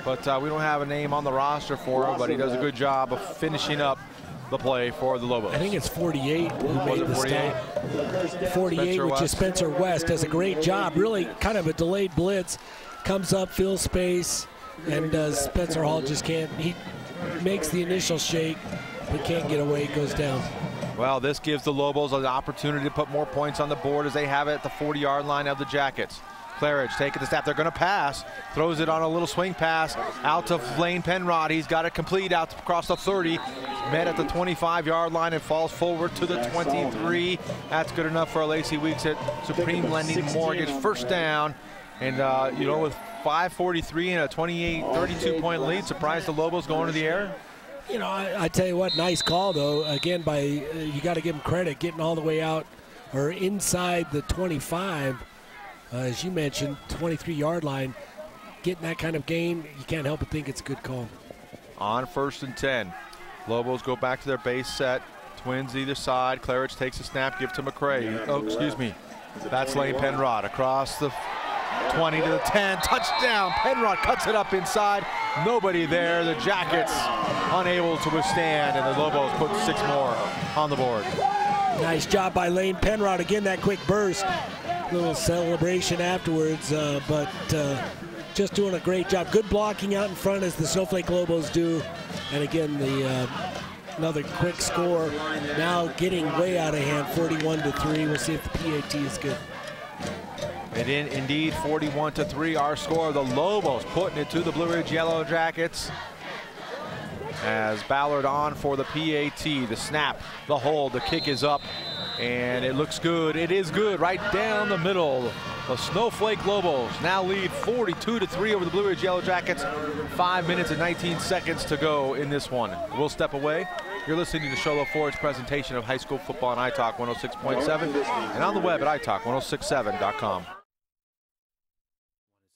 Speaker 4: but we don't have a name on the roster for him, but he does a good job of finishing up the play for the Lobos.
Speaker 5: I think it's 48 who made the stop. 48, which is Spencer West, does a great job. Really kind of a delayed blitz. Comes up, fills space, and Spencer Hall just can't. He makes the initial shake, but can't get away, goes down.
Speaker 4: Well, this gives the Lobos an opportunity to put more points on the board as they have it at the 40-yard line of the Jackets. Claridge taking the snap. They're going to pass. Throws it on a little swing pass out to Lane Penrod. He's got it complete out across the 30. Met at the 25-yard line and falls forward to the 23. That's good enough for Lacey Weeks at Supreme Lending Mortgage. 1st down. And, with 5:43 and a 32-point lead, surprised the Lobos going to the air?
Speaker 5: You know, I tell you what, nice call, though. Again, you got to give him credit, getting all the way out or inside the 25. As you mentioned, 23-yard line, getting that kind of gain, you can't help but think it's a good call.
Speaker 4: On 1st and 10, Lobos go back to their base set. Twins either side. Claridge takes a snap, give to McCray. Oh, excuse me. That's Lane Penrod across the 20 to the 10. Touchdown. Penrod cuts it up inside. Nobody there. The Jackets unable to withstand, and the Lobos put 6 more on the board.
Speaker 5: Nice job by Lane Penrod. Again, that quick burst. little celebration afterwards, but just doing a great job. Good blocking out in front as the Snowflake Lobos do. And again, another quick score. Now getting way out of hand, 41-3. We'll see if the PAT is good.
Speaker 4: Indeed, 41-3, our score. The Lobos putting it to the Blue Ridge Yellow Jackets. As Ballard on for the PAT. The snap, the hold, the kick is up, and it looks good. It is good right down the middle. The Snowflake Lobos now lead 42-3 over the Blue Ridge Yellow Jackets. 5 minutes and 19 seconds to go in this one. We'll step away. You're listening to Sholo Ford's presentation of high school football on iTalk 106.7 and on the web at iTalk1067.com.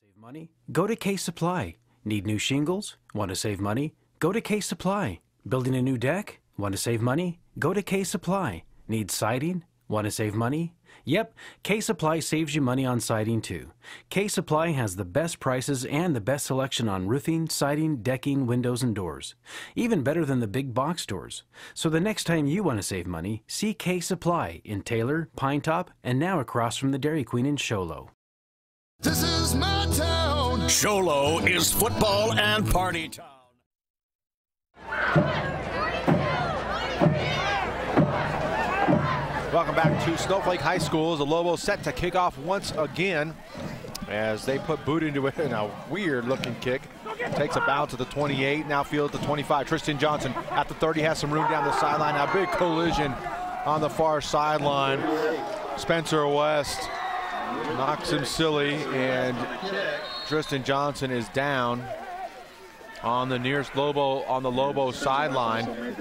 Speaker 8: Save money? Go to Case Supply. Need new shingles? Want to save money? Go to Case Supply. Building a new deck? Want to save money? Go to Case Supply. Need siding? Want to save money? Yep, Case Supply saves you money on siding too. Case Supply has the best prices and the best selection on roofing, siding, decking, windows, and doors. Even better than the big box stores. So the next time you want to save money, see Case Supply in Taylor, Pine Top, and now across from the Dairy Queen in Sholo.
Speaker 7: This is my town.
Speaker 6: Sholo is football and party town.
Speaker 4: Welcome back to Snowflake High School. The Lobos set to kick off once again as they put boot into it in a weird-looking kick. Takes a bounce at the 28, now field at the 25. Tristan Johnson at the 30 has some room down the sideline. A big collision on the far sideline. Spencer West knocks him silly, and Tristan Johnson is down on the nearest Lobo, on the Lobo sideline,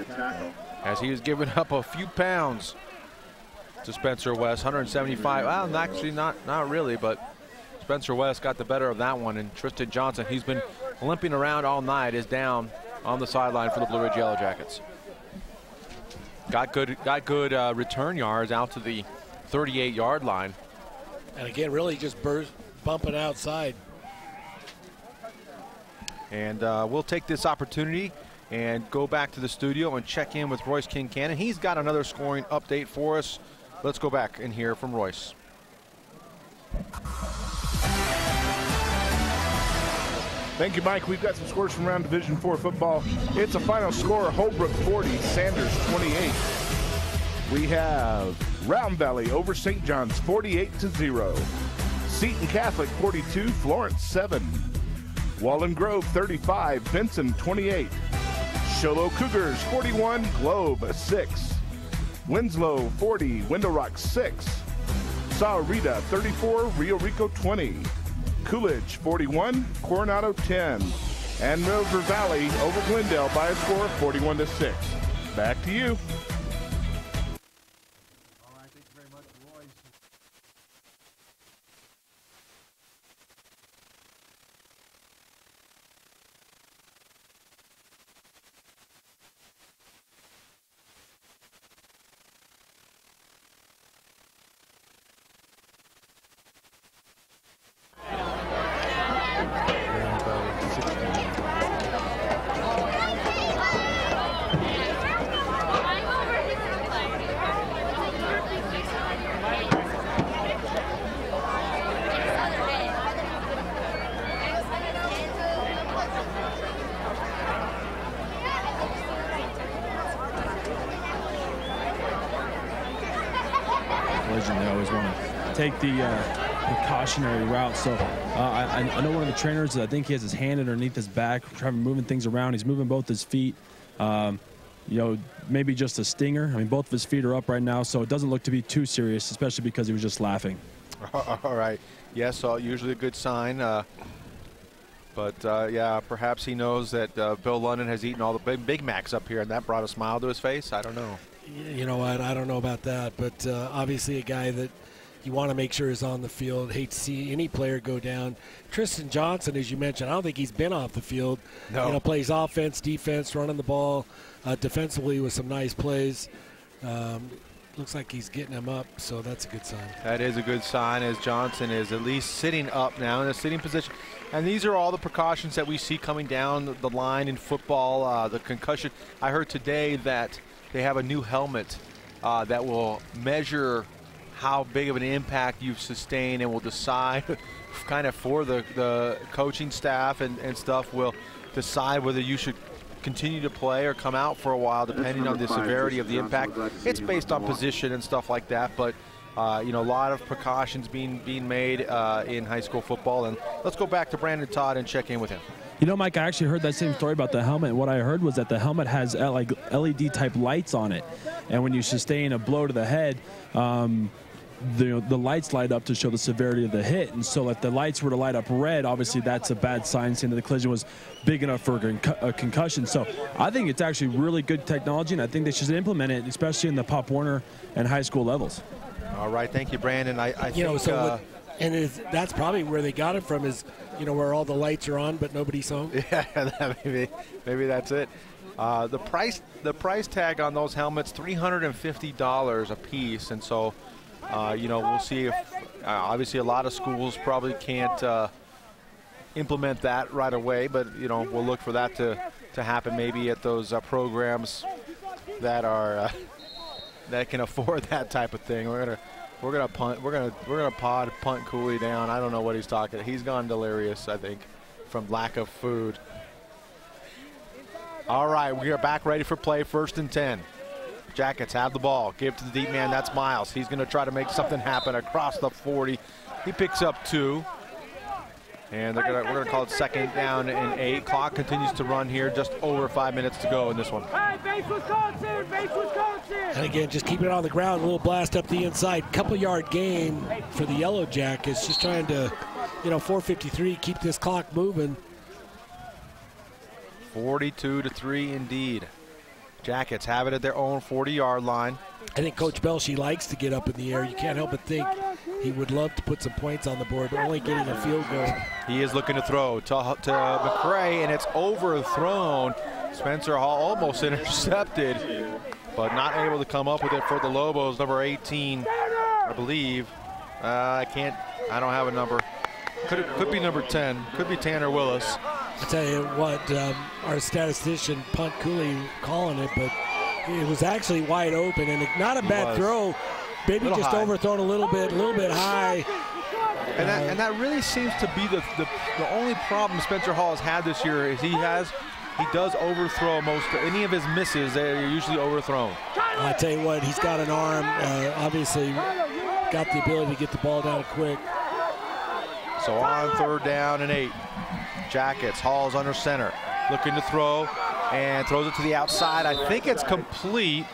Speaker 4: as he was giving up a few pounds to Spencer West. 175. Well, actually not really, but Spencer West got the better of that one, and Tristan Johnson, he's been limping around all night, is down on the sideline for the Blue Ridge Yellow Jackets. Got good return yards out to the 38-yard line.
Speaker 5: And again, really just bumping outside.
Speaker 4: And we'll take this opportunity and go back to the studio and check in with Royce Kincannon. He's got another scoring update for us. Let's go back and hear from Royce.
Speaker 3: Thank you, Mike. We've got some scores from round Division IV football. It's a final score: Holbrook 40, Sanders 28. We have Round Valley over St. John's 48-0. Seton Catholic 42, Florence 7. Wallen Grove 35, Benson 28. Sholo Cougars 41, Globe 6. Winslow 40, Window Rock 6. Sahuarita 34, Rio Rico 20. Coolidge 41, Coronado 10. And River Valley over Glendale by a score of 41-6. Back to you.
Speaker 11: They always want to take the precautionary route. So I know one of the trainers, I think he has his hand underneath his back, trying moving things around. He's moving both his feet. You know, maybe just a stinger. I mean, both of his feet are up right now, so it doesn't look to be too serious, especially because he was just laughing.
Speaker 4: All right. Yes, so usually a good sign. But yeah, perhaps he knows that Bill London has eaten all the Big Macs up here, and that brought a smile to his face. I don't know.
Speaker 5: You know what? I don't know about that, but obviously a guy that you want to make sure is on the field. Hate to see any player go down. Tristan Johnson, as you mentioned, I don't think he's been off the field.
Speaker 4: No.
Speaker 5: You know, plays offense, defense, running the ball defensively with some nice plays. Looks like he's getting him up, so that's a good sign.
Speaker 4: That is a good sign, as Johnson is at least sitting up now in a sitting position. And these are all the precautions that we see coming down the line in football. The concussion. I heard today that they have a new helmet that will measure how big of an impact you've sustained, and will decide kind of for the coaching staff and stuff will decide whether you should continue to play or come out for a while, depending on the severity of the impact. It's based on position and stuff like that, but you know, a lot of precautions being made in high school football. And let's go back to Brandon Todd and check in with him.
Speaker 11: You know, Mike, I actually heard that same story about the helmet. What I heard was that the helmet has like LED type lights on it, and when you sustain a blow to the head, the lights light up to show the severity of the hit. And so if the lights were to light up red, obviously that's a bad sign, saying that the collision was big enough for a concussion. So I think it's actually really good technology, and I think they should implement it, especially in the Pop Warner and high school levels.
Speaker 4: All right, thank you, Brandon. I
Speaker 5: you know,
Speaker 4: think,
Speaker 5: so that's probably where they got it from, is, you know, where all the lights are on but nobody's home.
Speaker 4: Yeah, maybe that's it. The price tag on those helmets, $350 a piece, and so you know, we'll see if obviously a lot of schools probably can't implement that right away, but you know, we'll look for that to happen maybe at those programs that are that can afford that type of thing. We're gonna punt Cooley down. I don't know what he's talking. He's gone delirious, I think, from lack of food. All right, we are back ready for play. 1st and 10. Jackets have the ball. Give to the deep man. That's Miles. He's going to try to make something happen across the 40. He picks up 2. And we're going to call it 2nd down and 8. Clock continues to run here. Just over 5 minutes to go in this one.
Speaker 5: And again, just keep it on the ground. A little blast up the inside. Couple-yard gain for the Yellow Jackets. Just trying to, you know, 4:53, keep this clock moving.
Speaker 4: 42-3 indeed. Jackets have it at their own 40-yard line.
Speaker 5: I think Coach Belshie likes to get up in the air. You can't help but think he would love to put some points on the board, but only getting a field goal.
Speaker 4: He is looking to throw to McCray, and it's overthrown. Spencer Hall almost intercepted, but not able to come up with it for the Lobos. Number 18, I believe. I don't have a number. Could be number 10. Could be Tanner Willis.
Speaker 5: I tell you what, our statistician Punt Cooley calling it, but it was actually wide open, and not a bad throw. Maybe just high. Overthrown a little bit high.
Speaker 4: And that really seems to be the only problem Spencer Hall has had this year, is he does overthrow any of his misses. They're usually overthrown.
Speaker 5: I tell you what, he's got an arm. Obviously, got the ability to get the ball down quick.
Speaker 4: So on 3rd down and 8. Jackets, Hall's under center, looking to throw, and throws it to the outside. I think it's complete.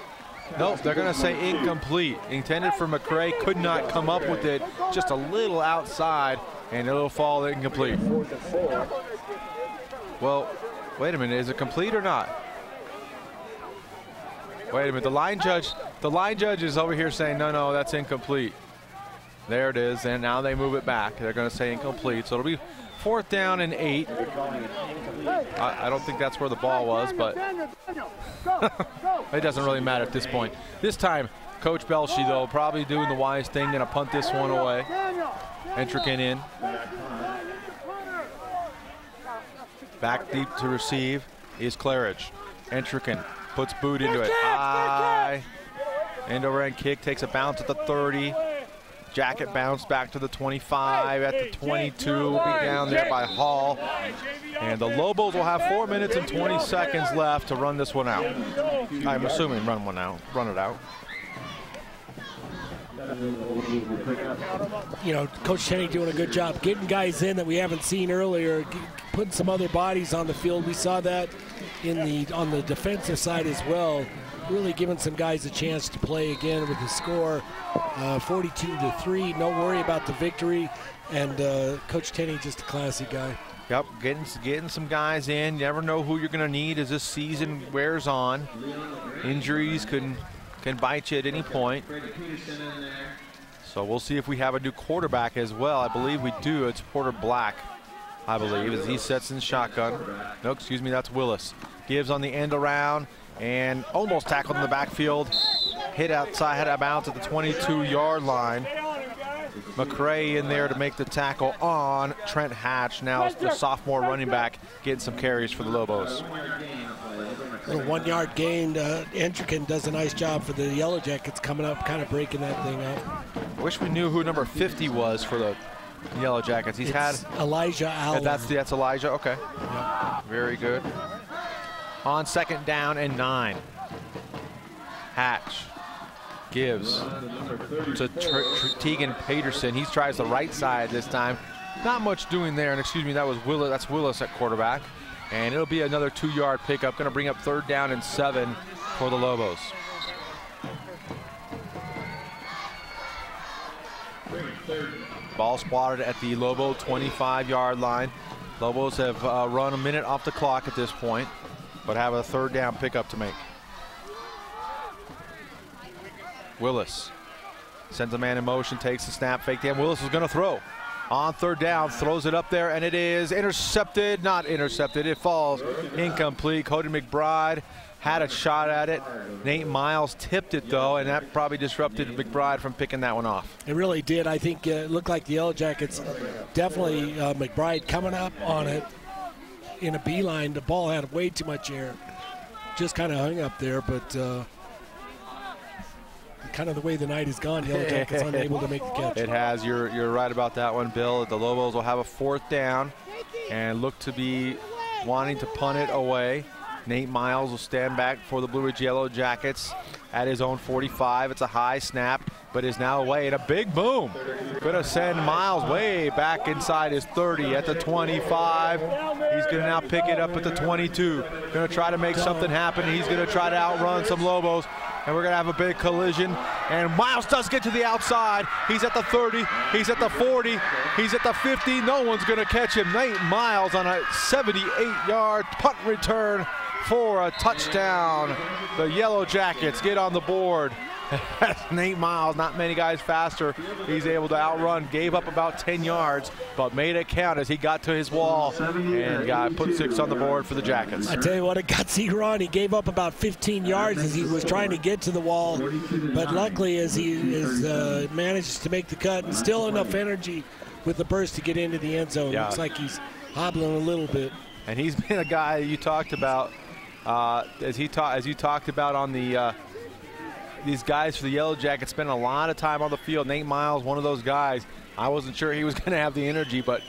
Speaker 4: Nope, they're going to say incomplete. Intended for McCray, could not come up with it, just a little outside, and it'll fall incomplete. Well, wait a minute, is it complete or not? Wait a minute, the line judge is over here saying, no, that's incomplete. There it is, and now they move it back. They're going to say incomplete, so it'll be 4th down and 8. I don't think that's where the ball was, but it doesn't really matter at this point. This time, Coach Belshie, though, probably doing the wise thing, going to punt this one away. Entrican in. Back deep to receive is Claridge. Entrican puts boot into it. High. End over end kick, takes a bounce at the 30. Jacket bounce back to the 25, at the 22, will be down there by Hall. And the Lobos will have 4 minutes and 20 seconds left to run this one out. I'm assuming run it out.
Speaker 5: You know, Coach Tenney doing a good job getting guys in that we haven't seen earlier, putting some other bodies on the field. We saw that on the defensive side as well. Really giving some guys a chance to play again with the score, 42-3. No worry about the victory, and Coach Tenney just a classy guy.
Speaker 4: Yep, getting some guys in. You never know who you're going to need as this season wears on. Injuries can bite you at any point. So we'll see if we have a new quarterback as well. I believe we do. It's Porter Black, I believe, as he sets in shotgun. No, excuse me, that's Willis. Gives on the end around. And almost tackled in the backfield. Hit outside, had a bounce at the 22-yard line. McCray in there to make the tackle on Trent Hatch. Now the sophomore running back getting some carries for the Lobos.
Speaker 5: Little 1-yard gain. Entrican does a nice job for the Yellow Jackets coming up, kind of breaking that thing up.
Speaker 4: I wish we knew who number 50 was for the Yellow Jackets. He's had
Speaker 5: Elijah Allen.
Speaker 4: That's Elijah. Okay. Yep. Very good. On 2nd down and 9. Hatch gives to Tegan Peterson. He tries the right side this time. Not much doing there. And excuse me, that was Willis. That's Willis at quarterback. And it'll be another 2-yard pickup. Going to bring up 3rd down and 7 for the Lobos. Ball spotted at the Lobo 25-yard line. Lobos have run a minute off the clock at this point, but have a 3rd down pickup to make. Willis sends a man in motion, takes the snap, fake down. Willis is going to throw. On 3rd down, throws it up there, and it is intercepted. Not intercepted, it falls incomplete. Cody McBride had a shot at it. Nate Miles tipped it, though, and that probably disrupted McBride from picking that one off.
Speaker 5: It really did. I think it looked like the Yellow Jackets, definitely McBride coming up on it in a beeline. The ball had way too much air. Just kind of hung up there, but kind of the way the night has gone, Yellow Jackets unable to make the catch.
Speaker 4: It has. You're right about that one, Bill. The Lobos will have a 4th down and look to be wanting to punt it away. Nate Miles will stand back for the Blue Ridge Yellow Jackets at his own 45. It's a high snap, but is now away, and a big boom. Gonna send Miles way back inside his 30 at the 25. He's gonna now pick it up at the 22. Gonna try to make something happen. He's gonna try to outrun some Lobos, and we're gonna have a big collision. And Miles does get to the outside. He's at the 30, he's at the 40, he's at the 50. No one's gonna catch him. Nate Miles on a 78-yard punt return for a touchdown. The Yellow Jackets get on the board. Nate Miles, not many guys faster. He's able to outrun, gave up about 10 yards, but made it count as he got to his wall and put 6 on the board for the Jackets.
Speaker 5: I tell you what, a gutsy run. He gave up about 15 yards as he was trying to get to the wall, but luckily as he manages to make the cut and still enough energy with the burst to get into the end zone. Looks like he's hobbling a little bit.
Speaker 4: And he's been a guy you talked about, as you talked about on the these guys for the Yellow Jackets spend a lot of time on the field. Nate Miles, one of those guys. I wasn't sure he was going to have the energy, but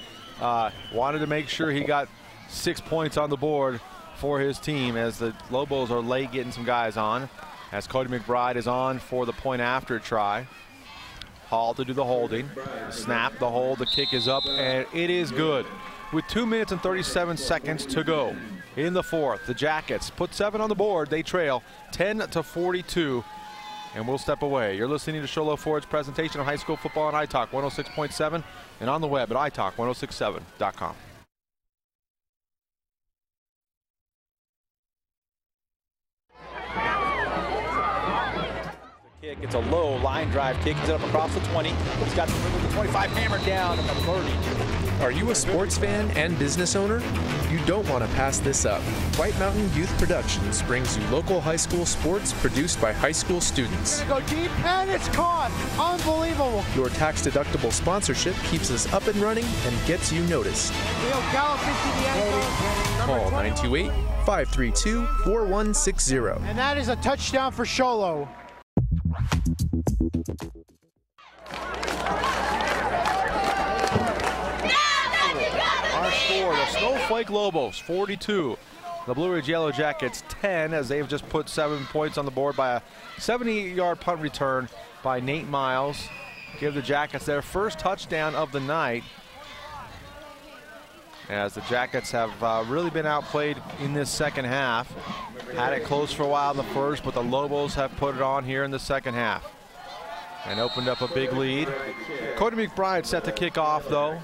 Speaker 4: wanted to make sure he got 6 points on the board for his team as the Lobos are late getting some guys on. As Cody McBride is on for the point after try. Hall to do the holding. Snap, the hold, the kick is up, and it is good. With 2 minutes and 37 seconds to go in the 4th, the Jackets put 7 on the board. They trail 10-42. And we'll step away. You're listening to Sholo Ford's presentation of high school football on iTalk 106.7 and on the web at iTalk1067.com.
Speaker 16: Kick. It's a low line drive kick. He's up across the 20. He's got the 25 hammered down at the 30.
Speaker 15: Are you a sports fan and business owner? You don't want to pass this up. White Mountain Youth Productions brings you local high school sports produced by high school students.
Speaker 2: Go deep, and it's caught. Unbelievable.
Speaker 15: Your tax-deductible sponsorship keeps us up and running and gets you noticed. Call 928-532-4160.
Speaker 2: And that is a touchdown for Sholo.
Speaker 4: Our score, the Snowflake Lobos 42, the Blue Ridge Yellow Jackets 10, as they've just put 7 points on the board by a 78-yard punt return by Nate Miles. Give the Jackets their first touchdown of the night, as the Jackets have really been outplayed in this second half. Had it close for a while in the first, but the Lobos have put it on here in the second half and opened up a big lead. Cody McBride set to kick off, though.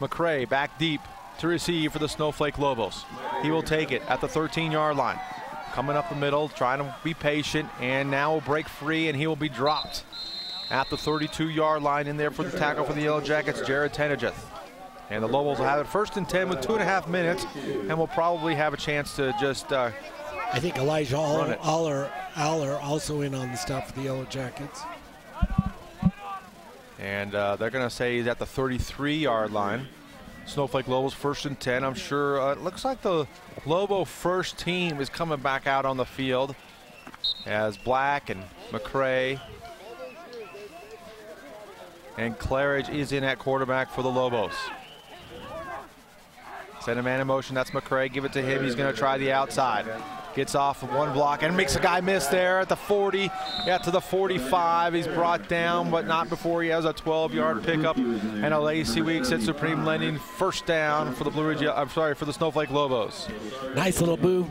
Speaker 4: McCray back deep to receive for the Snowflake Lobos. He will take it at the 13-yard line. Coming up the middle, trying to be patient, and now will break free, and he will be dropped at the 32-yard line. In there for the tackle for the Yellow Jackets, Jared Tenageth. And the Lobos will have it 1st and 10 with 2.5 minutes, and will probably have a chance to just
Speaker 5: I think Elijah Aller also in on the stop for the Yellow Jackets.
Speaker 4: And they're going to say he's at the 33-yard line. Snowflake Lobos 1st and 10. I'm sure it looks like the Lobo first team is coming back out on the field as Black and McCray And Claridge is in at quarterback for the Lobos. Send a man in motion. That's McCray. Give it to him. He's going to try the outside. Gets off of one block and makes a guy miss there at the 40. Got to the 45. He's brought down, but not before he has a 12-yard pickup. And a Lacey Weeks at Supreme Lending. First down for the for the Snowflake Lobos.
Speaker 5: Nice little move.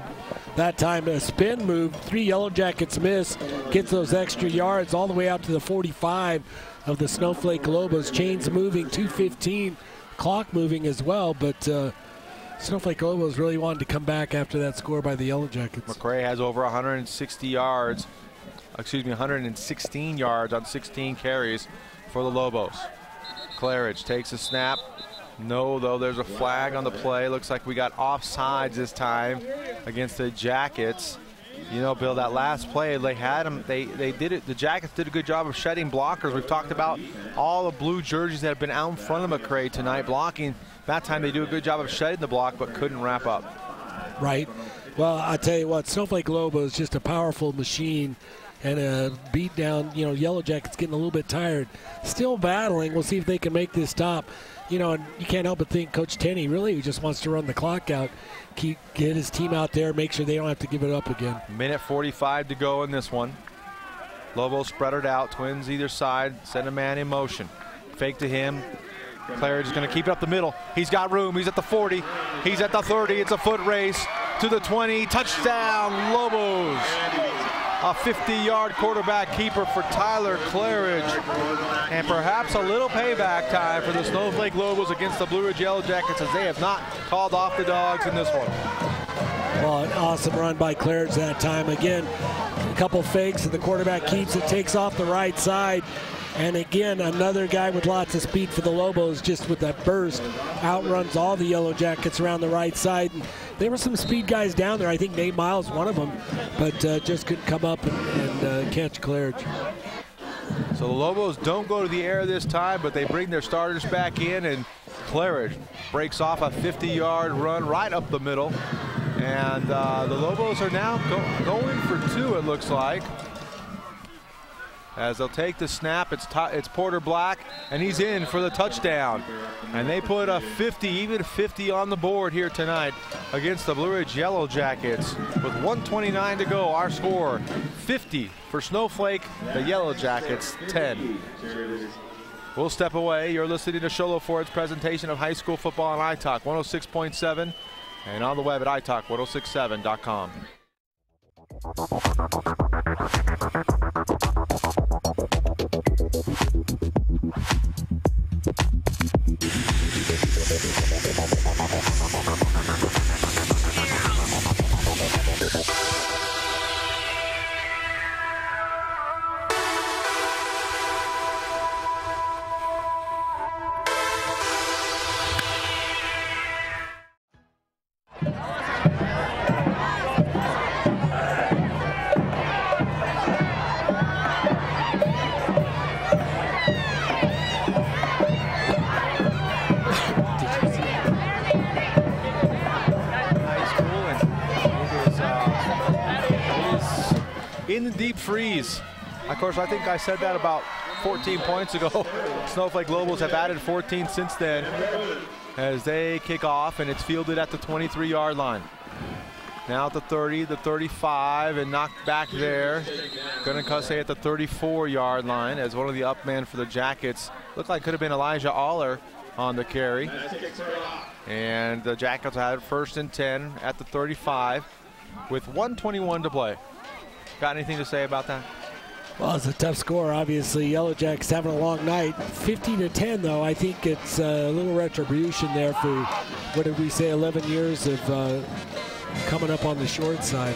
Speaker 5: That time a spin move. 3 Yellow Jackets miss. Gets those extra yards all the way out to the 45 of the Snowflake Lobos. Chains moving, 2:15. Clock moving as well, but Snowflake Lobos really wanted to come back after that score by the Yellow Jackets.
Speaker 4: McCray has over 160 yards, 116 yards on 16 carries for the Lobos. Claridge takes a snap. No, though, there's a flag on the play. Looks like we got offsides this time against the Jackets. You know, Bill, that last play, they had them. They did it. The Jackets did a good job of shedding blockers. We've talked about all the blue jerseys that have been out in front of McCray tonight blocking. That time they do a good job of shedding the block, but couldn't wrap up.
Speaker 5: Right. Well, I tell you what, Snowflake Lobos is just a powerful machine and a beat down. You know, Yellow Jackets getting a little bit tired. Still battling. We'll see if they can make this stop. You know, and you can't help but think Coach Tenney really just wants to run the clock out, get his team out there, make sure they don't have to give it up again.
Speaker 4: Minute 45 to go in this one. Lobos spread it out, Twins either side, send a man in motion. Fake to him. Claridge is going to keep it up the middle. He's got room. He's at the 40. He's at the 30. It's a foot race to the 20. Touchdown, Lobos. A 50-yard quarterback keeper for Tyler Claridge. And perhaps a little payback time for the Snowflake Lobos against the Blue Ridge Yellow Jackets, as they have not called off the dogs in this one.
Speaker 5: Well, an awesome run by Claridge that time. Again, a couple fakes, and the quarterback keeps it, takes off the right side. And again, another guy with lots of speed for the Lobos, just with that burst, outruns all the Yellow Jackets around the right side. And there were some speed guys down there. I think Nate Miles, one of them, but just couldn't come up and catch Claridge.
Speaker 4: So the Lobos don't go to the air this time, but they bring their starters back in, and Claridge breaks off a 50-yard run right up the middle. And the Lobos are now going for 2, it looks like. As they'll take the snap, it's Porter Black, and he's in for the touchdown. And they put a 50, even 50 on the board here tonight against the Blue Ridge Yellow Jackets. With 1:29 to go, our score 50 for Snowflake, the Yellow Jackets 10. We'll step away. You're listening to Sholo Ford's presentation of high school football on iTalk 106.7 and on the web at iTalk1067.com. In the deep freeze. Of course, I think I said that about 14 points ago. Snowflake Lobos have added 14 since then as they kick off, and it's fielded at the 23-yard line. Now at the 30, the 35, and knocked back there. Gonna say at the 34-yard line as one of the up men for the Jackets. Looked like could have been Elijah Aller on the carry. And the Jackets had first and 10 at the 35 with 1:21 to play. Got anything to say about that?
Speaker 5: Well, it's a tough score, obviously. Yellow Jackets having a long night. 50-10, though. I think it's a little retribution there for, what did we say, 11 years of coming up on the short side.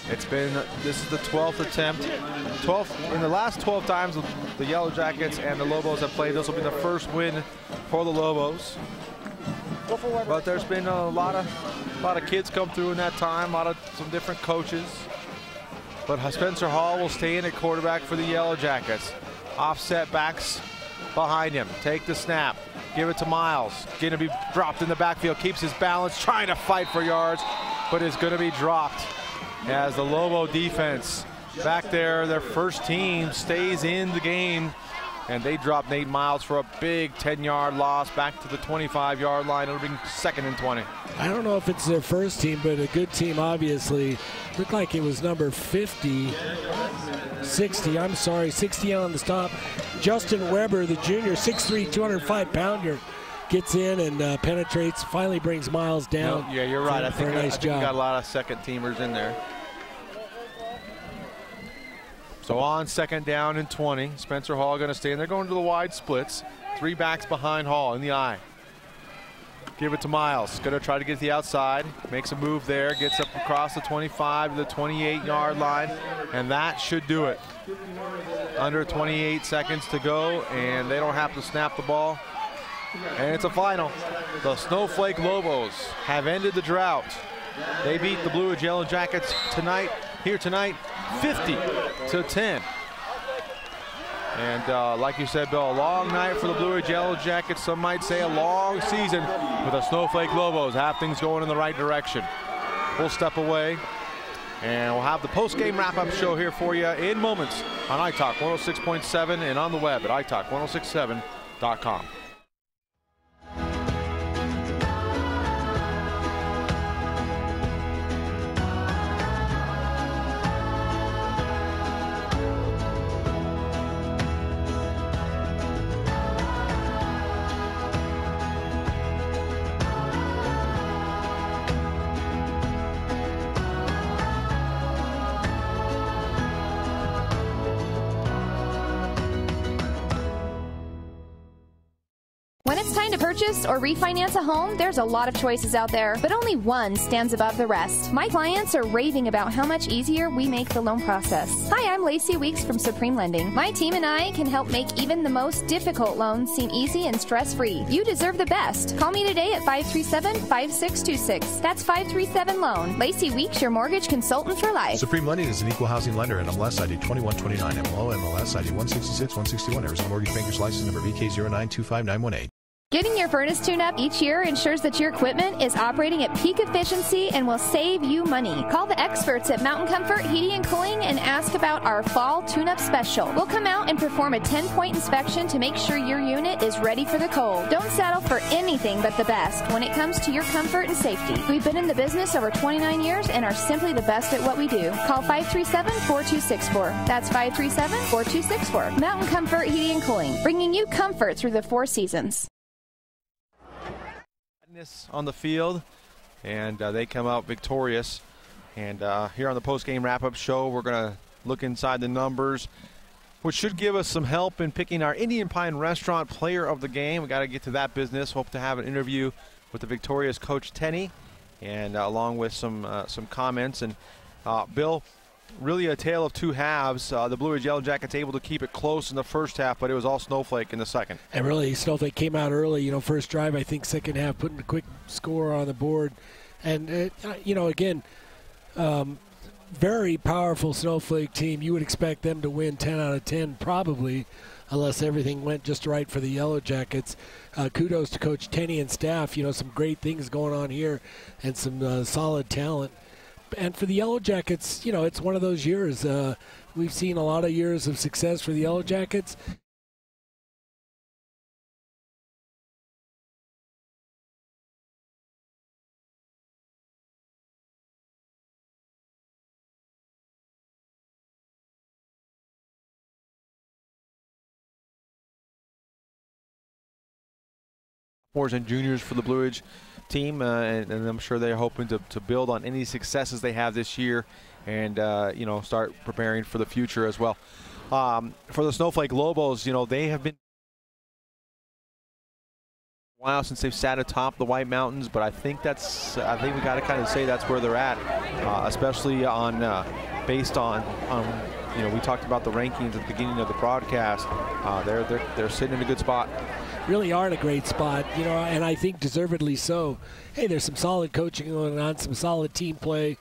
Speaker 4: This is the 12th attempt. 12th in the last 12 times the Yellow Jackets and the Lobos have played. This will be the first win for the Lobos. But there's been a lot of kids come through in that time. Some different coaches. But Spencer Hall will stay in at quarterback for the Yellow Jackets. Offset backs behind him. Take the snap. Give it to Miles. Going to be dropped in the backfield. Keeps his balance. Trying to fight for yards. But is going to be dropped as the Lobo defense back there, their first team, stays in the game and they dropped Nate Miles for a big 10-yard loss back to the 25-yard line. It'll be 2nd and 20.
Speaker 5: I don't know if it's their first team, but a good team, obviously. Looked like it was number 60 on the stop. Justin Weber, the junior, 6'3", 205-pounder, gets in and penetrates, finally brings Miles down.
Speaker 4: Yeah, you're right. I think
Speaker 5: we
Speaker 4: got a lot of second-teamers in there. So on 2nd down and 20, Spencer Hall going to stay in. They're going to the wide splits. 3 backs behind Hall in the eye. Give it to Miles. Going to try to get to the outside. Makes a move there. Gets up across the 25 to the 28-yard line. And that should do it. Under 28 seconds to go, and they don't have to snap the ball. And it's a final. The Snowflake Lobos have ended the drought. They beat the Blue Ridge Yellow Jackets tonight, 50-10. And like you said, Bill, a long night for the Blue Ridge Yellow Jackets. Some might say a long season with the Snowflake Lobos. Have things going in the right direction. We'll step away, and we'll have the post-game wrap-up show here for you in moments on iTalk 106.7 and on the web at iTalk1067.com.
Speaker 9: When it's time to purchase or refinance a home, there's a lot of choices out there, but only one stands above the rest. My clients are raving about how much easier we make the loan process. Hi, I'm Lacey Weeks from Supreme Lending. My team and I can help make even the most difficult loans seem easy and stress-free. You deserve the best. Call me today at 537-5626. That's 537-LOAN. Lacey Weeks, your mortgage consultant for life.
Speaker 10: Supreme Lending is an equal housing lender and MLS ID 2129, MLO MLS ID 166-161, Arizona Mortgage Bankers License Number VK0925918.
Speaker 9: Getting your furnace tune-up each year ensures that your equipment is operating at peak efficiency and will save you money. Call the experts at Mountain Comfort Heating and Cooling and ask about our fall tune-up special. We'll come out and perform a 10-point inspection to make sure your unit is ready for the cold. Don't settle for anything but the best when it comes to your comfort and safety. We've been in the business over 29 years and are simply the best at what we do. Call 537-4264. That's 537-4264. Mountain Comfort Heating and Cooling, bringing you comfort through the 4 seasons.
Speaker 4: On the field, and they come out victorious. And here on the post-game wrap-up show, we're going to look inside the numbers, which should give us some help in picking our Indian Pine Restaurant Player of the Game. We got to get to that business. Hope to have an interview with the victorious Coach Tenney, and along with some comments. And Bill, really a tale of two halves. The Blue Ridge Yellow Jackets able to keep it close in the first half, but it was all Snowflake in the second.
Speaker 5: And really, Snowflake came out early. First drive, I think second half, putting a quick score on the board. And, again, very powerful Snowflake team. You would expect them to win 10 out of 10 probably, unless everything went just right for the Yellow Jackets. Kudos to Coach Tenney and staff. Some great things going on here and some solid talent. And for the Yellow Jackets, it's one of those years. We've seen a lot of years of success for the Yellow Jackets.
Speaker 4: And juniors for the Blue Ridge team, and I'm sure they're hoping to build on any successes they have this year and start preparing for the future as well. For the Snowflake Lobos, they have been a while since they've sat atop the White Mountains, but I think we got to kind of say that's where they're at, especially on based on we talked about the rankings at the beginning of the broadcast. They're sitting in a good spot.
Speaker 5: Really are in a great spot, and I think deservedly so. Hey, there's some solid coaching going on, some solid team play.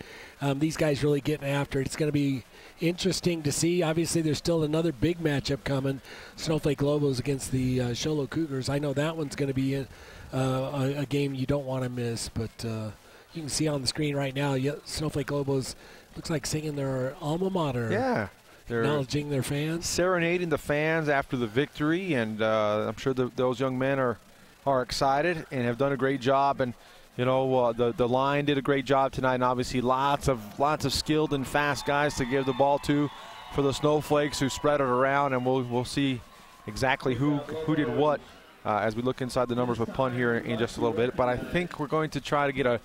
Speaker 5: These guys really getting after it. It's going to be interesting to see. Obviously, there's still another big matchup coming, Snowflake Lobos against the Sholo Cougars. I know that one's going to be a game you don't want to miss, but you can see on the screen right now, Snowflake Lobos looks like singing their alma mater.
Speaker 4: Yeah.
Speaker 5: acknowledging their fans,
Speaker 4: serenading the fans after the victory, and I'm sure those young men are excited and have done a great job. And you know, the line did a great job tonight, and obviously lots of skilled and fast guys to give the ball to for the Snowflakes, who spread it around, and we'll see exactly who did what as we look inside the numbers with punt here in just a little bit. But I think we're going to try to get an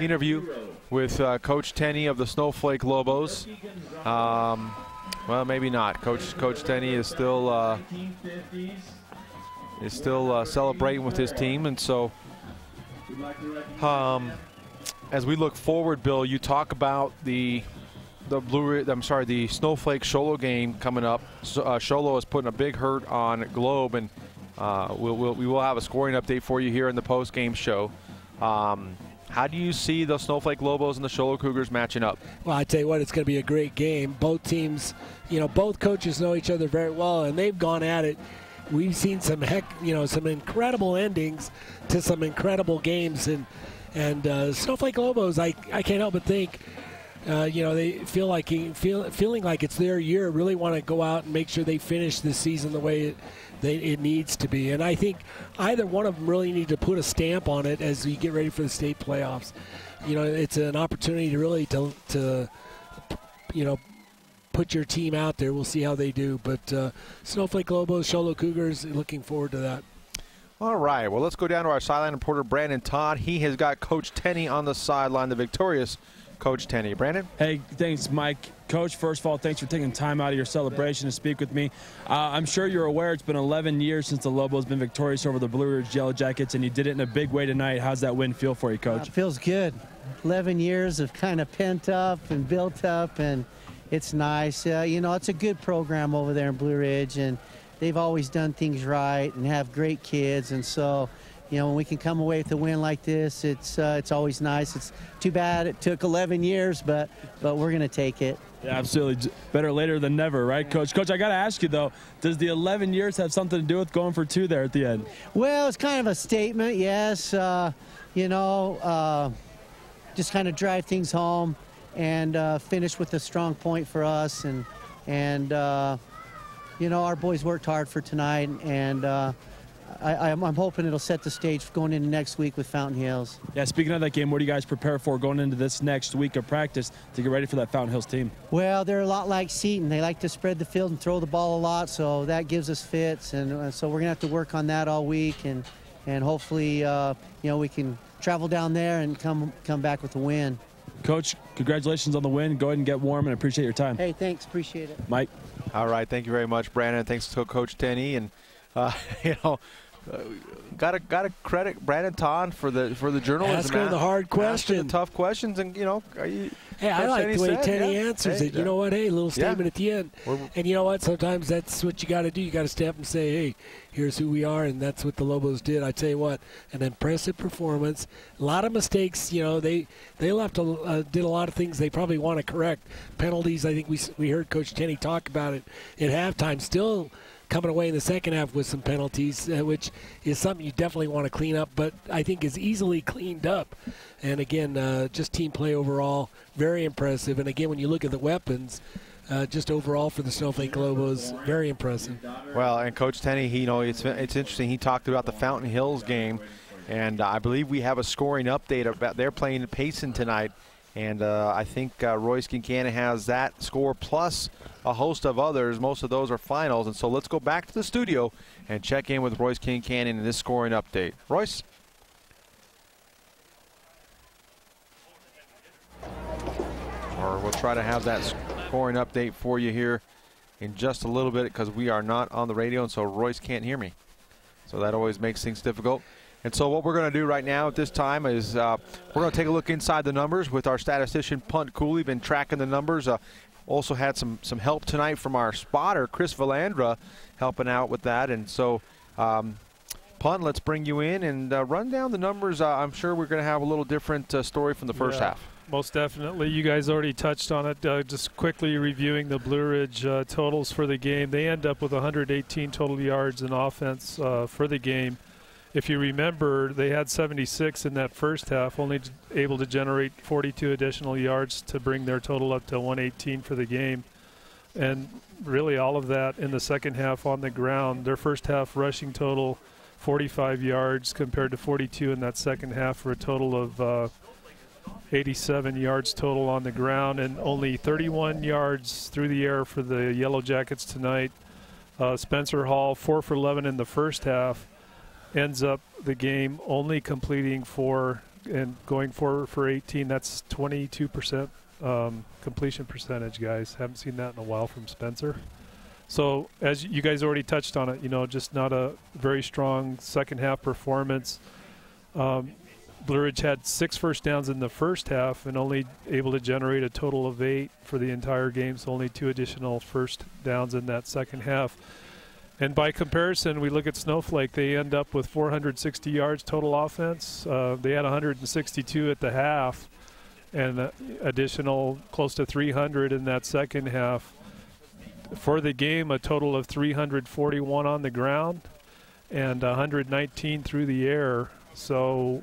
Speaker 4: interview with Coach Tenney of the Snowflake Lobos. Well, maybe not. Coach Tenney is still celebrating with his team, and so as we look forward, Bill, you talk about the Snowflake Sholo game coming up. Sholo is putting a big hurt on Globe, and we will have a scoring update for you here in the post-game show. How do you see the Snowflake Lobos and the Sholo Cougars matching up?
Speaker 5: Well, I tell you what, it's going to be a great game. Both teams, both coaches know each other very well, and they've gone at it. We've seen some incredible endings to some incredible games, and Snowflake Lobos, I can't help but think, they feeling like it's their year. Really want to go out and make sure they finish this season the way it needs to be. And I think either one of them really need to put a stamp on it as we get ready for the state playoffs. It's an opportunity to really to put your team out there. We'll see how they do. But Snowflake Lobos, Sholo Cougars, looking forward to that.
Speaker 4: All right, well, let's go down to our sideline reporter, Brandon Todd. He has got Coach Tenney on the sideline, the victorious Coach Tenney. Brandon?
Speaker 11: Hey, thanks, Mike. Coach, first of all, thanks for taking time out of your celebration to speak with me. I'm sure you're aware it's been 11 years since the Lobos been victorious over the Blue Ridge Yellow Jackets, and you did it in a big way tonight. How's that win feel for you, Coach?
Speaker 13: It feels good. 11 years of kind of pent up and built up, and it's nice. It's a good program over there in Blue Ridge, and they've always done things right and have great kids, and so when we can come away with a win like this, it's always nice. It's too bad it took 11 years, but we're going to take it.
Speaker 11: Yeah, absolutely. Better later than never, right, Coach? Coach, I got to ask you, though, does the 11 years have something to do with going for 2 there at the end?
Speaker 13: Well, it's kind of a statement, yes. Just kind of drive things home and finish with a strong point for us. And our boys worked hard for tonight, and I'm hoping it'll set the stage for going into next week with Fountain Hills.
Speaker 11: Yeah, speaking of that game, what do you guys prepare for going into this next week of practice to get ready for that Fountain Hills team?
Speaker 13: Well, they're a lot like Seton. They like to spread the field and throw the ball a lot, so that gives us fits. And so we're going to have to work on that all week, and hopefully, we can travel down there and come back with a win.
Speaker 11: Coach, congratulations on the win. Go ahead and get warm, and I appreciate your time.
Speaker 13: Hey, thanks. Appreciate it.
Speaker 11: Mike?
Speaker 4: All right, thank you very much, Brandon. Thanks to Coach Tenney, and gotta credit Brandon Todd for the journalism.
Speaker 5: Asking the hard questions,
Speaker 4: the tough questions, and
Speaker 5: Hey, I like the way Tenney answers it. You know what? Hey, a little statement at the end. And you know what? Sometimes that's what you got to do. You got to step and say, hey, here's who we are, and that's what the Lobos did. I tell you what, an impressive performance. A lot of mistakes. They did a lot of things they probably want to correct. Penalties. I think we heard Coach Tenney talk about it at halftime. Still coming away in the second half with some penalties, which is something you definitely want to clean up, but I think is easily cleaned up. And again, just team play overall, very impressive. And again, when you look at the weapons, just overall for the Snowflake Lobos, very impressive.
Speaker 4: Well, and Coach Tenney, it's interesting. He talked about the Fountain Hills game, and I believe we have a scoring update about they're playing Payson tonight. And I think Royce Kincannon has that score plus a host of others. Most of those are finals. And so let's go back to the studio and check in with Royce Kincannon in this scoring update. Royce? Or we'll try to have that scoring update for you here in just a little bit because we are not on the radio, and so Royce can't hear me. So that always makes things difficult. And so what we're going to do right now at this time is we're going to take a look inside the numbers with our statistician, Punt Cooley. Been tracking the numbers. Also had some help tonight from our spotter, Chris Valandra, helping out with that. And so, Punt, let's bring you in and run down the numbers. I'm sure we're going to have a little different story from the first half.
Speaker 17: Most definitely. You guys already touched on it. Just quickly reviewing the Blue Ridge totals for the game. They end up with 118 total yards in offense for the game. If you remember, they had 76 in that first half, only able to generate 42 additional yards to bring their total up to 118 for the game. And really all of that in the second half on the ground. Their first half rushing total 45 yards compared to 42 in that second half for a total of 87 yards total on the ground, and only 31 yards through the air for the Yellow Jackets tonight. Spencer Hall, 4 for 11 in the first half, ends up the game only completing 4 and going for 18. That's 22% completion percentage, guys. Haven't seen that in a while from Spencer. So as you guys already touched on it, just not a very strong second half performance. Blue Ridge had 6 first downs in the first half and only able to generate a total of 8 for the entire game, so only 2 additional first downs in that second half. And by comparison, we look at Snowflake. They end up with 460 yards total offense. They had 162 at the half and additional close to 300 in that second half. For the game, a total of 341 on the ground and 119 through the air. So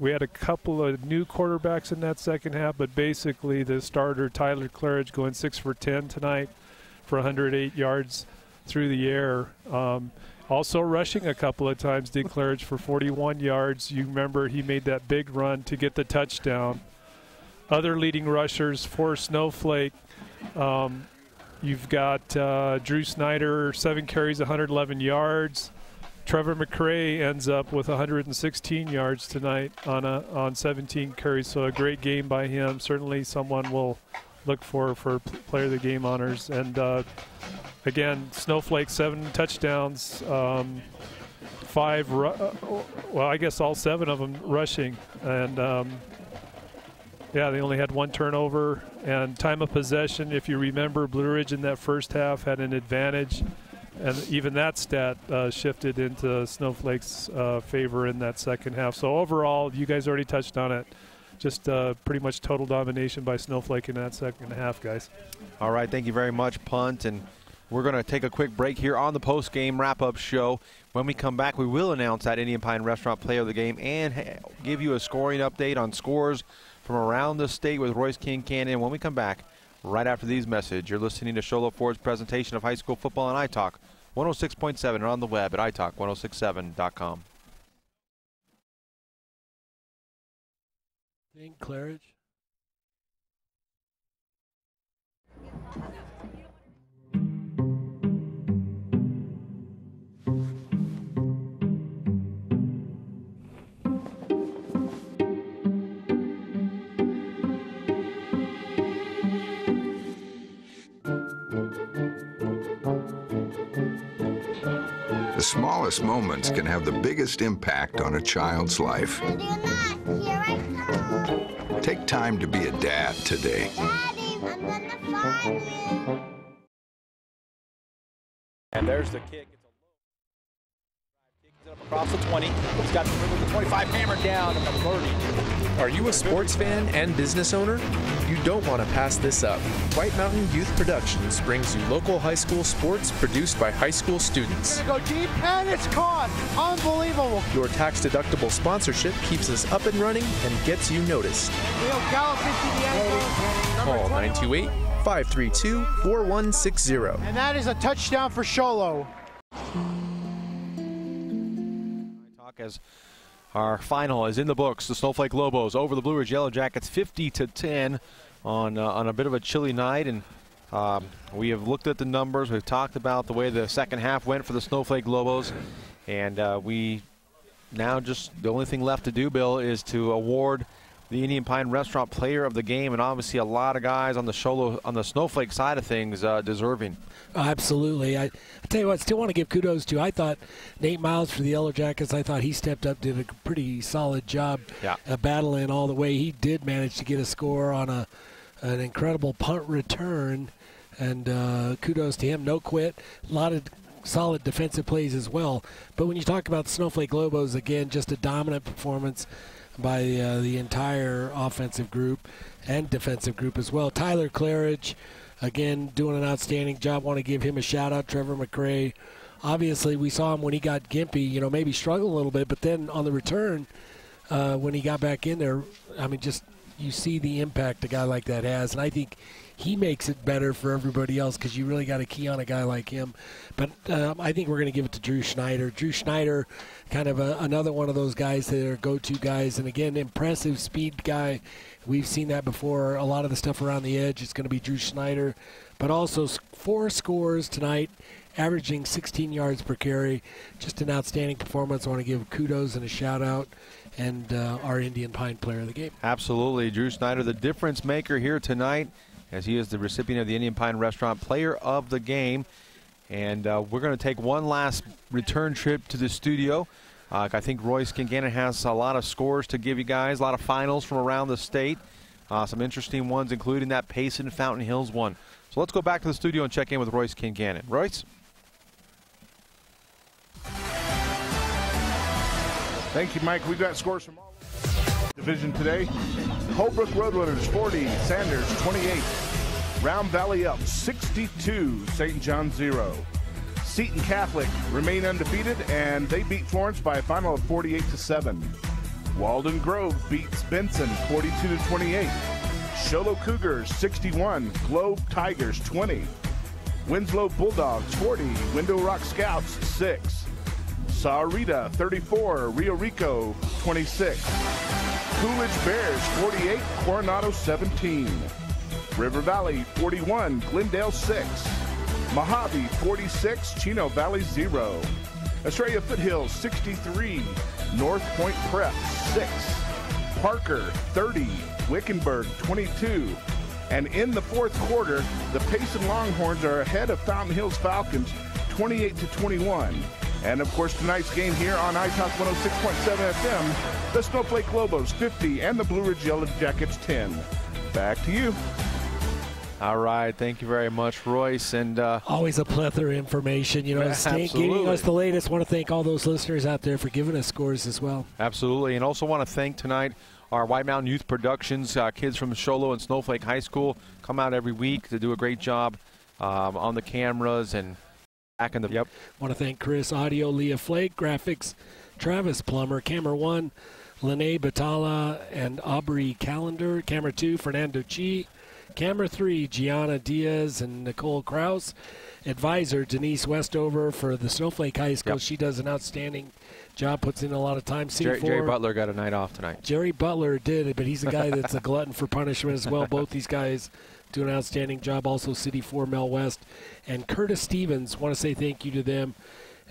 Speaker 17: we had a couple of new quarterbacks in that second half, but basically the starter, Tyler Claridge, going 6 for 10 tonight for 108 yards through the air. Also rushing a couple of times, did Claridge for 41 yards. You remember he made that big run to get the touchdown. Other leading rushers for Snowflake, you've got Drew Snyder, 7 carries, 111 yards. Trevor McRae ends up with 116 yards tonight on 17 carries, so a great game by him. Certainly someone we'll look for player of the game honors. And again, Snowflake, 7 touchdowns, 5, well, I guess all 7 of them rushing. And yeah, they only had 1 turnover. And time of possession, if you remember, Blue Ridge in that first half had an advantage. And even that stat shifted into Snowflake's favor in that second half. So overall, you guys already touched on it. Just pretty much total domination by Snowflake in that second half, guys.
Speaker 4: All right, thank you very much, Punt. And we're going to take a quick break here on the post-game wrap-up show. When we come back, we will announce that Indian Pine Restaurant Player of the Game and give you a scoring update on scores from around the state with Royce King Cannon. When we come back, right after these messages, you're listening to Sholo Ford's presentation of high school football on iTalk 106.7 and on the web at iTalk1067.com.
Speaker 5: Think Claridge.
Speaker 18: The smallest moments can have the biggest impact on a child's life. Take time to be a dad today.
Speaker 16: And there's the kick. It's up across the 20. He's got the 25 hammered down and the 30.
Speaker 15: Are you a sports fan and business owner? You don't want to pass this up. White Mountain Youth Productions brings you local high school sports produced by high school students.
Speaker 2: Go deep, and it's caught. Unbelievable.
Speaker 15: Your tax-deductible sponsorship keeps us up and running and gets you noticed.
Speaker 2: We'll gallop into the end zone.
Speaker 15: Call 928-532-4160.
Speaker 2: And that is a touchdown for Sholo.
Speaker 4: As our final is in the books, the Snowflake Lobos over the Blue Ridge Yellow Jackets 50-10 on a bit of a chilly night. And we have looked at the numbers. We've talked about the way the second half went for the Snowflake Lobos. And we now just the only thing left to do, Bill, is to award the Indian Pine Restaurant Player of the Game. And obviously a lot of guys on the Snowflake side of things deserving.
Speaker 5: Absolutely. I tell you what, still want to give kudos to, I thought, Nate Miles for the Yellow Jackets. I thought he stepped up, did a pretty solid job battling all the way. He did manage to get a score on an incredible punt return, and kudos to him. No quit. A lot of solid defensive plays as well. But when you talk about the Snowflake Lobos, again, just a dominant performance by the entire offensive group and defensive group as well. Tyler Claridge, again, doing an outstanding job. Want to give him a shout-out. Trevor McRae. Obviously, we saw him when he got gimpy, maybe struggle a little bit. But then on the return, when he got back in there, I mean, just you see the impact a guy like that has. And I think he makes it better for everybody else because you really got to key on a guy like him. But I think we're going to give it to Drew Schneider. Drew Schneider, kind of another one of those guys that are go-to guys. And, again, impressive speed guy. We've seen that before. A lot of the stuff around the edge is going to be Drew Schneider. But also 4 scores tonight, averaging 16 yards per carry. Just an outstanding performance. I want to give kudos and a shout-out. And our Indian Pine player of the game.
Speaker 4: Absolutely. Drew Schneider, the difference maker here tonight, as he is the recipient of the Indian Pine Restaurant Player of the Game. And we're going to take one last return trip to the studio. I think Royce Kincannon has a lot of scores to give you guys, a lot of finals from around the state. Some interesting ones, including that Payson Fountain Hills one. So let's go back to the studio and check in with Royce Kincannon. Royce?
Speaker 3: Thank you, Mike. We've got scores from all division today. Holbrook Roadrunners 40, Sanders 28. Round Valley up 62, St. John 0. Seton Catholic remain undefeated, and they beat Florence by a final of 48-7. Walden Grove beats Benson 42-28. Sholo Cougars 61, Globe Tigers 20. Winslow Bulldogs 40, Window Rock Scouts 6. Sahuarita 34, Rio Rico 26. Coolidge Bears 48, Coronado 17. River Valley 41, Glendale 6. Mojave 46, Chino Valley 0. Australia Foothills 63, North Point Prep 6. Parker 30, Wickenburg 22. And in the fourth quarter, the Payson Longhorns are ahead of Fountain Hills Falcons 28-21. And, of course, tonight's game here on iTalk 106.7 FM, the Snowflake Lobos 50 and the Blue Ridge Yellow Jackets 10. Back to you.
Speaker 4: All right. Thank you very much, Royce. And
Speaker 5: always a plethora of information. You know, giving us the latest. Want to thank all those listeners out there for giving us scores as well.
Speaker 4: Absolutely. And also want to thank tonight our White Mountain Youth Productions, kids from Sholo and Snowflake High School come out every week to do a great job on the cameras and back in the
Speaker 5: Want to thank Chris Audio, Leah Flake, Graphics, Travis Plummer, Camera 1, Lene Batala, and Aubrey Callender. Camera 2, Fernando Chi. Camera 3, Gianna Diaz and Nicole Kraus. Advisor, Denise Westover for the Snowflake High School. She does an outstanding job, puts in a lot of time.
Speaker 4: Jerry Butler got a night off tonight.
Speaker 5: Jerry Butler did, but he's a guy that's a glutton for punishment as well. Both these guys do an outstanding job. Also, City 4, Mel West, and Curtis Stevens. Want to say thank you to them.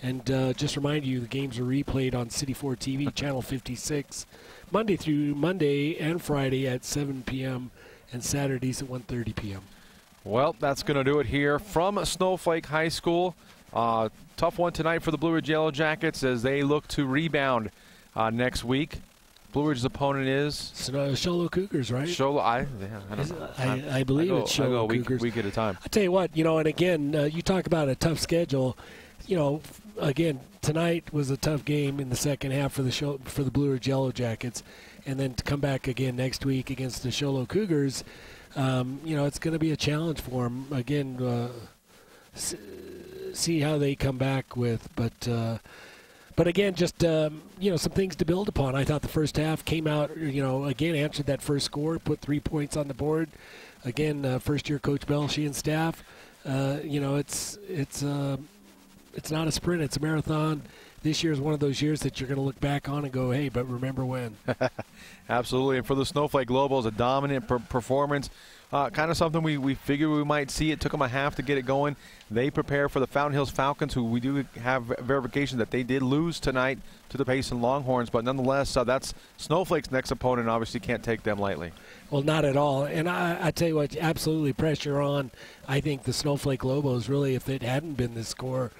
Speaker 5: And just remind you, the games are replayed on City 4 TV, Channel 56, Monday and Friday at 7 p.m. and Saturdays at 1:30 p.m.
Speaker 4: Well, that's going to do it here from Snowflake High School. Tough one tonight for the Blue Ridge Yellow Jackets as they look to rebound next week. Blue Ridge's opponent is
Speaker 5: Sholo Cougars, right?
Speaker 4: Sholo, I don't know.
Speaker 5: I believe it's Sholo Cougars.
Speaker 4: Week at a time.
Speaker 5: I tell you what, and again, you talk about a tough schedule. Again, tonight was a tough game in the second half for the Blue Ridge Yellow Jackets, and then to come back again next week against the Sholo Cougars, it's going to be a challenge for them. Again, see how they come back with, but again, just some things to build upon. I thought the first half came out, again answered that first score, put 3 points on the board. Again, first-year Coach Belshey and staff. It's not a sprint; it's a marathon. This year is one of those years that you're going to look back on and go, "Hey, but remember when."
Speaker 4: Absolutely, and for the Snowflake Lobos, a dominant performance. Kind of something we figured we might see. It took them a half to get it going. They prepare for the Fountain Hills Falcons, who we do have verification that they did lose tonight to the Payson Longhorns. But nonetheless, that's Snowflake's next opponent. Obviously can't take them lightly.
Speaker 5: Well, not at all. And I tell you what, absolutely pressure on. I think the Snowflake Lobos, really, if it hadn't been this score,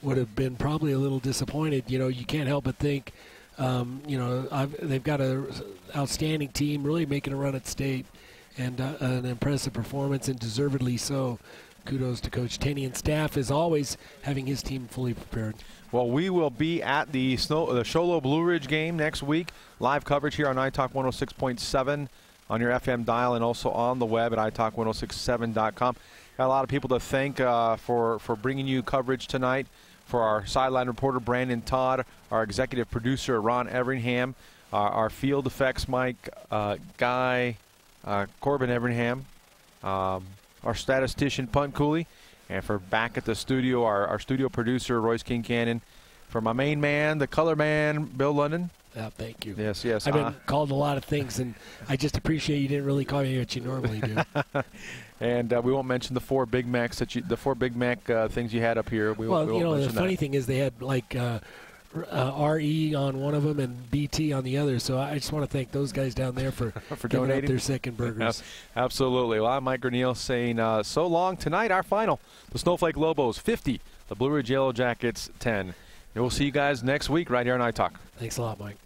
Speaker 5: would have been probably a little disappointed. You can't help but think, they've got an outstanding team, really making a run at state. And an impressive performance, and deservedly so. Kudos to Coach Tenney and staff, as always, having his team fully prepared.
Speaker 4: Well, we will be at the Sholo Blue Ridge game next week. Live coverage here on iTalk 106.7 on your FM dial, and also on the web at iTalk1067.com. Got a lot of people to thank for bringing you coverage tonight. For our sideline reporter, Brandon Todd, our executive producer, Ron Everingham, our field effects, Mike Guy, Corbin Everingham, our statistician, Punt Cooley. And for back at the studio, our studio producer, Royce Kincannon. For my main man, the color man, Bill London.
Speaker 5: Yeah, thank you.
Speaker 4: Yes, yes.
Speaker 5: I've been called a lot of things, and I just appreciate you didn't really call me what you normally do.
Speaker 4: And we won't mention the 4 Big Macs things you had up here.
Speaker 5: The funny thing is they had like RE on one of them and BT on the other. So I just want to thank those guys down there for donating their second burgers.
Speaker 4: Absolutely. Well, I'm Mike Gurneal saying so long. Tonight, our final, the Snowflake Lobos 50, the Blue Ridge Yellow Jackets 10. And we'll see you guys next week right here on iTalk.
Speaker 5: Thanks a lot, Mike.